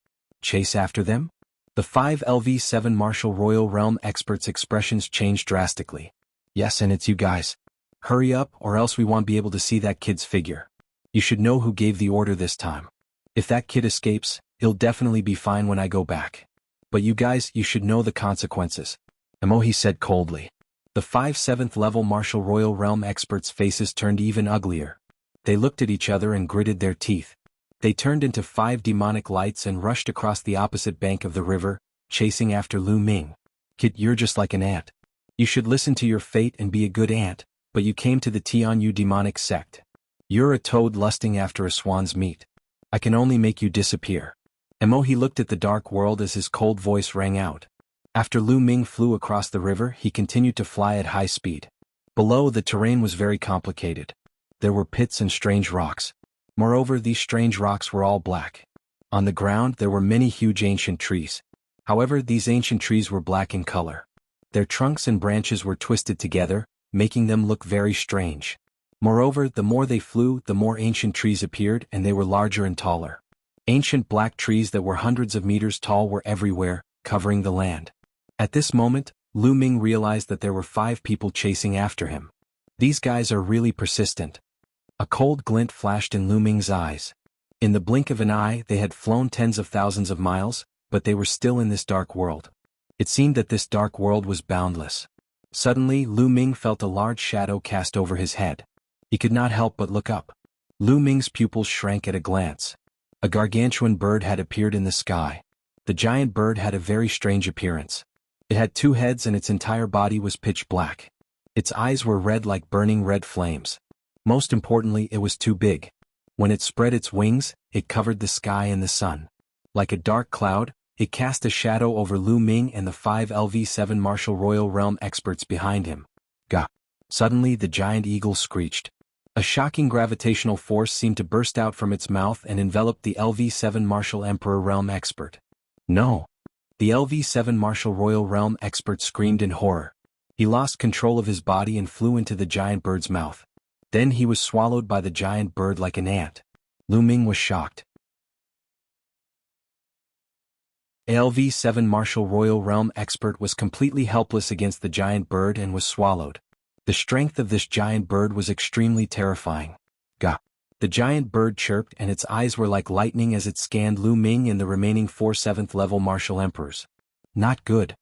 Chase after them? The 5LV7 Martial Royal Realm experts' expressions changed drastically. Yes, and it's you guys. Hurry up or else we won't be able to see that kid's figure. You should know who gave the order this time. If that kid escapes, he'll definitely be fine when I go back. But you guys, you should know the consequences. Emohi said coldly. The 5 7th level Martial Royal Realm experts' faces turned even uglier. They looked at each other and gritted their teeth. They turned into 5 demonic lights and rushed across the opposite bank of the river, chasing after Lu Ming. Kid, you're just like an ant. You should listen to your fate and be a good ant, but you came to the Tianyu demonic sect. You're a toad lusting after a swan's meat. I can only make you disappear. Emohi looked at the dark world as his cold voice rang out. After Lu Ming flew across the river, he continued to fly at high speed. Below, the terrain was very complicated. There were pits and strange rocks. Moreover, these strange rocks were all black. On the ground, there were many huge ancient trees. However, these ancient trees were black in color. Their trunks and branches were twisted together, making them look very strange. Moreover, the more they flew, the more ancient trees appeared, and they were larger and taller. Ancient black trees that were hundreds of meters tall were everywhere, covering the land. At this moment, Lu Ming realized that there were 5 people chasing after him. These guys are really persistent. A cold glint flashed in Lu Ming's eyes. In the blink of an eye, they had flown tens of thousands of miles, but they were still in this dark world. It seemed that this dark world was boundless. Suddenly, Lu Ming felt a large shadow cast over his head. He could not help but look up. Lu Ming's pupils shrank at a glance. A gargantuan bird had appeared in the sky. The giant bird had a very strange appearance. It had 2 heads and its entire body was pitch black. Its eyes were red like burning red flames. Most importantly, it was too big. When it spread its wings, it covered the sky and the sun. Like a dark cloud, it cast a shadow over Lu Ming and the 5LV7 Martial Royal Realm experts behind him. Gah! Suddenly the giant eagle screeched. A shocking gravitational force seemed to burst out from its mouth and enveloped the LV7 Martial Emperor Realm expert. No! The LV7 Martial Royal Realm expert screamed in horror. He lost control of his body and flew into the giant bird's mouth. Then he was swallowed by the giant bird like an ant. Lu Ming was shocked. LV7 Martial Royal Realm expert was completely helpless against the giant bird and was swallowed. The strength of this giant bird was extremely terrifying. Gah! The giant bird chirped and its eyes were like lightning as it scanned Lu Ming and the remaining 4 7th level martial emperors. Not good.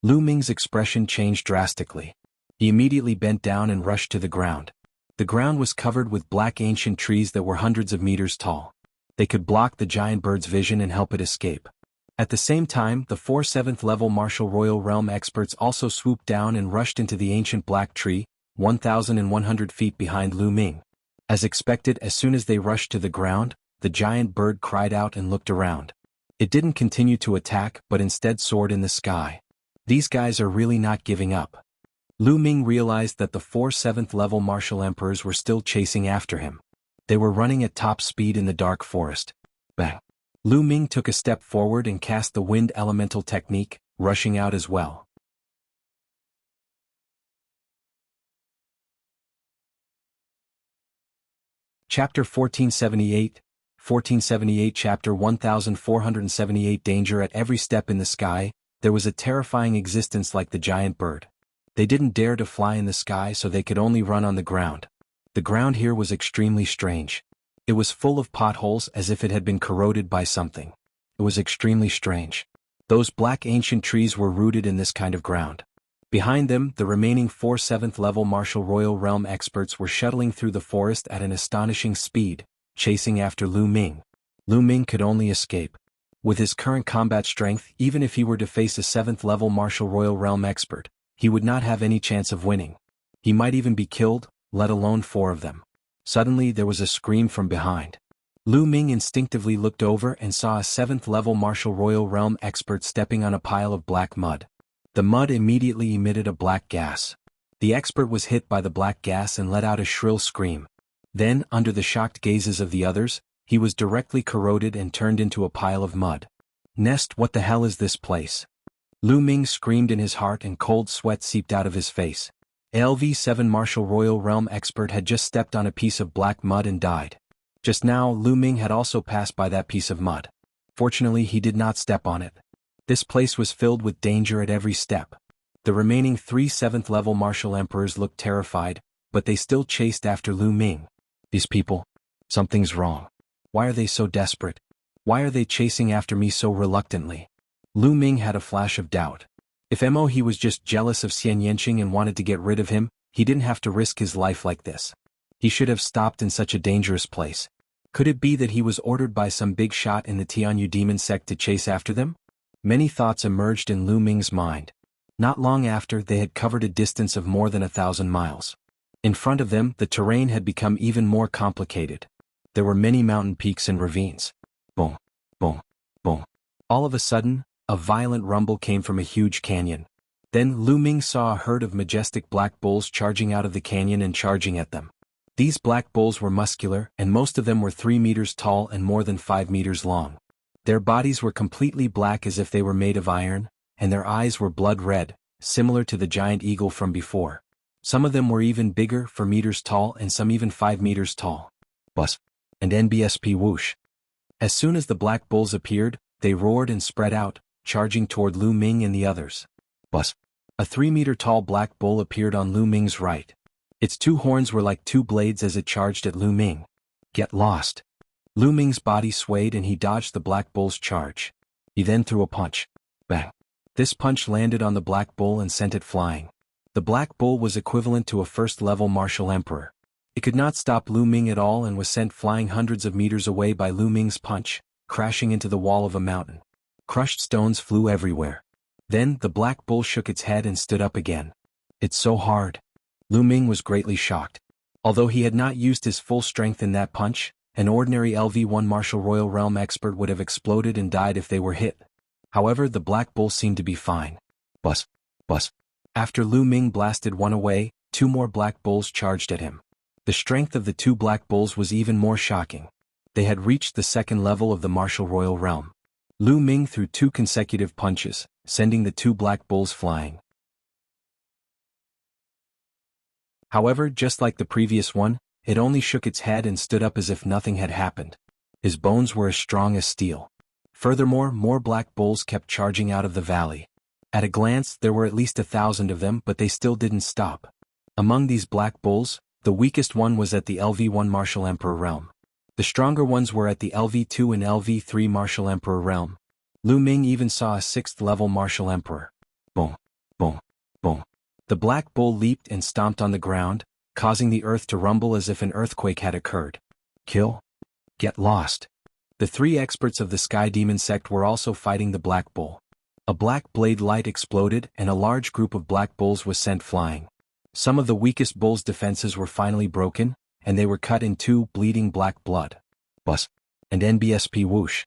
Lu Ming's expression changed drastically. He immediately bent down and rushed to the ground. The ground was covered with black ancient trees that were hundreds of meters tall. They could block the giant bird's vision and help it escape. At the same time, the 4 7th level Martial Royal Realm experts also swooped down and rushed into the ancient black tree, 1,100 feet behind Lu Ming. As expected, as soon as they rushed to the ground, the giant bird cried out and looked around. It didn't continue to attack but instead soared in the sky. These guys are really not giving up. Lu Ming realized that the 4 7th level martial emperors were still chasing after him. They were running at top speed in the dark forest. Bang! Lu Ming took a step forward and cast the wind elemental technique, rushing out as well. Chapter 1478, 1478 Chapter 1478 Danger at every step in the sky, there was a terrifying existence like the giant bird. They didn't dare to fly in the sky so they could only run on the ground. The ground here was extremely strange. It was full of potholes as if it had been corroded by something. It was extremely strange. Those black ancient trees were rooted in this kind of ground. Behind them, the remaining 4 7th level Martial Royal Realm experts were shuttling through the forest at an astonishing speed, chasing after Lu Ming. Lu Ming could only escape. With his current combat strength, even if he were to face a 7th level Martial Royal Realm expert, he would not have any chance of winning. He might even be killed, let alone 4 of them. Suddenly there was a scream from behind. Lu Ming instinctively looked over and saw a 7th level Martial Royal Realm expert stepping on a pile of black mud. The mud immediately emitted a black gas. The expert was hit by the black gas and let out a shrill scream. Then, under the shocked gazes of the others, he was directly corroded and turned into a pile of mud. Nest, what the hell is this place? Lu Ming screamed in his heart and cold sweat seeped out of his face. LV7 Martial Royal Realm expert had just stepped on a piece of black mud and died. Just now Lu Ming had also passed by that piece of mud. Fortunately he did not step on it. This place was filled with danger at every step. The remaining 3 7th-level martial emperors looked terrified, but they still chased after Lu Ming. These people? Something's wrong. Why are they so desperate? Why are they chasing after me so reluctantly? Lu Ming had a flash of doubt. If he was just jealous of Xian Yanqing and wanted to get rid of him, he didn't have to risk his life like this. He should have stopped in such a dangerous place. Could it be that he was ordered by some big shot in the Tianyu demon sect to chase after them? Many thoughts emerged in Lu Ming's mind. Not long after, they had covered a distance of more than 1,000 miles. In front of them, the terrain had become even more complicated. There were many mountain peaks and ravines. Boom, boom, boom. All of a sudden, a violent rumble came from a huge canyon. Then Lu Ming saw a herd of majestic black bulls charging out of the canyon and charging at them. These black bulls were muscular, and most of them were 3 meters tall and more than 5 meters long. Their bodies were completely black as if they were made of iron, and their eyes were blood red, similar to the giant eagle from before. Some of them were even bigger, 4 meters tall, and some even 5 meters tall. Bus. And NBSP whoosh. As soon as the black bulls appeared, they roared and spread out, charging toward Lu Ming and the others. Bus. A 3-meter-tall black bull appeared on Lu Ming's right. Its 2 horns were like 2 blades as it charged at Lu Ming. Get lost. Lu Ming's body swayed and he dodged the black bull's charge. He then threw a punch. Bang. This punch landed on the black bull and sent it flying. The black bull was equivalent to a first-level martial emperor. It could not stop Lu Ming at all and was sent flying hundreds of meters away by Lu Ming's punch, crashing into the wall of a mountain. Crushed stones flew everywhere. Then the black bull shook its head and stood up again. It's so hard. Lu Ming was greatly shocked. Although he had not used his full strength in that punch, an ordinary LV-1 Martial Royal Realm expert would have exploded and died if they were hit. However, the black bull seemed to be fine. Bus. Bus. After Lu Ming blasted one away, 2 more black bulls charged at him. The strength of the 2 black bulls was even more shocking. They had reached the 2nd level of the Martial Royal Realm. Lu Ming threw 2 consecutive punches, sending the 2 black bulls flying. However, just like the previous one, it only shook its head and stood up as if nothing had happened. His bones were as strong as steel. Furthermore, more black bulls kept charging out of the valley. At a glance, there were at least 1,000 of them, but they still didn't stop. Among these black bulls, the weakest one was at the LV-1 Martial Emperor realm. The stronger ones were at the LV-2 and LV-3 Martial Emperor realm. Lu Ming even saw a 6th-level Martial Emperor. Boom, boom, boom. The black bull leaped and stomped on the ground, causing the earth to rumble as if an earthquake had occurred. Kill? Get lost. The 3 experts of the Sky Demon sect were also fighting the black bull. A black blade light exploded and a large group of black bulls was sent flying. Some of the weakest bulls' defenses were finally broken, and they were cut in 2, bleeding black blood. Bus. And NBSP whoosh.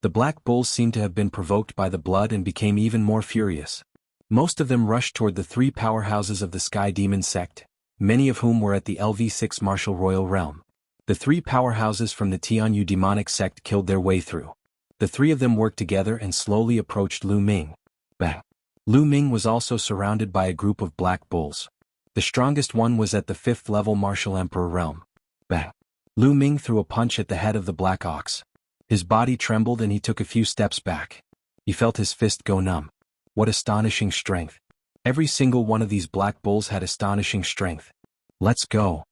The black bulls seemed to have been provoked by the blood and became even more furious. Most of them rushed toward the 3 powerhouses of the Sky Demon sect, many of whom were at the LV-6 Martial Royal Realm. The 3 powerhouses from the Tianyu demonic sect killed their way through. The 3 of them worked together and slowly approached Lu Ming. Bang. Lu Ming was also surrounded by a group of black bulls. The strongest one was at the 5th-level Martial Emperor realm. Bang. Lu Ming threw a punch at the head of the black ox. His body trembled and he took a few steps back. He felt his fist go numb. What astonishing strength. Every single one of these black bulls had astonishing strength. Let's go.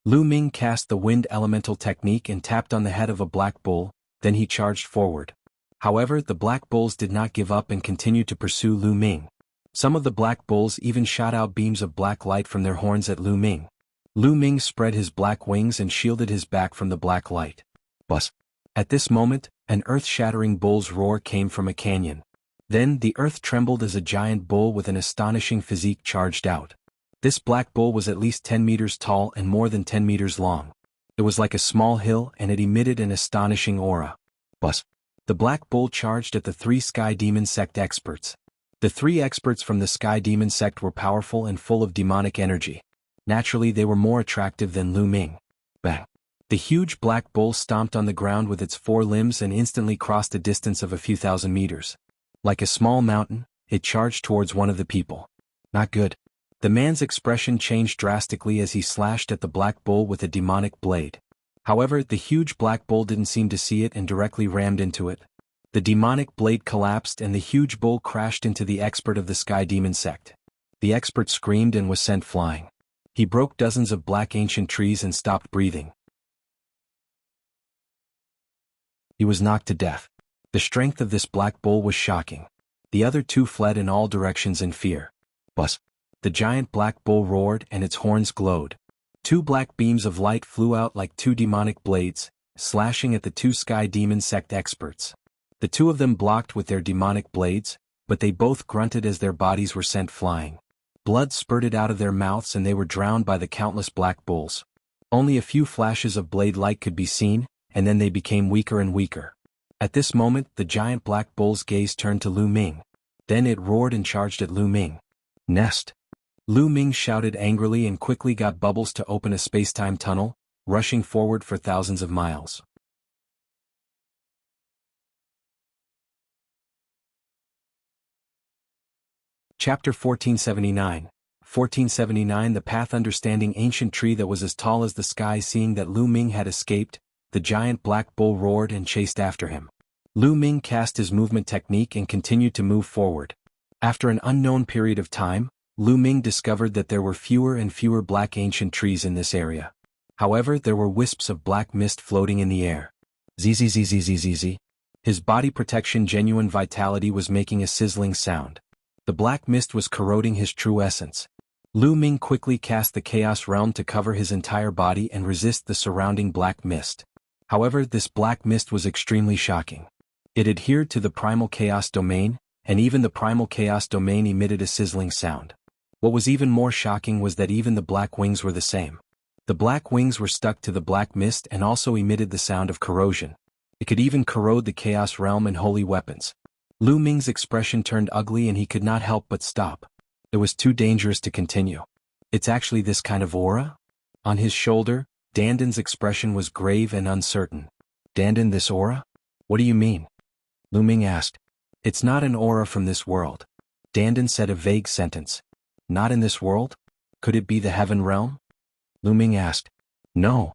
Lu Ming cast the wind elemental technique and tapped on the head of a black bull, then he charged forward. However, the black bulls did not give up and continued to pursue Lu Ming. Some of the black bulls even shot out beams of black light from their horns at Lu Ming. Lu Ming spread his black wings and shielded his back from the black light. Bus. At this moment, an earth-shattering bull's roar came from a canyon. Then the earth trembled as a giant bull with an astonishing physique charged out. This black bull was at least 10 meters tall and more than 10 meters long. It was like a small hill and it emitted an astonishing aura. Bus. The black bull charged at the 3 Sky Demon sect experts. The 3 experts from the Sky Demon sect were powerful and full of demonic energy. Naturally, they were more attractive than Lu Ming. Bang. The huge black bull stomped on the ground with its 4 limbs and instantly crossed a distance of a few thousand meters. Like a small mountain, it charged towards one of the people. Not good. The man's expression changed drastically as he slashed at the black bull with a demonic blade. However, the huge black bull didn't seem to see it and directly rammed into it. The demonic blade collapsed and the huge bull crashed into the expert of the sky demon sect. The expert screamed and was sent flying. He broke dozens of black ancient trees and stopped breathing. He was knocked to death. The strength of this black bull was shocking. The other two fled in all directions in fear. Buzz! The giant black bull roared and its horns glowed. Two black beams of light flew out like two demonic blades, slashing at the two sky demon sect experts. The two of them blocked with their demonic blades, but they both grunted as their bodies were sent flying. Blood spurted out of their mouths and they were drowned by the countless black bulls. Only a few flashes of blade light could be seen, and then they became weaker and weaker. At this moment, the giant black bull's gaze turned to Lu Ming. Then it roared and charged at Lu Ming. Nest! Lu Ming shouted angrily and quickly got Bubbles to open a space-time tunnel, rushing forward for thousands of miles. Chapter 1479. 1479 The path understanding ancient tree that was as tall as the sky. Seeing that Lu Ming had escaped, the giant black bull roared and chased after him. Lu Ming cast his movement technique and continued to move forward. After an unknown period of time, Lu Ming discovered that there were fewer and fewer black ancient trees in this area. However, there were wisps of black mist floating in the air. Zzzzzzzzz. His body protection genuine vitality was making a sizzling sound. The black mist was corroding his true essence. Lu Ming quickly cast the Chaos Realm to cover his entire body and resist the surrounding black mist. However, this black mist was extremely shocking. It adhered to the Primal Chaos Domain, and even the Primal Chaos Domain emitted a sizzling sound. What was even more shocking was that even the black wings were the same. The black wings were stuck to the black mist and also emitted the sound of corrosion. It could even corrode the Chaos Realm and holy weapons. Lu Ming's expression turned ugly and he could not help but stop. It was too dangerous to continue. It's actually this kind of aura? On his shoulder, Dandan's expression was grave and uncertain. Dandan, this aura? What do you mean? Lu Ming asked. It's not an aura from this world. Dandan said a vague sentence. Not in this world? Could it be the heaven realm? Lu Ming asked. No.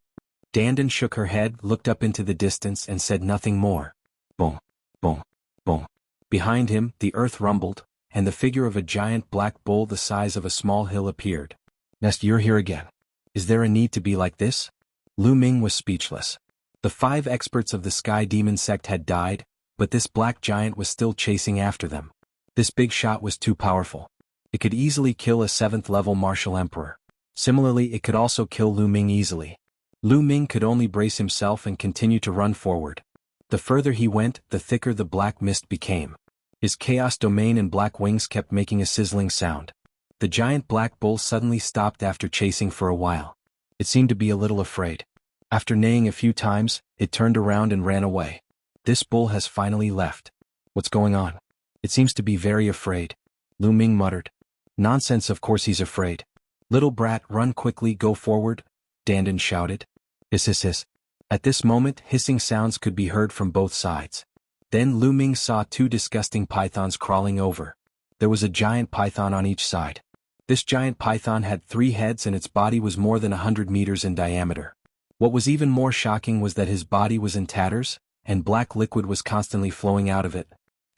Dandan shook her head, looked up into the distance and said nothing more. Boom, boom, boom. Behind him, the earth rumbled, and the figure of a giant black bull the size of a small hill appeared. Nest, you're here again. Is there a need to be like this? Lu Ming was speechless. The 5 experts of the Sky Demon sect had died, but this black giant was still chasing after them. This big shot was too powerful. It could easily kill a 7th-level martial emperor. Similarly, it could also kill Lu Ming easily. Lu Ming could only brace himself and continue to run forward. The further he went, the thicker the black mist became. His chaos domain and black wings kept making a sizzling sound. The giant black bull suddenly stopped after chasing for a while. It seemed to be a little afraid. After neighing a few times, it turned around and ran away. This bull has finally left. What's going on? It seems to be very afraid. Lu Ming muttered. Nonsense, of course he's afraid. Little brat, run quickly, go forward, Dandan shouted. Hiss hiss hiss. At this moment, hissing sounds could be heard from both sides. Then Lu Ming saw 2 disgusting pythons crawling over. There was a giant python on each side. This giant python had 3 heads and its body was more than 100 meters in diameter. What was even more shocking was that his body was in tatters, and black liquid was constantly flowing out of it.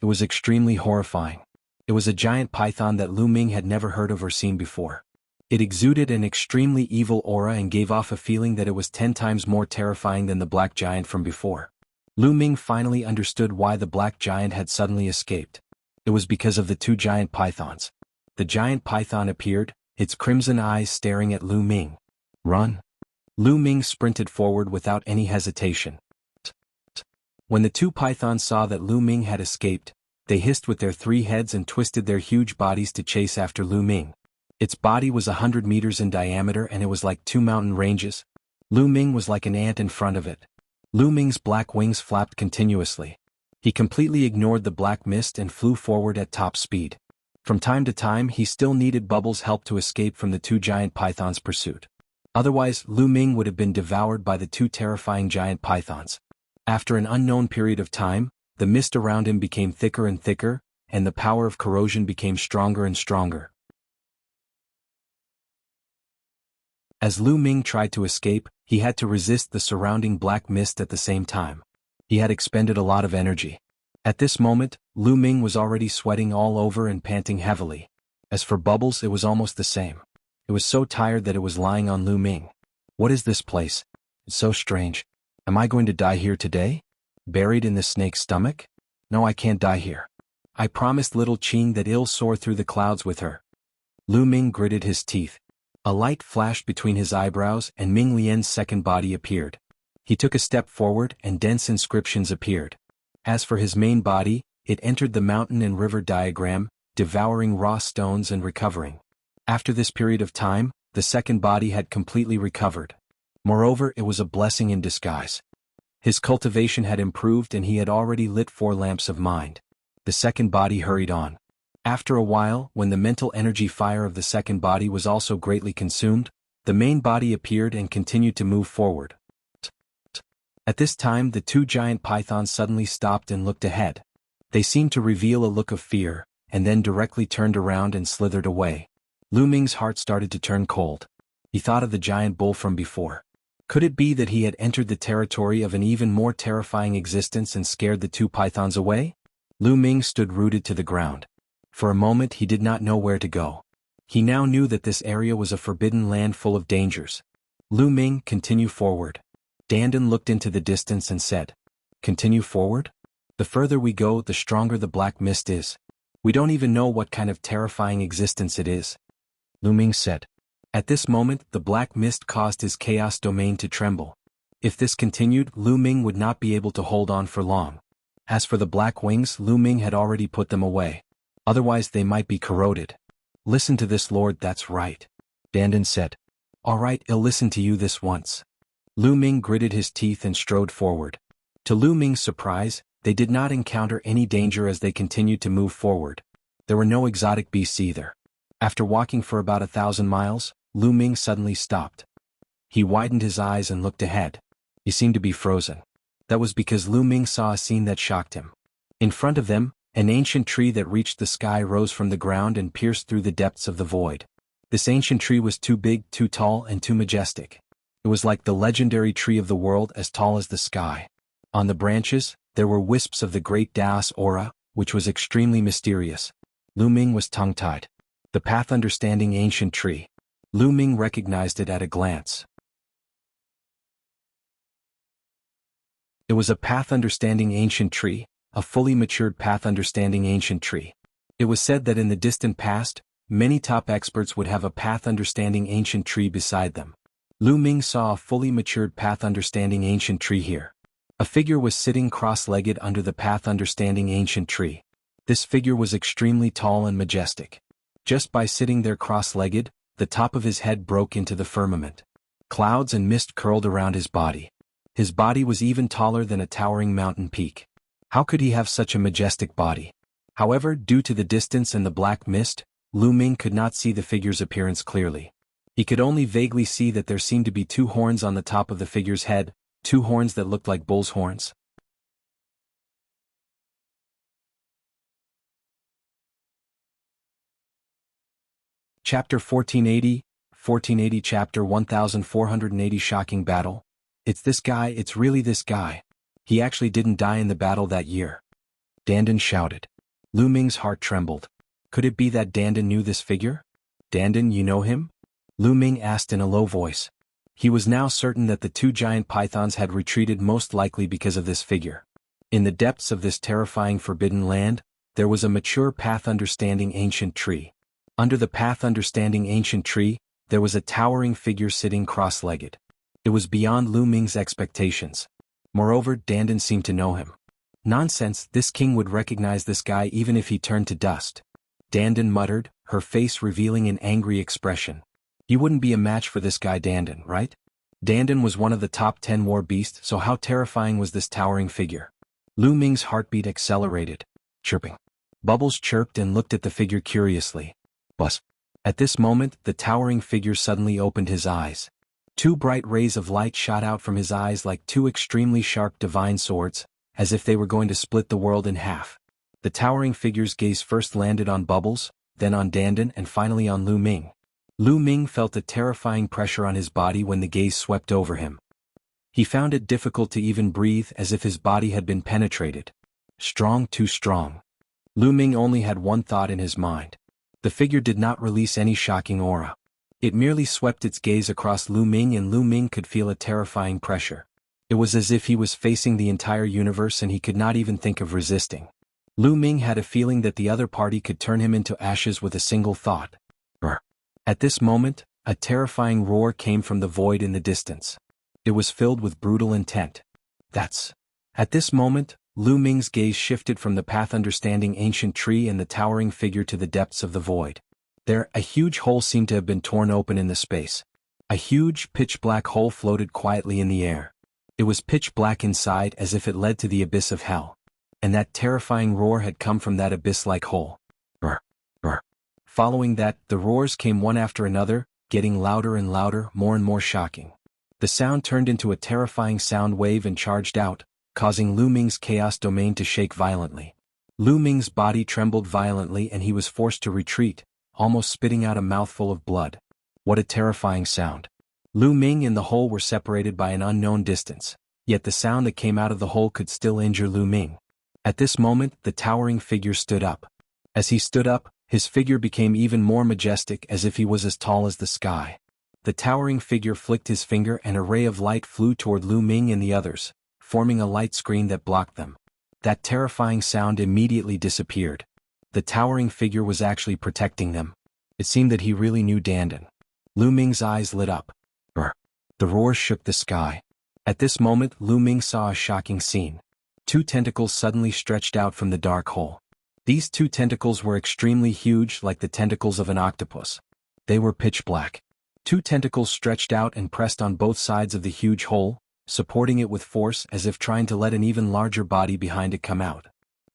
It was extremely horrifying. It was a giant python that Lu Ming had never heard of or seen before. It exuded an extremely evil aura and gave off a feeling that it was 10 times more terrifying than the black giant from before. Lu Ming finally understood why the black giant had suddenly escaped. It was because of the 2 giant pythons. The giant python appeared, its crimson eyes staring at Lu Ming. Run! Lu Ming sprinted forward without any hesitation. When the 2 pythons saw that Lu Ming had escaped, they hissed with their 3 heads and twisted their huge bodies to chase after Lu Ming. Its body was 100 meters in diameter and it was like 2 mountain ranges. Lu Ming was like an ant in front of it. Lu Ming's black wings flapped continuously. He completely ignored the black mist and flew forward at top speed. From time to time he still needed Bubbles' help to escape from the 2 giant pythons' pursuit. Otherwise, Lu Ming would have been devoured by the 2 terrifying giant pythons. After an unknown period of time, the mist around him became thicker and thicker, and the power of corrosion became stronger and stronger. As Lu Ming tried to escape, he had to resist the surrounding black mist at the same time. He had expended a lot of energy. At this moment, Lu Ming was already sweating all over and panting heavily. As for Bubbles, it was almost the same. It was so tired that it was lying on Lu Ming. What is this place? It's so strange. Am I going to die here today? Buried in the snake's stomach? No, I can't die here. I promised little Qing that I'll soar through the clouds with her. Lu Ming gritted his teeth. A light flashed between his eyebrows and Ming Lian's second body appeared. He took a step forward and dense inscriptions appeared. As for his main body, it entered the mountain and river diagram, devouring raw stones and recovering. After this period of time, the second body had completely recovered. Moreover, it was a blessing in disguise. His cultivation had improved and he had already lit 4 lamps of mind. The second body hurried on. After a while, when the mental energy fire of the second body was also greatly consumed, the main body appeared and continued to move forward. At this time, the 2 giant pythons suddenly stopped and looked ahead. They seemed to reveal a look of fear, and then directly turned around and slithered away. Lu Ming's heart started to turn cold. He thought of the giant bull from before. Could it be that he had entered the territory of an even more terrifying existence and scared the 2 pythons away? Lu Ming stood rooted to the ground. For a moment he did not know where to go. He now knew that this area was a forbidden land full of dangers. Lu Ming, continue forward. Dandan looked into the distance and said, Continue forward? The further we go, the stronger the black mist is. We don't even know what kind of terrifying existence it is. Lu Ming said. At this moment, the black mist caused his chaos domain to tremble. If this continued, Lu Ming would not be able to hold on for long. As for the black wings, Lu Ming had already put them away. Otherwise they might be corroded. Listen to this, Lord, that's right. Dandan said. All right, I'll listen to you this once. Lu Ming gritted his teeth and strode forward. To Lu Ming's surprise, they did not encounter any danger as they continued to move forward. There were no exotic beasts either. After walking for about 1,000 miles, Lu Ming suddenly stopped. He widened his eyes and looked ahead. He seemed to be frozen. That was because Lu Ming saw a scene that shocked him. In front of them, an ancient tree that reached the sky rose from the ground and pierced through the depths of the void. This ancient tree was too big, too tall, and too majestic. It was like the legendary tree of the world, as tall as the sky. On the branches, there were wisps of the great Daos aura, which was extremely mysterious. Lu Ming was tongue-tied. The path-understanding ancient tree. Lu Ming recognized it at a glance. It was a path-understanding ancient tree, a fully matured path-understanding ancient tree. It was said that in the distant past, many top experts would have a path-understanding ancient tree beside them. Lu Ming saw a fully matured path-understanding ancient tree here. A figure was sitting cross-legged under the path-understanding ancient tree. This figure was extremely tall and majestic. Just by sitting there cross-legged, the top of his head broke into the firmament. Clouds and mist curled around his body. His body was even taller than a towering mountain peak. How could he have such a majestic body? However, due to the distance and the black mist, Lu Ming could not see the figure's appearance clearly. He could only vaguely see that there seemed to be 2 horns on the top of the figure's head, 2 horns that looked like bull's horns. Chapter 1480 Chapter 1480 Shocking Battle. It's this guy, it's really this guy. He actually didn't die in the battle that year. Dandan shouted. Lu Ming's heart trembled. Could it be that Dandan knew this figure? Dandan, you know him? Lu Ming asked in a low voice. He was now certain that the 2 giant pythons had retreated most likely because of this figure. In the depths of this terrifying forbidden land, there was a mature path-understanding ancient tree. Under the path-understanding ancient tree, there was a towering figure sitting cross-legged. It was beyond Lu Ming's expectations. Moreover, Dandan seemed to know him. Nonsense, this king would recognize this guy even if he turned to dust. Dandan muttered, her face revealing an angry expression. You wouldn't be a match for this guy Dandan, right? Dandan was one of the top 10 war beasts, so how terrifying was this towering figure? Lu Ming's heartbeat accelerated. Chirping. Bubbles chirped and looked at the figure curiously. Buzz. At this moment, the towering figure suddenly opened his eyes. 2 bright rays of light shot out from his eyes like 2 extremely sharp divine swords, as if they were going to split the world in half. The towering figure's gaze first landed on Bubbles, then on Dandan and finally on Lu Ming. Lu Ming felt a terrifying pressure on his body when the gaze swept over him. He found it difficult to even breathe, as if his body had been penetrated. Strong, too strong. Lu Ming only had one thought in his mind. The figure did not release any shocking aura. It merely swept its gaze across Lu Ming, and Lu Ming could feel a terrifying pressure. It was as if he was facing the entire universe and he could not even think of resisting. Lu Ming had a feeling that the other party could turn him into ashes with a single thought. At this moment, a terrifying roar came from the void in the distance. It was filled with brutal intent. At this moment, Lu Ming's gaze shifted from the path understanding ancient tree and the towering figure to the depths of the void. There, a huge hole seemed to have been torn open in the space. A huge, pitch-black hole floated quietly in the air. It was pitch black inside, as if it led to the abyss of hell. And that terrifying roar had come from that abyss-like hole. Following that, the roars came one after another, getting louder and louder, more and more shocking. The sound turned into a terrifying sound wave and charged out, causing Lu Ming's chaos domain to shake violently. Lu Ming's body trembled violently and he was forced to retreat, almost spitting out a mouthful of blood. What a terrifying sound. Lu Ming and the hole were separated by an unknown distance, yet the sound that came out of the hole could still injure Lu Ming. At this moment, the towering figure stood up. As he stood up, his figure became even more majestic, as if he was as tall as the sky. The towering figure flicked his finger and a ray of light flew toward Lu Ming and the others, forming a light screen that blocked them. That terrifying sound immediately disappeared. The towering figure was actually protecting them. It seemed that he really knew Dandan. Lu Ming's eyes lit up. The roar shook the sky. At this moment, Lu Ming saw a shocking scene. Two tentacles suddenly stretched out from the dark hole. These two tentacles were extremely huge, like the tentacles of an octopus. They were pitch black. Two tentacles stretched out and pressed on both sides of the huge hole, supporting it with force, as if trying to let an even larger body behind it come out.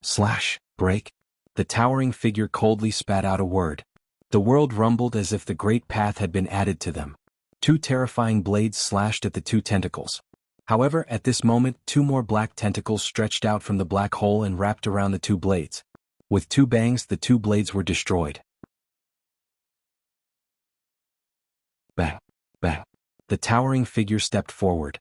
Slash, break. The towering figure coldly spat out a word. The world rumbled as if the great path had been added to them. Two terrifying blades slashed at the two tentacles. However, at this moment, two more black tentacles stretched out from the black hole and wrapped around the two blades. With two bangs, the two blades were destroyed. Bang, bang. The towering figure stepped forward.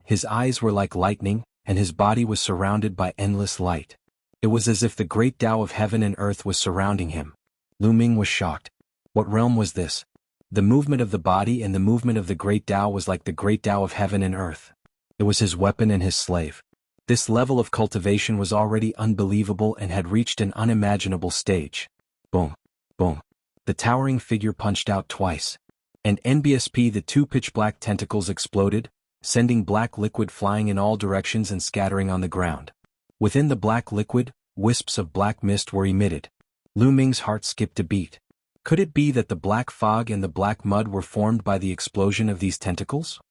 His eyes were like lightning, and his body was surrounded by endless light. It was as if the great Tao of heaven and earth was surrounding him. Lu Ming was shocked. What realm was this? The movement of the body and the movement of the great Tao was like the great Tao of heaven and earth. It was his weapon and his slave. This level of cultivation was already unbelievable and had reached an unimaginable stage. Boom, boom. The towering figure punched out twice. And NBSP, the two pitch-black tentacles exploded, sending black liquid flying in all directions and scattering on the ground. Within the black liquid, wisps of black mist were emitted. Lu Ming's heart skipped a beat. Could it be that the black fog and the black mud were formed by the explosion of these tentacles?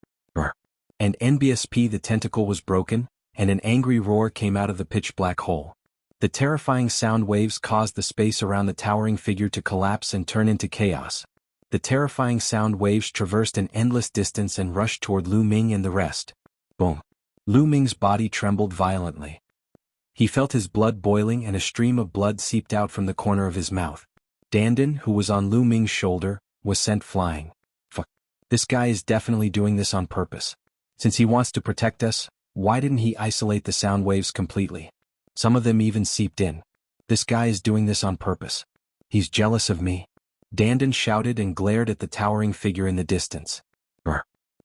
And NBSP, the tentacle was broken, and an angry roar came out of the pitch-black hole. The terrifying sound waves caused the space around the towering figure to collapse and turn into chaos. The terrifying sound waves traversed an endless distance and rushed toward Lu Ming and the rest. Boom. Lu Ming's body trembled violently. He felt his blood boiling and a stream of blood seeped out from the corner of his mouth. Dandan, who was on Lu Ming's shoulder, was sent flying. Fuck. This guy is definitely doing this on purpose. Since he wants to protect us, why didn't he isolate the sound waves completely? Some of them even seeped in. This guy is doing this on purpose. He's jealous of me. Dandan shouted and glared at the towering figure in the distance.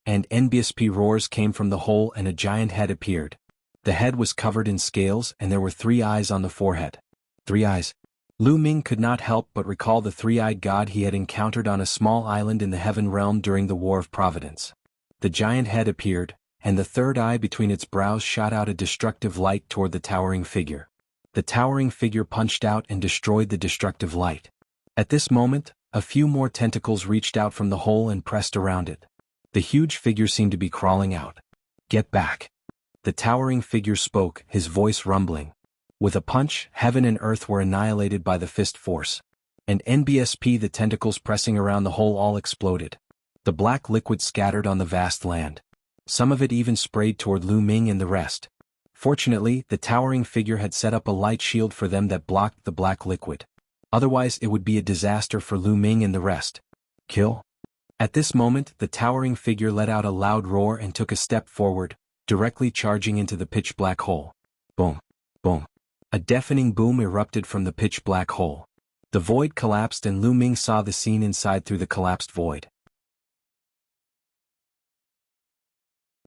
And NBSP roars came from the hole and a giant head appeared. The head was covered in scales and there were 3 eyes on the forehead. 3 eyes. Lu Ming could not help but recall the 3-eyed god he had encountered on a small island in the Heaven Realm during the War of Providence. The giant head appeared, and the 3rd eye between its brows shot out a destructive light toward the towering figure. The towering figure punched out and destroyed the destructive light. At this moment, a few more tentacles reached out from the hole and pressed around it. The huge figure seemed to be crawling out. Get back. The towering figure spoke, his voice rumbling. With a punch, heaven and earth were annihilated by the fist force. And NBSP, the tentacles pressing around the hole, all exploded. The black liquid scattered on the vast land. Some of it even sprayed toward Lu Ming and the rest. Fortunately, the towering figure had set up a light shield for them that blocked the black liquid. Otherwise it would be a disaster for Lu Ming and the rest. Kill? At this moment, the towering figure let out a loud roar and took a step forward, directly charging into the pitch-black hole. Boom. Boom. A deafening boom erupted from the pitch-black hole. The void collapsed and Lu Ming saw the scene inside through the collapsed void.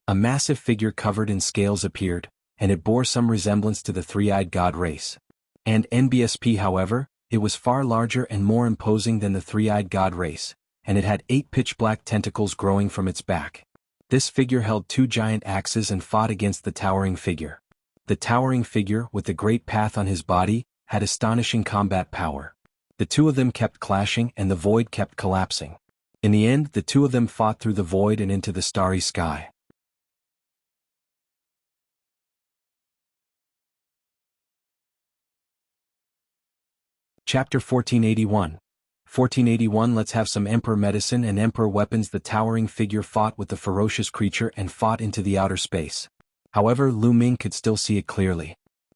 A massive figure covered in scales appeared, and it bore some resemblance to the three-eyed god race. And NBSP, however, it was far larger and more imposing than the three-eyed god race, and it had 8 pitch-black tentacles growing from its back. This figure held 2 giant axes and fought against the towering figure. The towering figure, with the great path on his body, had astonishing combat power. The two of them kept clashing and the void kept collapsing. In the end, the two of them fought through the void and into the starry sky. Chapter 1481. 1481. Let's have some emperor medicine and emperor weapons. The towering figure fought with the ferocious creature and fought into the outer space. However, Lu Ming could still see it clearly.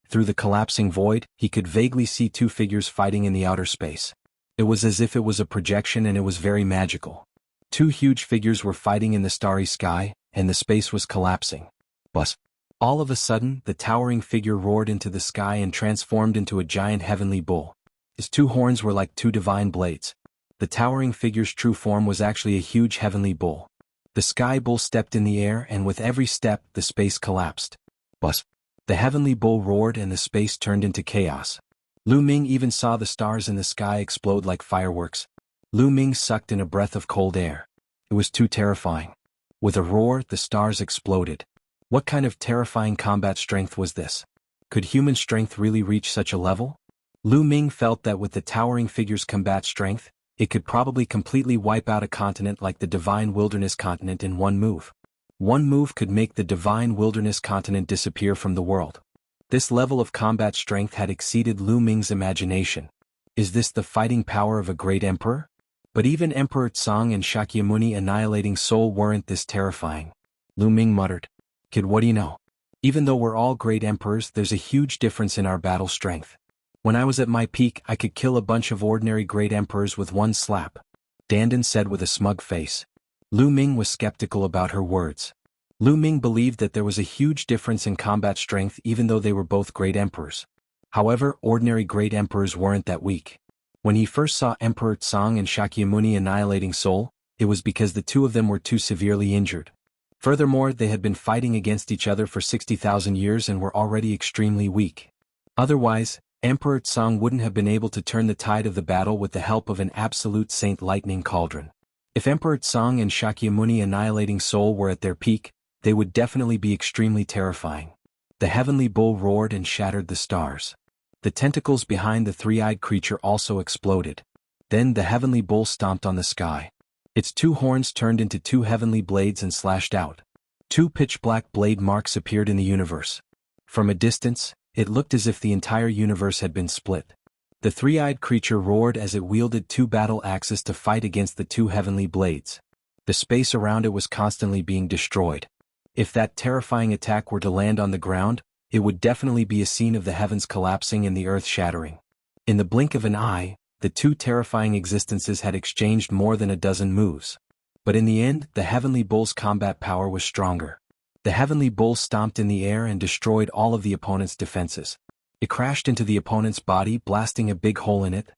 Through the collapsing void, he could vaguely see 2 figures fighting in the outer space. It was as if it was a projection and it was very magical. 2 huge figures were fighting in the starry sky, and the space was collapsing. But all of a sudden, the towering figure roared into the sky and transformed into a giant heavenly bull. His 2 horns were like 2 divine blades. The towering figure's true form was actually a huge heavenly bull. The sky bull stepped in the air and with every step, the space collapsed. But the heavenly bull roared and the space turned into chaos. Lu Ming even saw the stars in the sky explode like fireworks. Lu Ming sucked in a breath of cold air. It was too terrifying. With a roar, the stars exploded. What kind of terrifying combat strength was this? Could human strength really reach such a level? Lu Ming felt that with the towering figure's combat strength, it could probably completely wipe out a continent like the Divine Wilderness continent in one move. One move could make the Divine Wilderness continent disappear from the world. This level of combat strength had exceeded Lu Ming's imagination. Is this the fighting power of a great emperor? But even Emperor Tsang and Shakyamuni annihilating soul weren't this terrifying. Lu Ming muttered, "Kid, what do you know? Even though we're all great emperors, there's a huge difference in our battle strength. When I was at my peak, I could kill a bunch of ordinary great emperors with one slap," Dandan said with a smug face. Lu Ming was skeptical about her words. Lu Ming believed that there was a huge difference in combat strength even though they were both great emperors. However, ordinary great emperors weren't that weak. When he first saw Emperor Tsang and Shakyamuni annihilating Seoul, it was because the two of them were too severely injured. Furthermore, they had been fighting against each other for 60,000 years and were already extremely weak. Otherwise, Emperor Tsang wouldn't have been able to turn the tide of the battle with the help of an absolute saint lightning cauldron. If Emperor Tsang and Shakyamuni annihilating Seoul were at their peak, they would definitely be extremely terrifying. The heavenly bull roared and shattered the stars. The tentacles behind the three-eyed creature also exploded. Then the heavenly bull stomped on the sky. Its 2 horns turned into 2 heavenly blades and slashed out. 2 pitch-black blade marks appeared in the universe. From a distance, it looked as if the entire universe had been split. The three-eyed creature roared as it wielded 2 battle axes to fight against the 2 heavenly blades. The space around it was constantly being destroyed. If that terrifying attack were to land on the ground, it would definitely be a scene of the heavens collapsing and the earth shattering. In the blink of an eye, the 2 terrifying existences had exchanged more than a dozen moves. But in the end, the heavenly bull's combat power was stronger. The heavenly bull stomped in the air and destroyed all of the opponent's defenses. It crashed into the opponent's body, blasting a big hole in it.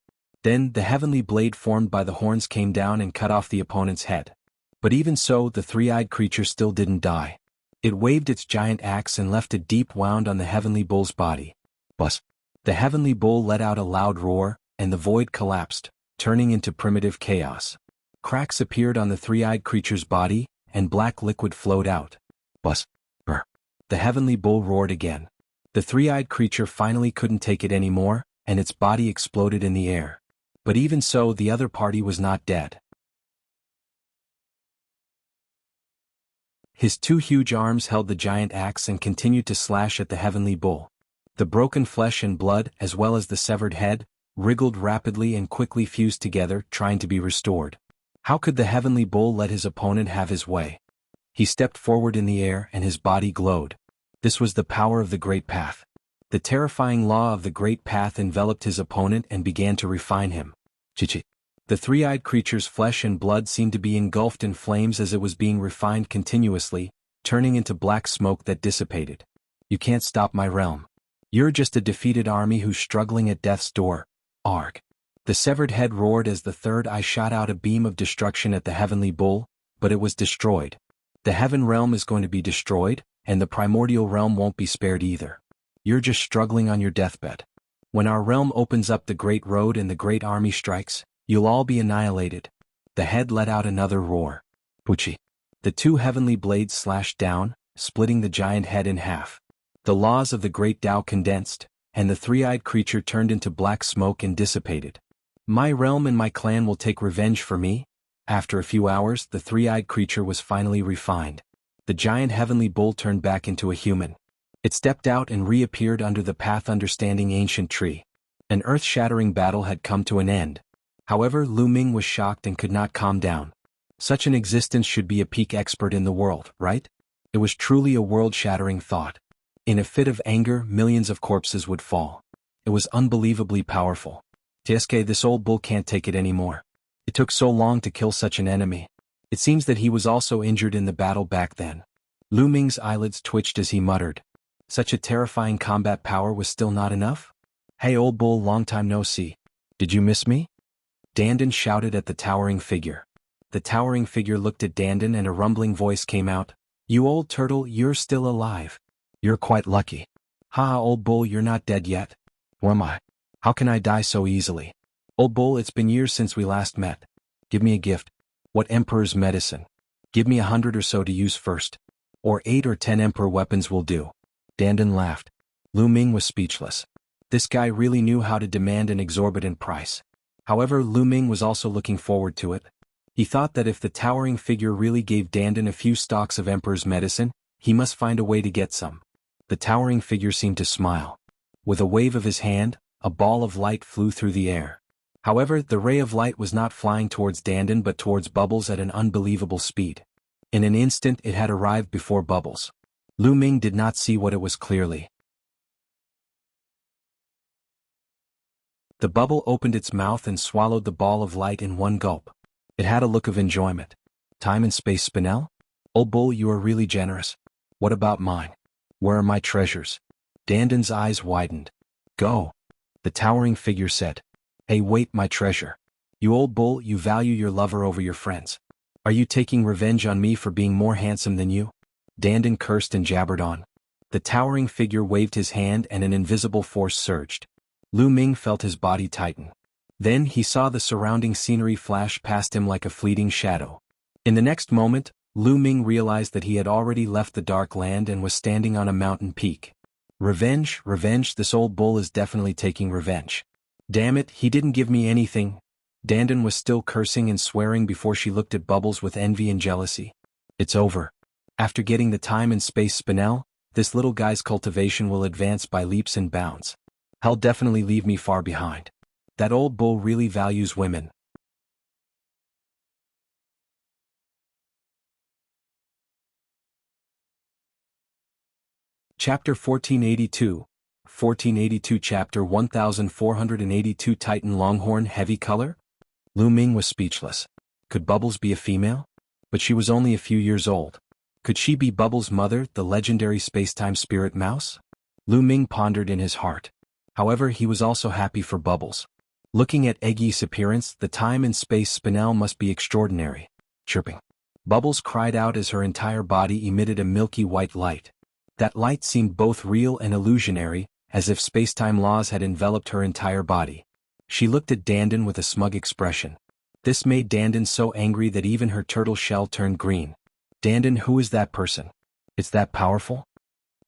Then, the heavenly blade formed by the horns came down and cut off the opponent's head. But even so, the three-eyed creature still didn't die. It waved its giant axe and left a deep wound on the heavenly bull's body. But the heavenly bull let out a loud roar, and the void collapsed, turning into primitive chaos. Cracks appeared on the three-eyed creature's body, and black liquid flowed out. But the heavenly bull roared again. The three-eyed creature finally couldn't take it anymore, and its body exploded in the air. But even so, the other party was not dead. His 2 huge arms held the giant axe and continued to slash at the heavenly bull. The broken flesh and blood, as well as the severed head, wriggled rapidly and quickly fused together, trying to be restored. How could the heavenly bull let his opponent have his way? He stepped forward in the air and his body glowed. This was the power of the Great Path. The terrifying law of the Great Path enveloped his opponent and began to refine him. Chichi. The three-eyed creature's flesh and blood seemed to be engulfed in flames as it was being refined continuously, turning into black smoke that dissipated. You can't stop my realm. You're just a defeated army who's struggling at death's door. Arg. The severed head roared as the third eye shot out a beam of destruction at the heavenly bull, but it was destroyed. The heaven realm is going to be destroyed, and the primordial realm won't be spared either. You're just struggling on your deathbed. When our realm opens up the great road and the great army strikes, you'll all be annihilated. The head let out another roar. Puchi. The two heavenly blades slashed down, splitting the giant head in half. The laws of the great Tao condensed, and the three-eyed creature turned into black smoke and dissipated. My realm and my clan will take revenge for me. After a few hours, the three-eyed creature was finally refined. The giant heavenly bull turned back into a human. It stepped out and reappeared under the path understanding ancient tree. An earth-shattering battle had come to an end. However, Lu Ming was shocked and could not calm down. Such an existence should be a peak expert in the world, right? It was truly a world-shattering thought. In a fit of anger, millions of corpses would fall. It was unbelievably powerful. TSK, this old bull can't take it anymore. It took so long to kill such an enemy. It seems that he was also injured in the battle back then. Lu Ming's eyelids twitched as he muttered. Such a terrifying combat power was still not enough? Hey old bull, long time no see. Did you miss me? Dandan shouted at the towering figure. The towering figure looked at Dandan and a rumbling voice came out. You old turtle, you're still alive. You're quite lucky. Ha, old bull, you're not dead yet. Who am I? How can I die so easily? Old bull, it's been years since we last met. Give me a gift. What emperor's medicine? Give me 100 or so to use first. Or 8 or 10 emperor weapons will do. Dandan laughed. Lu Ming was speechless. This guy really knew how to demand an exorbitant price. However, Lu Ming was also looking forward to it. He thought that if the towering figure really gave Dandan a few stalks of emperor's medicine, he must find a way to get some. The towering figure seemed to smile. With a wave of his hand, a ball of light flew through the air. However, the ray of light was not flying towards Dandan but towards Bubbles at an unbelievable speed. In an instant it had arrived before Bubbles. Lu Ming did not see what it was clearly. The bubble opened its mouth and swallowed the ball of light in one gulp. It had a look of enjoyment. Time and space Spinel? Old bull, you are really generous. What about mine? Where are my treasures? Dandan's eyes widened. Go. The towering figure said. Hey wait, my treasure. You old bull, you value your lover over your friends. Are you taking revenge on me for being more handsome than you? Dandan cursed and jabbered on. The towering figure waved his hand and an invisible force surged. Lu Ming felt his body tighten. Then he saw the surrounding scenery flash past him like a fleeting shadow. In the next moment, Lu Ming realized that he had already left the dark land and was standing on a mountain peak. Revenge, revenge, this old bull is definitely taking revenge. Damn it, he didn't give me anything. Dandan was still cursing and swearing before she looked at Bubbles with envy and jealousy. It's over. After getting the time and space Spinel, this little guy's cultivation will advance by leaps and bounds. He'll definitely leave me far behind. That old bull really values women. Chapter 1482, 1482 Chapter 1482 Titan Longhorn Heavy Color? Lu Ming was speechless. Could Bubbles be a female? But she was only a few years old. Could she be Bubbles' mother, the legendary spacetime spirit mouse? Lu Ming pondered in his heart. However, he was also happy for Bubbles. Looking at Eggy's appearance, the time and space Spinel must be extraordinary. Chirping. Bubbles cried out as her entire body emitted a milky white light. That light seemed both real and illusionary, as if spacetime laws had enveloped her entire body. She looked at Dandan with a smug expression. This made Dandan so angry that even her turtle shell turned green. Dandan, who is that person? It's that powerful?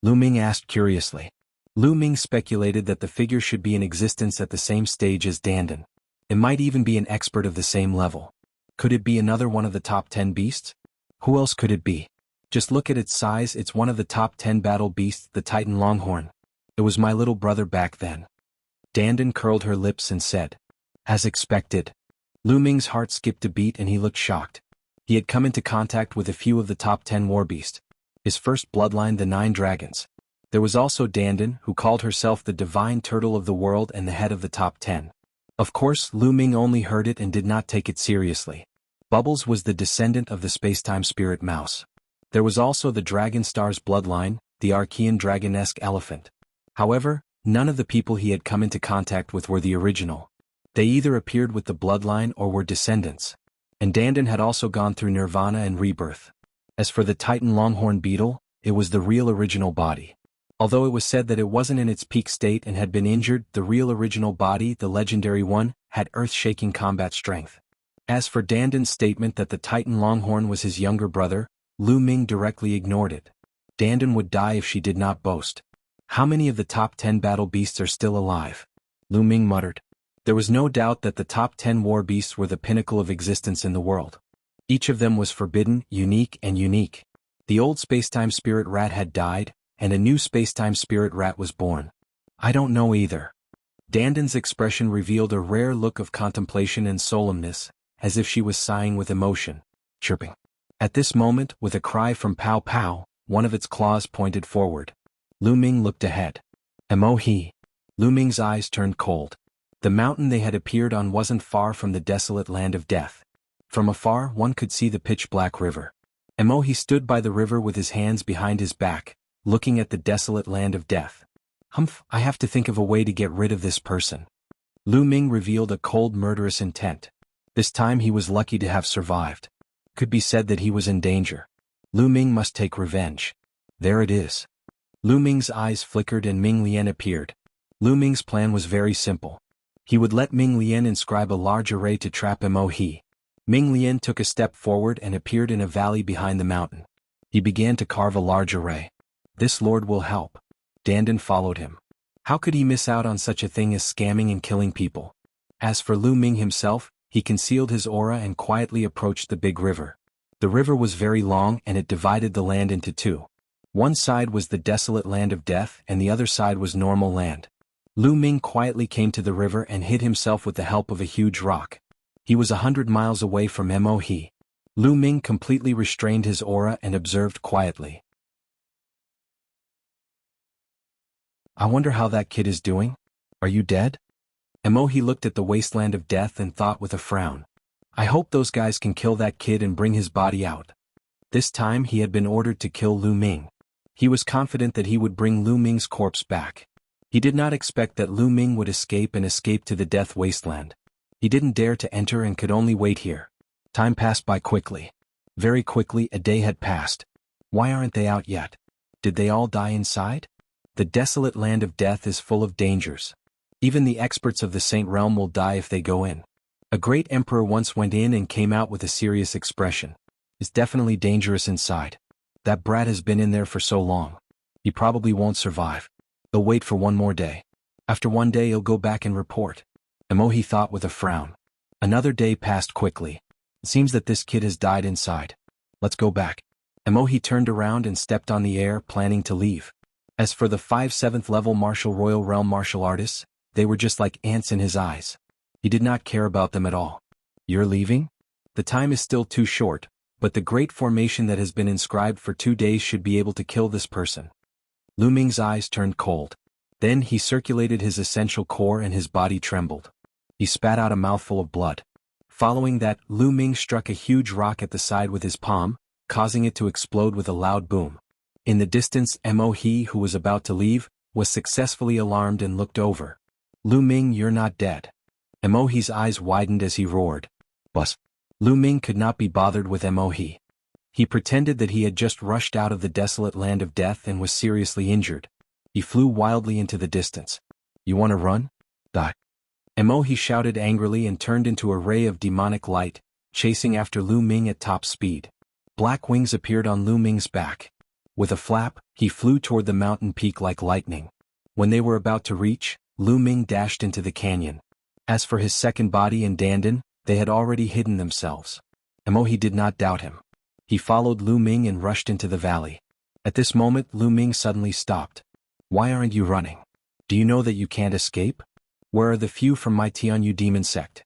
Lu Ming asked curiously. Lu Ming speculated that the figure should be in existence at the same stage as Dandan. It might even be an expert of the same level. Could it be another one of the top 10 beasts? Who else could it be? Just look at its size, it's one of the top 10 battle beasts, the Titan Longhorn. It was my little brother back then. Dandan curled her lips and said. As expected. Lu Ming's heart skipped a beat and he looked shocked. He had come into contact with a few of the top 10 warbeasts. His first bloodline, the 9 dragons. There was also Dandan, who called herself the divine turtle of the world and the head of the top 10. Of course, Lu Ming only heard it and did not take it seriously. Bubbles was the descendant of the spacetime spirit mouse. There was also the Dragon Star's bloodline, the Archean dragonesque elephant. However, none of the people he had come into contact with were the original. They either appeared with the bloodline or were descendants. And Dandan had also gone through nirvana and rebirth. As for the Titan longhorn beetle, it was the real original body. Although it was said that it wasn't in its peak state and had been injured, the real original body, the legendary one, had earth-shaking combat strength. As for Dandan's statement that the Titan longhorn was his younger brother, Lu Ming directly ignored it. Dandan would die if she did not boast. How many of the top 10 battle beasts are still alive? Lu Ming muttered. There was no doubt that the top 10 war beasts were the pinnacle of existence in the world. Each of them was forbidden, unique. The old spacetime spirit rat had died, and a new spacetime spirit rat was born. I don't know either. Dandan's expression revealed a rare look of contemplation and solemnness, as if she was sighing with emotion, chirping. At this moment, with a cry from Pow Pow, one of its claws pointed forward. Lu Ming looked ahead. Emohi. Lu Ming's eyes turned cold. The mountain they had appeared on wasn't far from the desolate land of death. From afar, one could see the pitch-black river. Emohi stood by the river with his hands behind his back, looking at the desolate land of death. Humph, I have to think of a way to get rid of this person. Lu Ming revealed a cold murderous intent. This time he was lucky to have survived. Could be said that he was in danger. Lu Ming must take revenge. There it is. Lu Ming's eyes flickered and Ming Lian appeared. Lu Ming's plan was very simple. He would let Ming Lian inscribe a large array to trap Emohi. Ming Lian took a step forward and appeared in a valley behind the mountain. He began to carve a large array. This lord will help. Dandan followed him. How could he miss out on such a thing as scamming and killing people? As for Lu Ming himself, he concealed his aura and quietly approached the big river. The river was very long and it divided the land into two. One side was the desolate land of death and the other side was normal land. Lu Ming quietly came to the river and hid himself with the help of a huge rock. He was 100 miles away from Emohi. Lu Ming completely restrained his aura and observed quietly. I wonder how that kid is doing? Are you dead? Emohi looked at the wasteland of death and thought with a frown. I hope those guys can kill that kid and bring his body out. This time he had been ordered to kill Lu Ming. He was confident that he would bring Lu Ming's corpse back. He did not expect that Lu Ming would escape to the death wasteland. He didn't dare to enter and could only wait here. Time passed by quickly. Very quickly a day had passed. Why aren't they out yet? Did they all die inside? The desolate land of death is full of dangers. Even the experts of the Saint Realm will die if they go in. A great emperor once went in and came out with a serious expression. It's definitely dangerous inside. That brat has been in there for so long. He probably won't survive. They'll wait for one more day. After one day he'll go back and report. Emohi thought with a frown. Another day passed quickly. It seems that this kid has died inside. Let's go back. Emohi turned around and stepped on the air, planning to leave. As for the 5 7th level martial royal realm martial artists, they were just like ants in his eyes. He did not care about them at all. You're leaving? The time is still too short, but the great formation that has been inscribed for 2 days should be able to kill this person. Lu Ming's eyes turned cold. Then he circulated his essential core and his body trembled. He spat out a mouthful of blood. Following that, Lu Ming struck a huge rock at the side with his palm, causing it to explode with a loud boom. In the distance, Emohi, who was about to leave, was successfully alarmed and looked over. Lu Ming, you're not dead. Emohi's eyes widened as he roared. Bus. Lu Ming could not be bothered with Emohi. He pretended that he had just rushed out of the desolate land of death and was seriously injured. He flew wildly into the distance. You want to run? Die. Emohi shouted angrily and turned into a ray of demonic light, chasing after Lu Ming at top speed. Black wings appeared on Lu Ming's back. With a flap, he flew toward the mountain peak like lightning. When they were about to reach, Lu Ming dashed into the canyon. As for his second body and Dandan, they had already hidden themselves. Emohi did not doubt him. He followed Lu Ming and rushed into the valley. At this moment, Lu Ming suddenly stopped. Why aren't you running? Do you know that you can't escape? Where are the few from my Tianyu demon sect?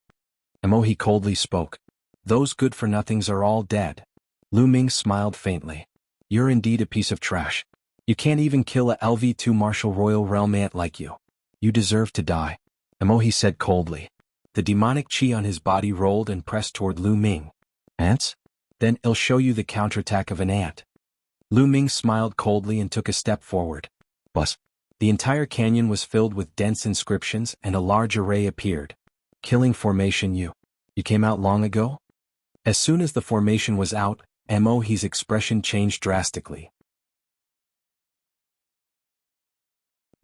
Emohi coldly spoke. Those good-for-nothings are all dead. Lu Ming smiled faintly. You're indeed a piece of trash. You can't even kill a LV2 martial royal realm ant like you. You deserve to die. Emohi said coldly. The demonic chi on his body rolled and pressed toward Lu Ming. Ants? Then I'll show you the counterattack of an ant. Lu Ming smiled coldly and took a step forward. Bus. The entire canyon was filled with dense inscriptions and a large array appeared. Killing formation you came out long ago? As soon as the formation was out, Mohe's expression changed drastically.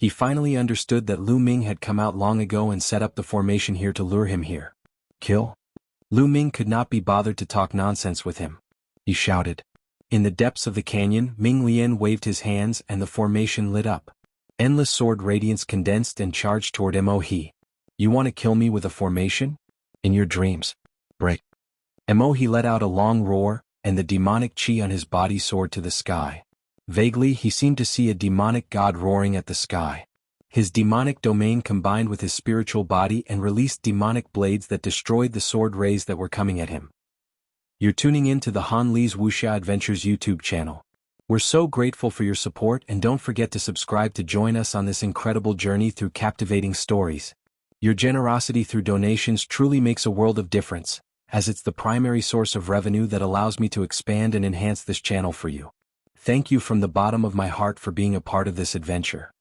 He finally understood that Lu Ming had come out long ago and set up the formation here to lure him here. Kill? Lu Ming could not be bothered to talk nonsense with him. He shouted. In the depths of the canyon, Ming Lian waved his hands and the formation lit up. Endless sword radiance condensed and charged toward Mohe. You want to kill me with a formation? In your dreams. Break. Mohe let out a long roar, and the demonic chi on his body soared to the sky. Vaguely he seemed to see a demonic god roaring at the sky. His demonic domain combined with his spiritual body and released demonic blades that destroyed the sword rays that were coming at him. You're tuning in to the Han Li's Wuxia Adventures YouTube channel. We're so grateful for your support and don't forget to subscribe to join us on this incredible journey through captivating stories. Your generosity through donations truly makes a world of difference, as it's the primary source of revenue that allows me to expand and enhance this channel for you. Thank you from the bottom of my heart for being a part of this adventure.